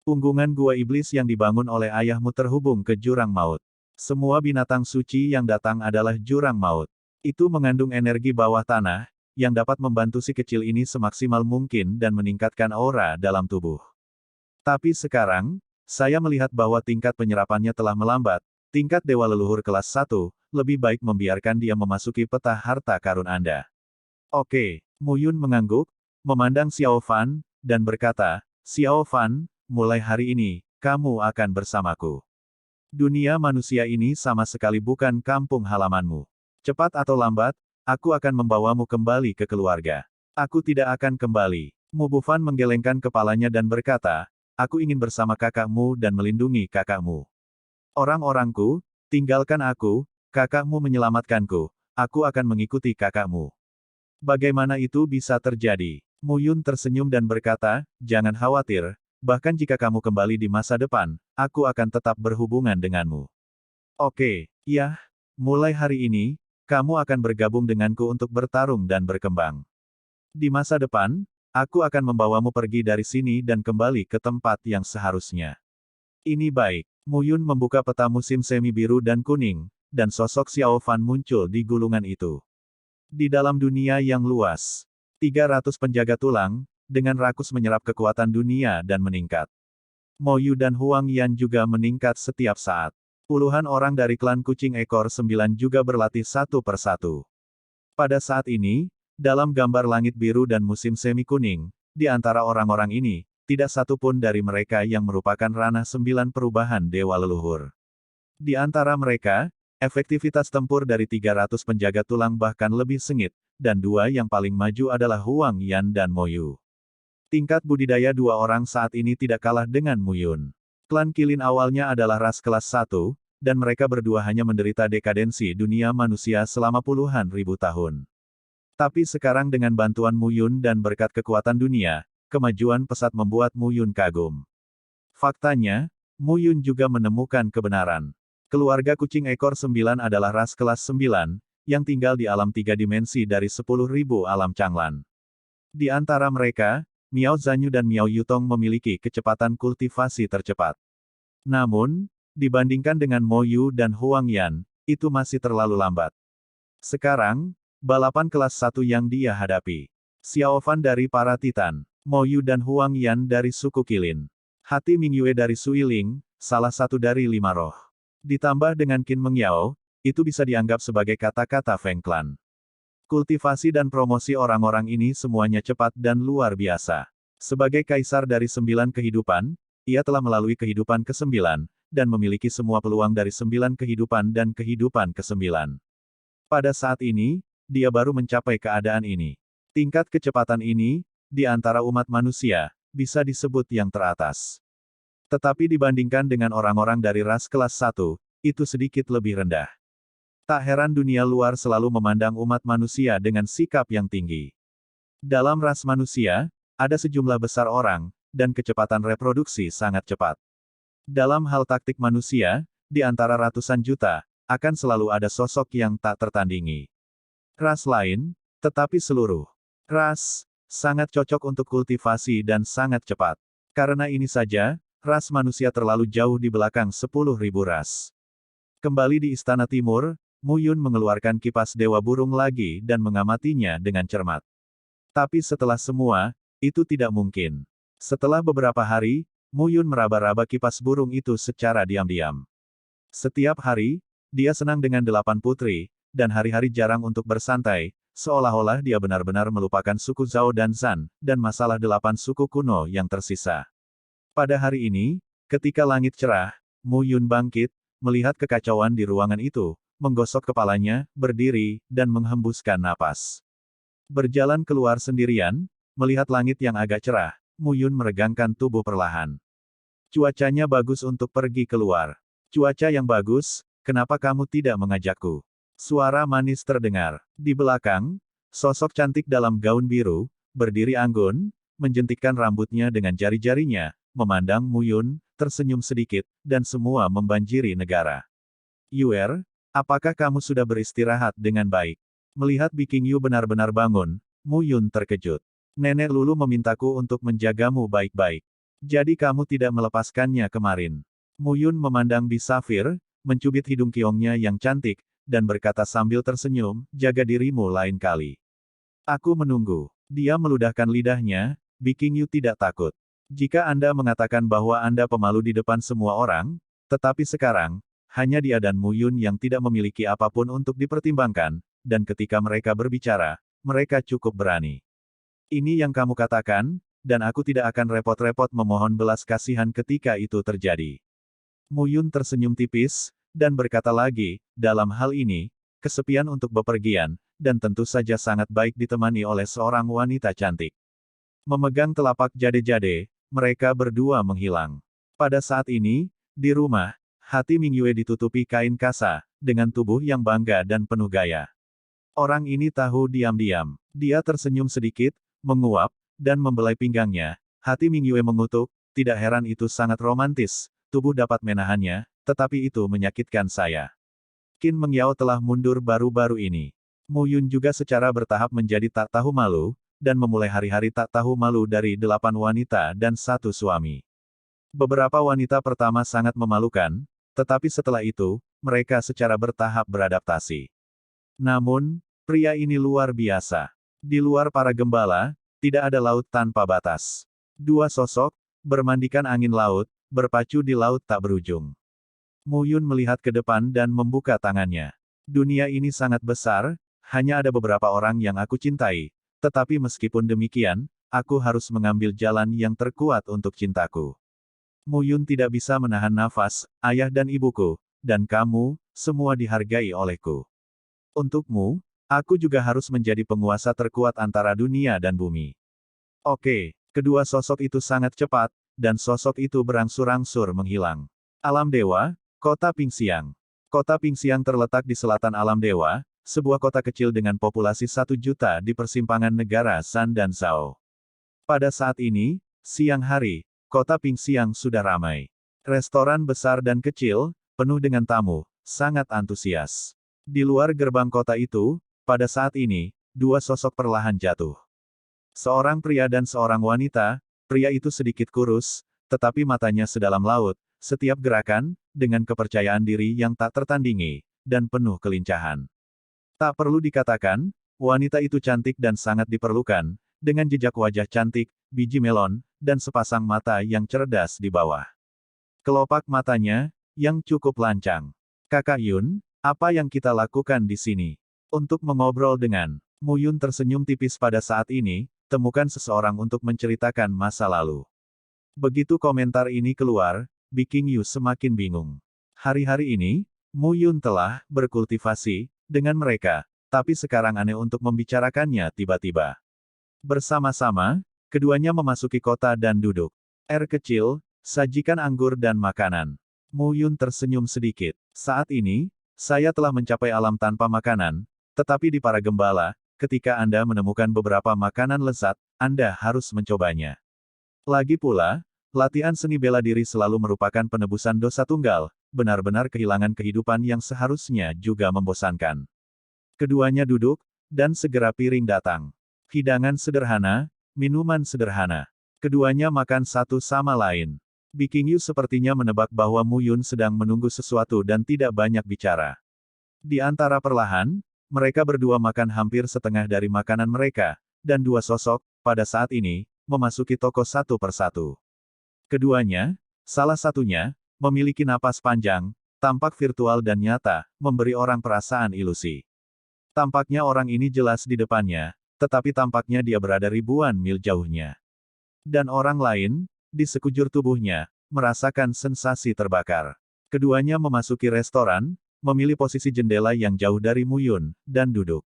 Punggungan gua iblis yang dibangun oleh ayahmu terhubung ke jurang maut. Semua binatang suci yang datang adalah jurang maut. Itu mengandung energi bawah tanah, yang dapat membantu si kecil ini semaksimal mungkin dan meningkatkan aura dalam tubuh. Tapi sekarang, saya melihat bahwa tingkat penyerapannya telah melambat. Tingkat Dewa Leluhur kelas 1, lebih baik membiarkan dia memasuki peta harta karun Anda. Oke, Mu Yun mengangguk, memandang Xiao Fan, dan berkata, Xiao Fan, mulai hari ini, kamu akan bersamaku. Dunia manusia ini sama sekali bukan kampung halamanmu. Cepat atau lambat, aku akan membawamu kembali ke keluarga. Aku tidak akan kembali. Mu Bufan menggelengkan kepalanya dan berkata, aku ingin bersama kakakmu dan melindungi kakakmu. Orang-orangku, tinggalkan aku, kakakmu menyelamatkanku, aku akan mengikuti kakakmu. Bagaimana itu bisa terjadi? Mu Yun tersenyum dan berkata, jangan khawatir, bahkan jika kamu kembali di masa depan, aku akan tetap berhubungan denganmu. Oke, ya, mulai hari ini, kamu akan bergabung denganku untuk bertarung dan berkembang. Di masa depan, aku akan membawamu pergi dari sini dan kembali ke tempat yang seharusnya. Ini baik. Mu Yun membuka peta musim semi biru dan kuning, dan sosok Xiao Fan muncul di gulungan itu. Di dalam dunia yang luas, 300 penjaga tulang, dengan rakus menyerap kekuatan dunia dan meningkat. Mo Yu dan Huang Yan juga meningkat setiap saat. Puluhan orang dari klan kucing ekor 9 juga berlatih satu persatu. Pada saat ini, dalam gambar langit biru dan musim semi kuning, di antara orang-orang ini, tidak satu pun dari mereka yang merupakan ranah 9 perubahan Dewa Leluhur. Di antara mereka, efektivitas tempur dari 300 penjaga tulang bahkan lebih sengit, dan dua yang paling maju adalah Huang Yan dan Mo Yu. Tingkat budidaya dua orang saat ini tidak kalah dengan Mu Yun. Klan Kilin awalnya adalah ras kelas 1, dan mereka berdua hanya menderita dekadensi dunia manusia selama puluhan ribu tahun. Tapi sekarang dengan bantuan Mu Yun dan berkat kekuatan dunia, kemajuan pesat membuat Mu Yun kagum. Faktanya, Mu Yun juga menemukan kebenaran. Keluarga kucing ekor 9 adalah ras kelas 9, yang tinggal di alam 3 dimensi dari 10.000 alam Changlan. Di antara mereka, Miao Zanyu dan Miao Yutong memiliki kecepatan kultivasi tercepat. Namun, dibandingkan dengan Mo Yu dan Huang Yan, itu masih terlalu lambat. Sekarang, balapan kelas 1 yang dia hadapi. Xiao Fan dari para Titan, Mo Yu dan Huang Yan dari suku Kilin. Hati Mingyue dari Suiling, salah satu dari 5 roh. Ditambah dengan Qin Mengyao, itu bisa dianggap sebagai kata-kata Feng Clan. Kultivasi dan promosi orang-orang ini semuanya cepat dan luar biasa. Sebagai kaisar dari 9 kehidupan, ia telah melalui kehidupan ke-9, dan memiliki semua peluang dari 9 kehidupan dan kehidupan ke-9. Pada saat ini, dia baru mencapai keadaan ini. Tingkat kecepatan ini, di antara umat manusia, bisa disebut yang teratas. Tetapi dibandingkan dengan orang-orang dari ras kelas 1, itu sedikit lebih rendah. Tak heran dunia luar selalu memandang umat manusia dengan sikap yang tinggi. Dalam ras manusia, ada sejumlah besar orang, dan kecepatan reproduksi sangat cepat. Dalam hal taktik manusia, di antara ratusan juta, akan selalu ada sosok yang tak tertandingi. Ras lain, tetapi seluruh ras, sangat cocok untuk kultivasi dan sangat cepat. Karena ini saja, ras manusia terlalu jauh di belakang 10.000 ras. Kembali di Istana Timur, Mu Yun mengeluarkan kipas Dewa Burung lagi dan mengamatinya dengan cermat. Tapi setelah semua, itu tidak mungkin. Setelah beberapa hari, Mu Yun meraba-raba kipas burung itu secara diam-diam. Setiap hari, dia senang dengan 8 putri, dan hari-hari jarang untuk bersantai, seolah-olah dia benar-benar melupakan suku Zhao dan Zhan, dan masalah 8 suku kuno yang tersisa. Pada hari ini, ketika langit cerah, Mu Yun bangkit, melihat kekacauan di ruangan itu, menggosok kepalanya, berdiri, dan menghembuskan napas. Berjalan keluar sendirian, melihat langit yang agak cerah, Mu Yun meregangkan tubuh perlahan. Cuacanya bagus untuk pergi keluar. Cuaca yang bagus, kenapa kamu tidak mengajakku? Suara manis terdengar. Di belakang, sosok cantik dalam gaun biru, berdiri anggun, menjentikkan rambutnya dengan jari-jarinya, memandang Mu Yun, tersenyum sedikit, dan semua membanjiri negara. Yuer, apakah kamu sudah beristirahat dengan baik? Melihat Biking Yu benar-benar bangun, Mu Yun terkejut. Nenek Lulu memintaku untuk menjagamu baik-baik. Jadi kamu tidak melepaskannya kemarin. Mu Yun memandang Bi Safir, mencubit hidung kiongnya yang cantik, dan berkata sambil tersenyum, jaga dirimu lain kali. Aku menunggu. Dia meludahkan lidahnya, Biking Yu tidak takut. Jika Anda mengatakan bahwa Anda pemalu di depan semua orang, tetapi sekarang, hanya dia dan Mu Yun yang tidak memiliki apapun untuk dipertimbangkan, dan ketika mereka berbicara, mereka cukup berani. Ini yang kamu katakan, dan aku tidak akan repot-repot memohon belas kasihan ketika itu terjadi. Mu Yun tersenyum tipis, dan berkata lagi, dalam hal ini, kesepian untuk bepergian, dan tentu saja sangat baik ditemani oleh seorang wanita cantik. Memegang telapak jade-jade, mereka berdua menghilang. Pada saat ini, di rumah, hati Ming Yue ditutupi kain kasa, dengan tubuh yang bangga dan penuh gaya. Orang ini tahu diam-diam. Dia tersenyum sedikit, menguap, dan membelai pinggangnya. Hati Ming Yue mengutuk, tidak heran itu sangat romantis, tubuh dapat menahannya, tetapi itu menyakitkan saya. Qin Mengyao telah mundur baru-baru ini. Mu Yun juga secara bertahap menjadi tak tahu malu, dan memulai hari-hari tak tahu malu dari 8 wanita dan 1 suami. Beberapa wanita pertama sangat memalukan, tetapi setelah itu, mereka secara bertahap beradaptasi. Namun, pria ini luar biasa. Di luar para gembala, tidak ada laut tanpa batas. Dua sosok, bermandikan angin laut, berpacu di laut tak berujung. Mu Yun melihat ke depan dan membuka tangannya. Dunia ini sangat besar, hanya ada beberapa orang yang aku cintai, tetapi meskipun demikian, aku harus mengambil jalan yang terkuat untuk cintaku. Mu Yun tidak bisa menahan nafas, ayah dan ibuku, dan kamu, semua dihargai olehku. Untukmu, aku juga harus menjadi penguasa terkuat antara dunia dan bumi. Oke, kedua sosok itu sangat cepat, dan sosok itu berangsur-angsur menghilang. Alam Dewa, Kota Pingxiang. Kota Pingxiang terletak di selatan Alam Dewa, sebuah kota kecil dengan populasi 1 juta di persimpangan negara San dan Zhao. Pada saat ini, siang hari, Kota Pingxiang sudah ramai. Restoran besar dan kecil, penuh dengan tamu, sangat antusias. Di luar gerbang kota itu, pada saat ini, dua sosok perlahan jatuh. Seorang pria dan seorang wanita, pria itu sedikit kurus, tetapi matanya sedalam laut, setiap gerakan, dengan kepercayaan diri yang tak tertandingi, dan penuh kelincahan. Tak perlu dikatakan, wanita itu cantik dan sangat diperlukan, dengan jejak wajah cantik, biji melon, dan sepasang mata yang cerdas di bawah. Kelopak matanya, yang cukup lancang. Kakak Yun, apa yang kita lakukan di sini? Untuk mengobrol dengan Mu Yun tersenyum tipis pada saat ini, temukan seseorang untuk menceritakan masa lalu. Begitu komentar ini keluar, Biking Yu semakin bingung. Hari-hari ini, Mu Yun telah berkultivasi dengan mereka, tapi sekarang aneh untuk membicarakannya tiba-tiba. Bersama-sama, keduanya memasuki kota dan duduk. Kecil, sajikan anggur dan makanan. Mu Yun tersenyum sedikit. Saat ini, saya telah mencapai alam tanpa makanan, tetapi di para gembala, ketika Anda menemukan beberapa makanan lezat, Anda harus mencobanya. Lagi pula, latihan seni bela diri selalu merupakan penebusan dosa tunggal, benar-benar kehilangan kehidupan yang seharusnya juga membosankan. Keduanya duduk, dan segera piring datang. Hidangan sederhana, minuman sederhana. Keduanya makan satu sama lain. Biking Yu sepertinya menebak bahwa Mu Yun sedang menunggu sesuatu dan tidak banyak bicara. Di antara perlahan, mereka berdua makan hampir setengah dari makanan mereka, dan dua sosok, pada saat ini, memasuki toko satu persatu. Keduanya, salah satunya, memiliki napas panjang, tampak virtual dan nyata, memberi orang perasaan ilusi. Tampaknya orang ini jelas di depannya, tetapi tampaknya dia berada ribuan mil jauhnya. Dan orang lain, di sekujur tubuhnya, merasakan sensasi terbakar. Keduanya memasuki restoran, memilih posisi jendela yang jauh dari Mu Yun, dan duduk.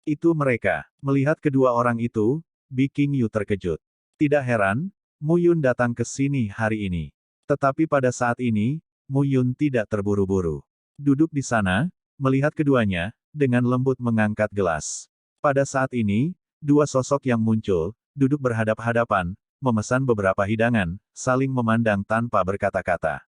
Itu mereka. Melihat kedua orang itu, Biking Yu terkejut. Tidak heran, Mu Yun datang ke sini hari ini. Tetapi pada saat ini, Mu Yun tidak terburu-buru. Duduk di sana, melihat keduanya, dengan lembut mengangkat gelas. Pada saat ini, dua sosok yang muncul, duduk berhadap-hadapan, memesan beberapa hidangan, saling memandang tanpa berkata-kata.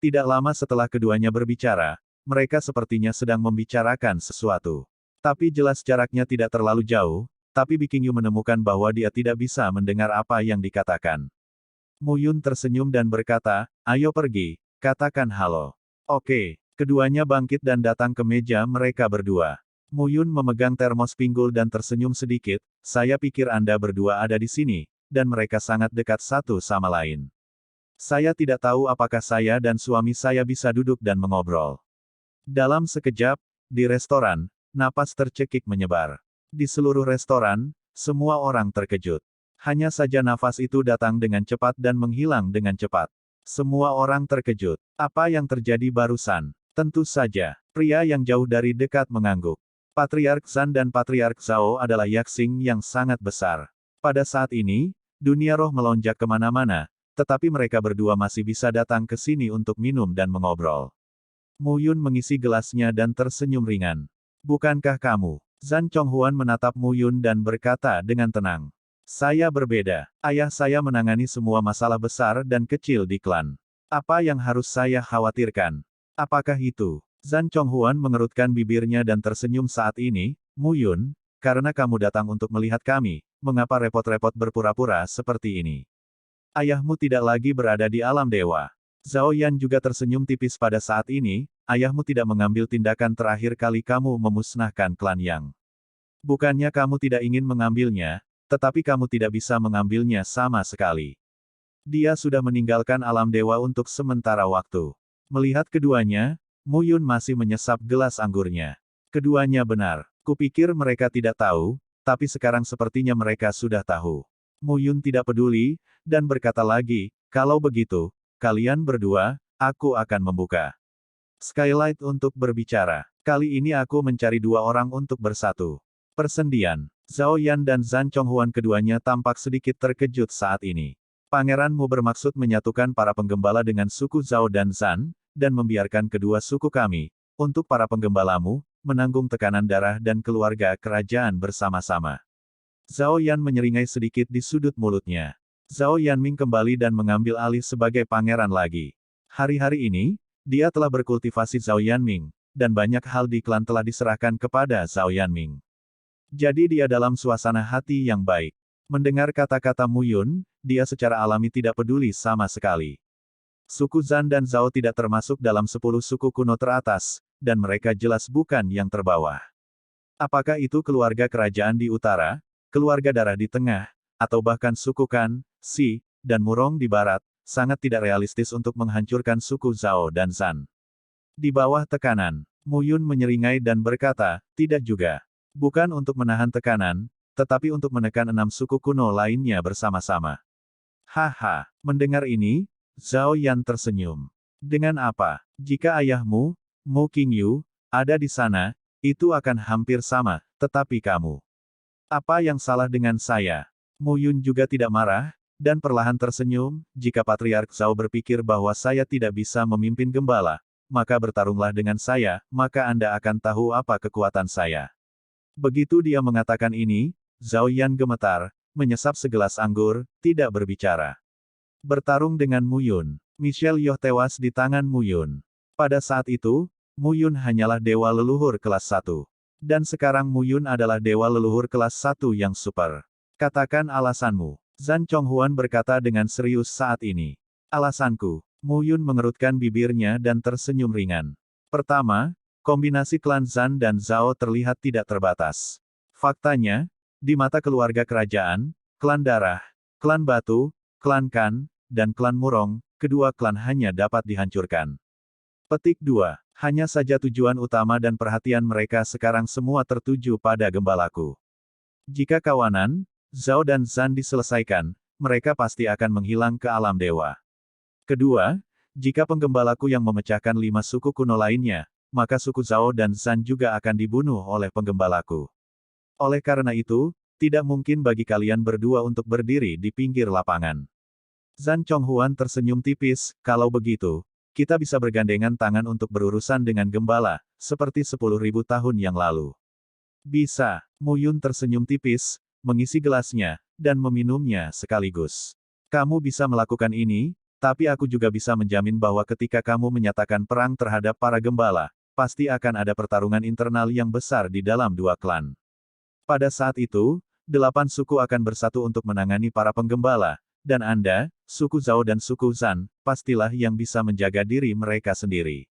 Tidak lama setelah keduanya berbicara, mereka sepertinya sedang membicarakan sesuatu. Tapi jelas jaraknya tidak terlalu jauh, tapi Biking Yu menemukan bahwa dia tidak bisa mendengar apa yang dikatakan. Mu Yun tersenyum dan berkata, ayo pergi, katakan halo. Oke, keduanya bangkit dan datang ke meja mereka berdua. Mu Yun memegang termos pinggul dan tersenyum sedikit, saya pikir Anda berdua ada di sini, dan mereka sangat dekat satu sama lain. Saya tidak tahu apakah saya dan suami saya bisa duduk dan mengobrol. Dalam sekejap, di restoran, napas tercekik menyebar. Di seluruh restoran, semua orang terkejut. Hanya saja nafas itu datang dengan cepat dan menghilang dengan cepat. Semua orang terkejut. Apa yang terjadi barusan? Tentu saja, pria yang jauh dari dekat mengangguk. Patriark Zan dan Patriark Zhao adalah yaksing yang sangat besar. Pada saat ini, dunia roh melonjak kemana-mana, tetapi mereka berdua masih bisa datang ke sini untuk minum dan mengobrol. Mu Yun mengisi gelasnya dan tersenyum ringan. Bukankah kamu? Zan Chonghuan menatap Mu Yun dan berkata dengan tenang. Saya berbeda. Ayah saya menangani semua masalah besar dan kecil di klan. Apa yang harus saya khawatirkan? Apakah itu? Zan Chonghuan mengerutkan bibirnya dan tersenyum saat ini. Mu Yun, karena kamu datang untuk melihat kami, mengapa repot-repot berpura-pura seperti ini? Ayahmu tidak lagi berada di alam dewa. Zhao Yan juga tersenyum tipis pada saat ini, ayahmu tidak mengambil tindakan terakhir kali kamu memusnahkan klan Yang. Bukannya kamu tidak ingin mengambilnya, tetapi kamu tidak bisa mengambilnya sama sekali. Dia sudah meninggalkan alam dewa untuk sementara waktu. Melihat keduanya, Mu Yun masih menyesap gelas anggurnya. Keduanya benar. Kupikir mereka tidak tahu, tapi sekarang sepertinya mereka sudah tahu. Mu Yun tidak peduli, dan berkata lagi, kalau begitu, kalian berdua, aku akan membuka skylight untuk berbicara. Kali ini aku mencari dua orang untuk bersatu. Persendian. Zhao Yan dan Zan Chonghuan keduanya tampak sedikit terkejut saat ini. Pangeranmu bermaksud menyatukan para penggembala dengan suku Zhao dan Zan, dan membiarkan kedua suku kami, untuk para penggembalamu, menanggung tekanan darah dan keluarga kerajaan bersama-sama. Zhao Yan menyeringai sedikit di sudut mulutnya. Zhao Yanming kembali dan mengambil alih sebagai pangeran lagi. Hari-hari ini, dia telah berkultivasi Zhao Yanming, dan banyak hal di klan telah diserahkan kepada Zhao Yanming. Jadi dia dalam suasana hati yang baik. Mendengar kata-kata Mu Yun, dia secara alami tidak peduli sama sekali. Suku Zan dan Zhao tidak termasuk dalam 10 suku kuno teratas, dan mereka jelas bukan yang terbawah. Apakah itu keluarga kerajaan di utara, keluarga darah di tengah, atau bahkan suku Kan, Si, dan Murong di barat, sangat tidak realistis untuk menghancurkan suku Zhao dan Zan. Di bawah tekanan, Mu Yun menyeringai dan berkata, tidak juga. Bukan untuk menahan tekanan, tetapi untuk menekan 6 suku kuno lainnya bersama-sama. Haha, mendengar ini, Zhao Yan tersenyum. Dengan apa? Jika ayahmu, Mu Qingyu, ada di sana, itu akan hampir sama, tetapi kamu. Apa yang salah dengan saya? Mu Yun juga tidak marah, dan perlahan tersenyum, jika Patriark Zhao berpikir bahwa saya tidak bisa memimpin gembala, maka bertarunglah dengan saya, maka Anda akan tahu apa kekuatan saya. Begitu dia mengatakan ini, Zhao Yan gemetar, menyesap segelas anggur, tidak berbicara. Bertarung dengan Mu Yun. Michelle Yeoh tewas di tangan Mu Yun. Pada saat itu, Mu Yun hanyalah dewa leluhur kelas 1. Dan sekarang Mu Yun adalah dewa leluhur kelas 1 yang super. Katakan alasanmu. Zan Chonghuan berkata dengan serius saat ini. Alasanku. Mu Yun mengerutkan bibirnya dan tersenyum ringan. Pertama, kombinasi klan Zan dan Zhao terlihat tidak terbatas. Faktanya, di mata keluarga kerajaan, klan darah, klan batu, klan Kan, dan klan Murong, kedua klan hanya dapat dihancurkan. Petik 2. Hanya saja tujuan utama dan perhatian mereka sekarang semua tertuju pada gembalaku. Jika kawanan, Zhao dan Zan diselesaikan, mereka pasti akan menghilang ke alam dewa. Kedua, jika penggembalaku yang memecahkan 5 suku kuno lainnya, maka suku Zhao dan Zan juga akan dibunuh oleh penggembalaku. Oleh karena itu, tidak mungkin bagi kalian berdua untuk berdiri di pinggir lapangan. Zan Chonghuan tersenyum tipis, kalau begitu, kita bisa bergandengan tangan untuk berurusan dengan gembala, seperti 10.000 tahun yang lalu. Bisa, Mu Yun tersenyum tipis, mengisi gelasnya, dan meminumnya sekaligus. Kamu bisa melakukan ini, tapi aku juga bisa menjamin bahwa ketika kamu menyatakan perang terhadap para gembala, pasti akan ada pertarungan internal yang besar di dalam dua klan. Pada saat itu, 8 suku akan bersatu untuk menangani para penggembala, dan Anda, suku Zhao dan suku Zan, pastilah yang bisa menjaga diri mereka sendiri.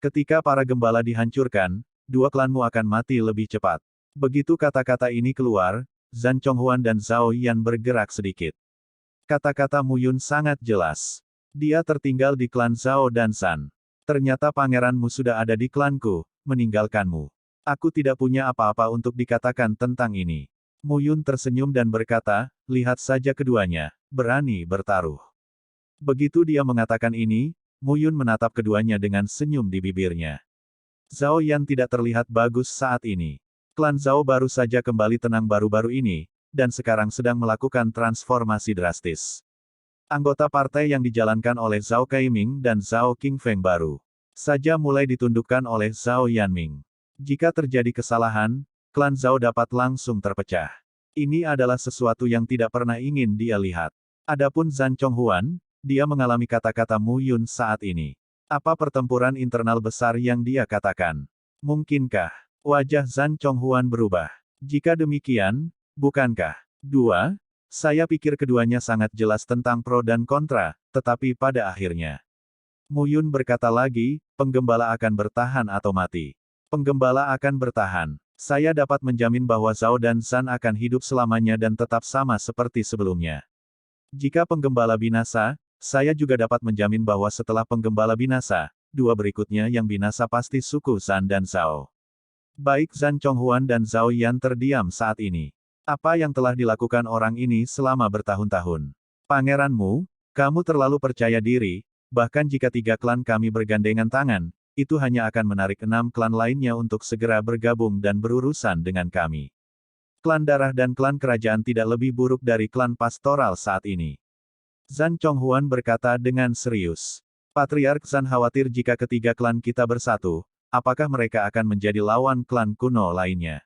Ketika para gembala dihancurkan, dua klanmu akan mati lebih cepat. Begitu kata-kata ini keluar, Zhang Chonghuan dan Zhao Yan bergerak sedikit. Kata-kata Mu Yun sangat jelas. Dia tertinggal di klan Zhao dan San. Ternyata pangeranmu sudah ada di klanku, meninggalkanmu. Aku tidak punya apa-apa untuk dikatakan tentang ini. Mu Yun tersenyum dan berkata, lihat saja keduanya, berani bertaruh. Begitu dia mengatakan ini, Mu Yun menatap keduanya dengan senyum di bibirnya. Zhao Yan tidak terlihat bagus saat ini. Klan Zhao baru saja kembali tenang baru-baru ini, dan sekarang sedang melakukan transformasi drastis. Anggota partai yang dijalankan oleh Zhao Kaiming dan Zhao Qingfeng baru saja mulai ditundukkan oleh Zhao Yanming. Jika terjadi kesalahan, klan Zhao dapat langsung terpecah. Ini adalah sesuatu yang tidak pernah ingin dia lihat. Adapun Zhang Chonghuan, dia mengalami kata-kata Mu Yun saat ini. Apa pertempuran internal besar yang dia katakan? Mungkinkah wajah Zhang Chonghuan berubah? Jika demikian, bukankah? Saya pikir keduanya sangat jelas tentang pro dan kontra, tetapi pada akhirnya. Mu Yun berkata lagi, penggembala akan bertahan atau mati. Penggembala akan bertahan. Saya dapat menjamin bahwa Zhao dan Zhan akan hidup selamanya dan tetap sama seperti sebelumnya. Jika penggembala binasa, saya juga dapat menjamin bahwa setelah penggembala binasa, dua berikutnya yang binasa pasti suku Zhan dan Zhao. Baik Zhang Chonghuan dan Zhao Yan terdiam saat ini. Apa yang telah dilakukan orang ini selama bertahun-tahun? Pangeranmu, kamu terlalu percaya diri, bahkan jika 3 klan kami bergandengan tangan, itu hanya akan menarik 6 klan lainnya untuk segera bergabung dan berurusan dengan kami. Klan darah dan klan kerajaan tidak lebih buruk dari klan pastoral saat ini. Zhang Chonghuan berkata dengan serius. Patriark Zhan khawatir jika ketiga klan kita bersatu, apakah mereka akan menjadi lawan klan kuno lainnya?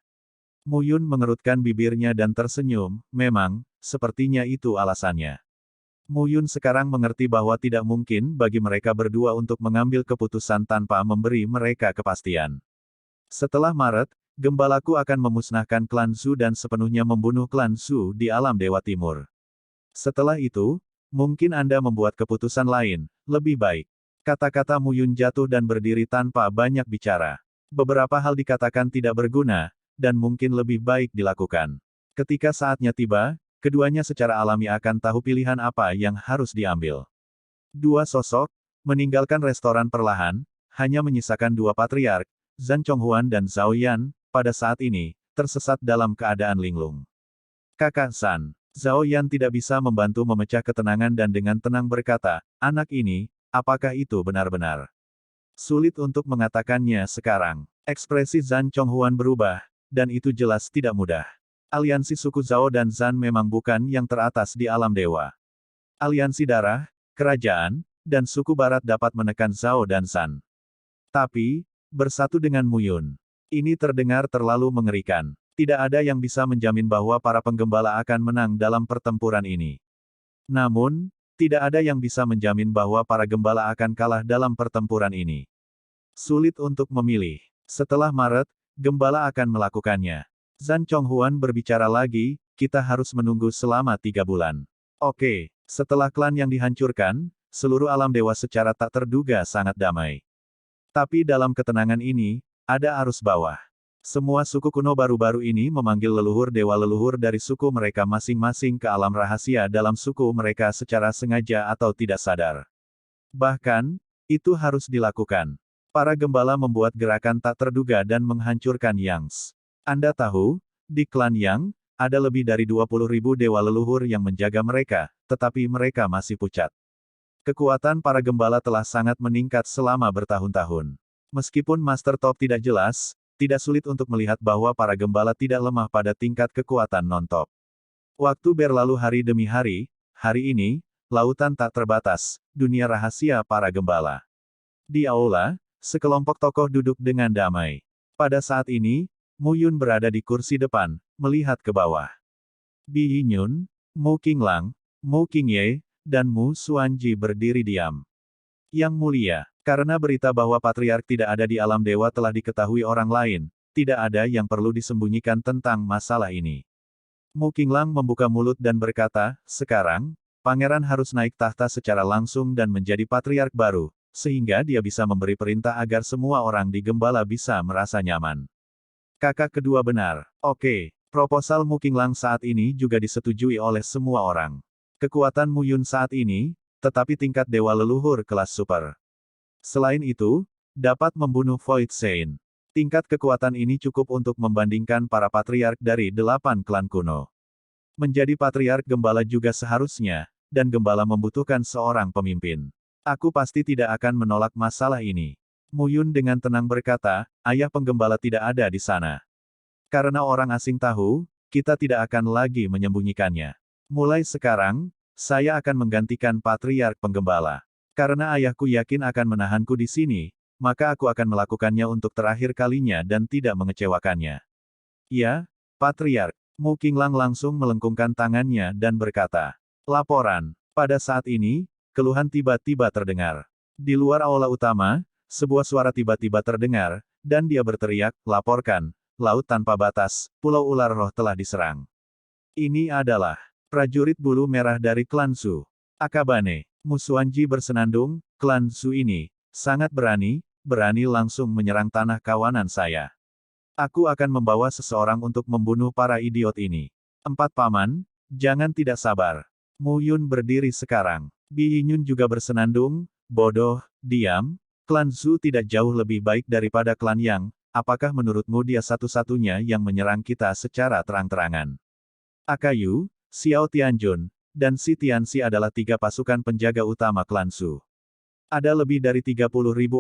Mu Yun mengerutkan bibirnya dan tersenyum, memang, sepertinya itu alasannya. Mu Yun sekarang mengerti bahwa tidak mungkin bagi mereka berdua untuk mengambil keputusan tanpa memberi mereka kepastian. Setelah Maret, gembalaku akan memusnahkan klan Zhu dan sepenuhnya membunuh klan Zhu di alam Dewa Timur. Setelah itu, mungkin Anda membuat keputusan lain, lebih baik. Kata-kata Mu Yun jatuh dan berdiri tanpa banyak bicara. Beberapa hal dikatakan tidak berguna, dan mungkin lebih baik dilakukan. Ketika saatnya tiba, keduanya secara alami akan tahu pilihan apa yang harus diambil. Dua sosok, meninggalkan restoran perlahan, hanya menyisakan dua patriark, Zhang Chonghuan dan Zhao Yan, pada saat ini, tersesat dalam keadaan linglung. Kakak Zhan, Zhao Yan tidak bisa membantu memecah ketenangan dan dengan tenang berkata, anak ini, apakah itu benar-benar? Sulit untuk mengatakannya sekarang. Ekspresi Zhang Chonghuan berubah, dan itu jelas tidak mudah. Aliansi suku Zhao dan Zhan memang bukan yang teratas di alam dewa. Aliansi darah, kerajaan, dan suku barat dapat menekan Zhao dan Zhan. Tapi, bersatu dengan Mu Yun. Ini terdengar terlalu mengerikan. Tidak ada yang bisa menjamin bahwa para penggembala akan menang dalam pertempuran ini. Namun, tidak ada yang bisa menjamin bahwa para gembala akan kalah dalam pertempuran ini. Sulit untuk memilih. Setelah Maret, gembala akan melakukannya. Zhang Chonghuan berbicara lagi, kita harus menunggu selama 3 bulan. Oke, setelah klan yang dihancurkan, seluruh alam dewa secara tak terduga sangat damai. Tapi dalam ketenangan ini, ada arus bawah. Semua suku kuno baru-baru ini memanggil leluhur dewa leluhur dari suku mereka masing-masing ke alam rahasia dalam suku mereka secara sengaja atau tidak sadar. Bahkan, itu harus dilakukan. Para gembala membuat gerakan tak terduga dan menghancurkan Yangs. Anda tahu, di klan Yang, ada lebih dari 20.000 dewa leluhur yang menjaga mereka, tetapi mereka masih pucat. Kekuatan para gembala telah sangat meningkat selama bertahun-tahun. Meskipun Master Top tidak jelas, tidak sulit untuk melihat bahwa para gembala tidak lemah pada tingkat kekuatan non-top. Waktu berlalu hari demi hari ini, lautan tak terbatas, dunia rahasia para gembala. Di aula, sekelompok tokoh duduk dengan damai. Pada saat ini, Mu Yun berada di kursi depan, melihat ke bawah. Bi Yinyun, Mu Qinglang, Mu Qingye, dan Mu Xuanji berdiri diam. Yang mulia, karena berita bahwa patriark tidak ada di alam dewa telah diketahui orang lain, tidak ada yang perlu disembunyikan tentang masalah ini. Mu Qinglang membuka mulut dan berkata, sekarang, pangeran harus naik tahta secara langsung dan menjadi patriark baru, sehingga dia bisa memberi perintah agar semua orang di gembala bisa merasa nyaman. Kakak kedua benar. Oke, proposal Mu Qinglang saat ini juga disetujui oleh semua orang. Kekuatan Mu Yun saat ini, tetapi tingkat dewa leluhur kelas super. Selain itu, dapat membunuh Void Saint. Tingkat kekuatan ini cukup untuk membandingkan para patriark dari 8 klan kuno. Menjadi patriark gembala juga seharusnya, dan gembala membutuhkan seorang pemimpin. Aku pasti tidak akan menolak masalah ini. Mu Yun dengan tenang berkata, ayah penggembala tidak ada di sana. Karena orang asing tahu, kita tidak akan lagi menyembunyikannya. Mulai sekarang, saya akan menggantikan patriark penggembala. Karena ayahku yakin akan menahanku di sini, maka aku akan melakukannya untuk terakhir kalinya dan tidak mengecewakannya. Ya, patriark. Mu Qinglang langsung melengkungkan tangannya dan berkata, laporan. Pada saat ini, keluhan tiba-tiba terdengar. Di luar aula utama, sebuah suara tiba-tiba terdengar, dan dia berteriak, laporkan, laut tanpa batas, Pulau Ular Roh telah diserang. Ini adalah prajurit bulu merah dari klan Su. Akabane, Mu Xuanji bersenandung, klan Su ini, sangat berani langsung menyerang tanah kawanan saya. Aku akan membawa seseorang untuk membunuh para idiot ini. 4 paman, jangan tidak sabar. Mu Yun berdiri sekarang. Bi Yun juga bersenandung, bodoh, diam. Klan Zhu tidak jauh lebih baik daripada klan Yang, apakah menurutmu dia satu-satunya yang menyerang kita secara terang-terangan? Akayu, Xiao Tianjun, dan Si Tianxi adalah 3 pasukan penjaga utama klan Zhu. Ada lebih dari 30.000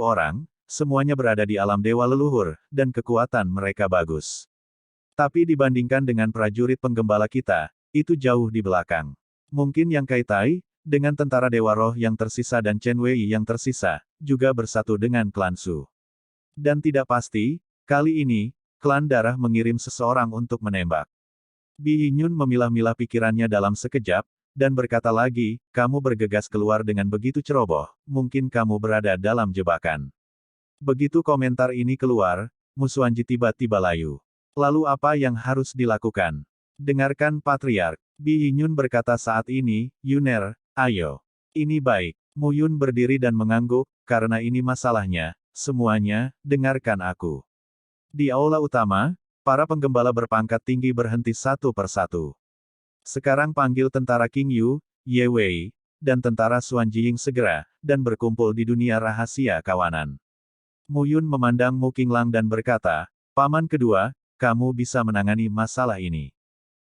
orang, semuanya berada di alam dewa leluhur, dan kekuatan mereka bagus. Tapi dibandingkan dengan prajurit penggembala kita, itu jauh di belakang. Mungkin Yang Kaitai, dengan tentara Dewa Roh yang tersisa dan Chen Wei yang tersisa, juga bersatu dengan klan Su. Dan tidak pasti, kali ini, klan darah mengirim seseorang untuk menembak. Bi Yun memilah-milah pikirannya dalam sekejap, dan berkata lagi, kamu bergegas keluar dengan begitu ceroboh, mungkin kamu berada dalam jebakan. Begitu komentar ini keluar, Mu Xuanji tiba-tiba layu. Lalu apa yang harus dilakukan? Dengarkan Patriark. Bi Yun berkata saat ini, Yuner, ayo. Ini baik. Mu Yun berdiri dan mengangguk, karena ini masalahnya, semuanya, dengarkan aku. Di aula utama, para penggembala berpangkat tinggi berhenti satu persatu. Sekarang panggil tentara King Yu, Ye Wei, dan tentara Xuan Jiying segera, dan berkumpul di dunia rahasia kawanan. Mu Yun memandang Mu Qinglang dan berkata, Paman kedua, kamu bisa menangani masalah ini.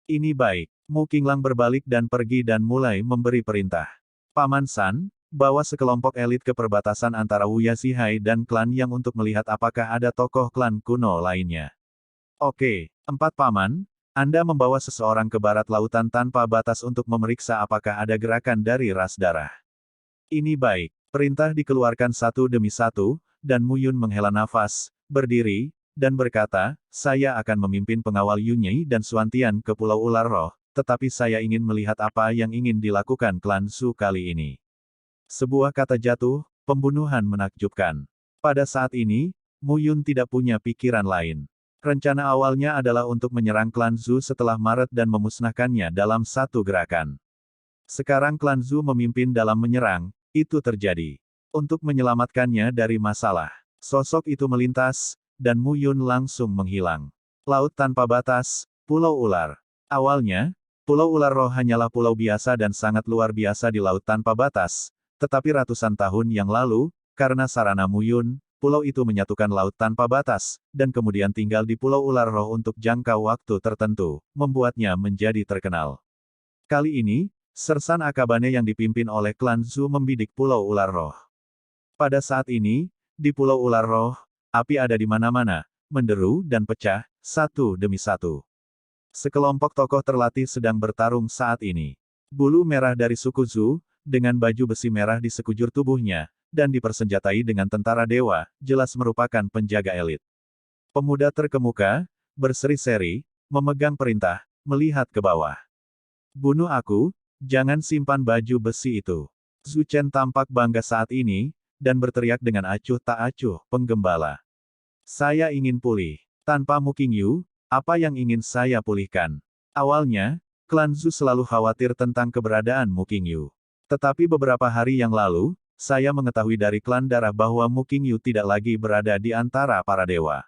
Ini baik. Mu Qinglang berbalik dan pergi dan mulai memberi perintah. Paman San, bawa sekelompok elit ke perbatasan antara Wu Yazihai dan klan Yang untuk melihat apakah ada tokoh klan kuno lainnya. Oke, 4 paman, Anda membawa seseorang ke barat lautan tanpa batas untuk memeriksa apakah ada gerakan dari ras darah. Ini baik. Perintah dikeluarkan satu demi satu, dan Mu Yun menghela nafas, berdiri, dan berkata, saya akan memimpin pengawal Yunyi dan Xuantian ke Pulau Ular Roh, tetapi saya ingin melihat apa yang ingin dilakukan klan Su kali ini. Sebuah kata jatuh, pembunuhan menakjubkan. Pada saat ini, Mu Yun tidak punya pikiran lain. Rencana awalnya adalah untuk menyerang klan Zhu setelah Maret dan memusnahkannya dalam satu gerakan. Sekarang klan Zhu memimpin dalam menyerang, itu terjadi. Untuk menyelamatkannya dari masalah, sosok itu melintas, dan Mu Yun langsung menghilang. Laut tanpa batas, Pulau Ular. Awalnya, Pulau Ular Roh hanyalah pulau biasa dan sangat luar biasa di laut tanpa batas, tetapi ratusan tahun yang lalu, karena sarana Mu Yun, pulau itu menyatukan laut tanpa batas, dan kemudian tinggal di Pulau Ular Roh untuk jangka waktu tertentu, membuatnya menjadi terkenal. Kali ini, Sersan Akabane yang dipimpin oleh klan Zhu membidik Pulau Ular Roh. Pada saat ini, di Pulau Ular Roh, api ada di mana-mana, menderu dan pecah, satu demi satu. Sekelompok tokoh terlatih sedang bertarung saat ini. Bulu merah dari suku Zhu, dengan baju besi merah di sekujur tubuhnya, dan dipersenjatai dengan tentara dewa, jelas merupakan penjaga elit. Pemuda terkemuka, berseri-seri, memegang perintah, melihat ke bawah. Bunuh aku, jangan simpan baju besi itu. Zhu Chen tampak bangga saat ini, dan berteriak dengan acuh tak acuh, penggembala. Saya ingin pulih. Tanpa Mu Qingyu, apa yang ingin saya pulihkan? Awalnya, klan Zhu selalu khawatir tentang keberadaan Mu Qingyu. Tetapi beberapa hari yang lalu, saya mengetahui dari klan darah bahwa Mu Qingyu tidak lagi berada di antara para dewa.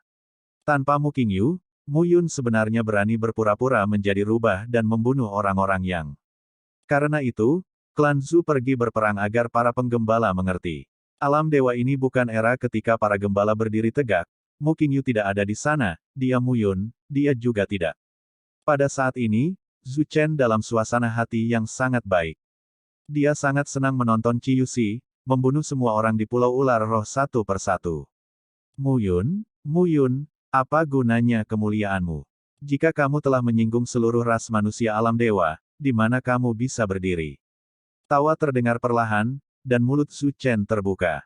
Tanpa Mu Qingyu, Mu Yun sebenarnya berani berpura-pura menjadi rubah dan membunuh orang-orang yang. Karena itu, klan Zhu pergi berperang agar para penggembala mengerti. Alam dewa ini bukan era ketika para gembala berdiri tegak. Mu Qingyu tidak ada di sana, dia Mu Yun, dia juga tidak. Pada saat ini, Zhu Chen dalam suasana hati yang sangat baik. Dia sangat senang menonton Qi Yuxi, membunuh semua orang di Pulau Ular Roh satu persatu. Mu Yun, apa gunanya kemuliaanmu? Jika kamu telah menyinggung seluruh ras manusia alam dewa, di mana kamu bisa berdiri? Tawa terdengar perlahan, dan mulut Zhu Chen terbuka.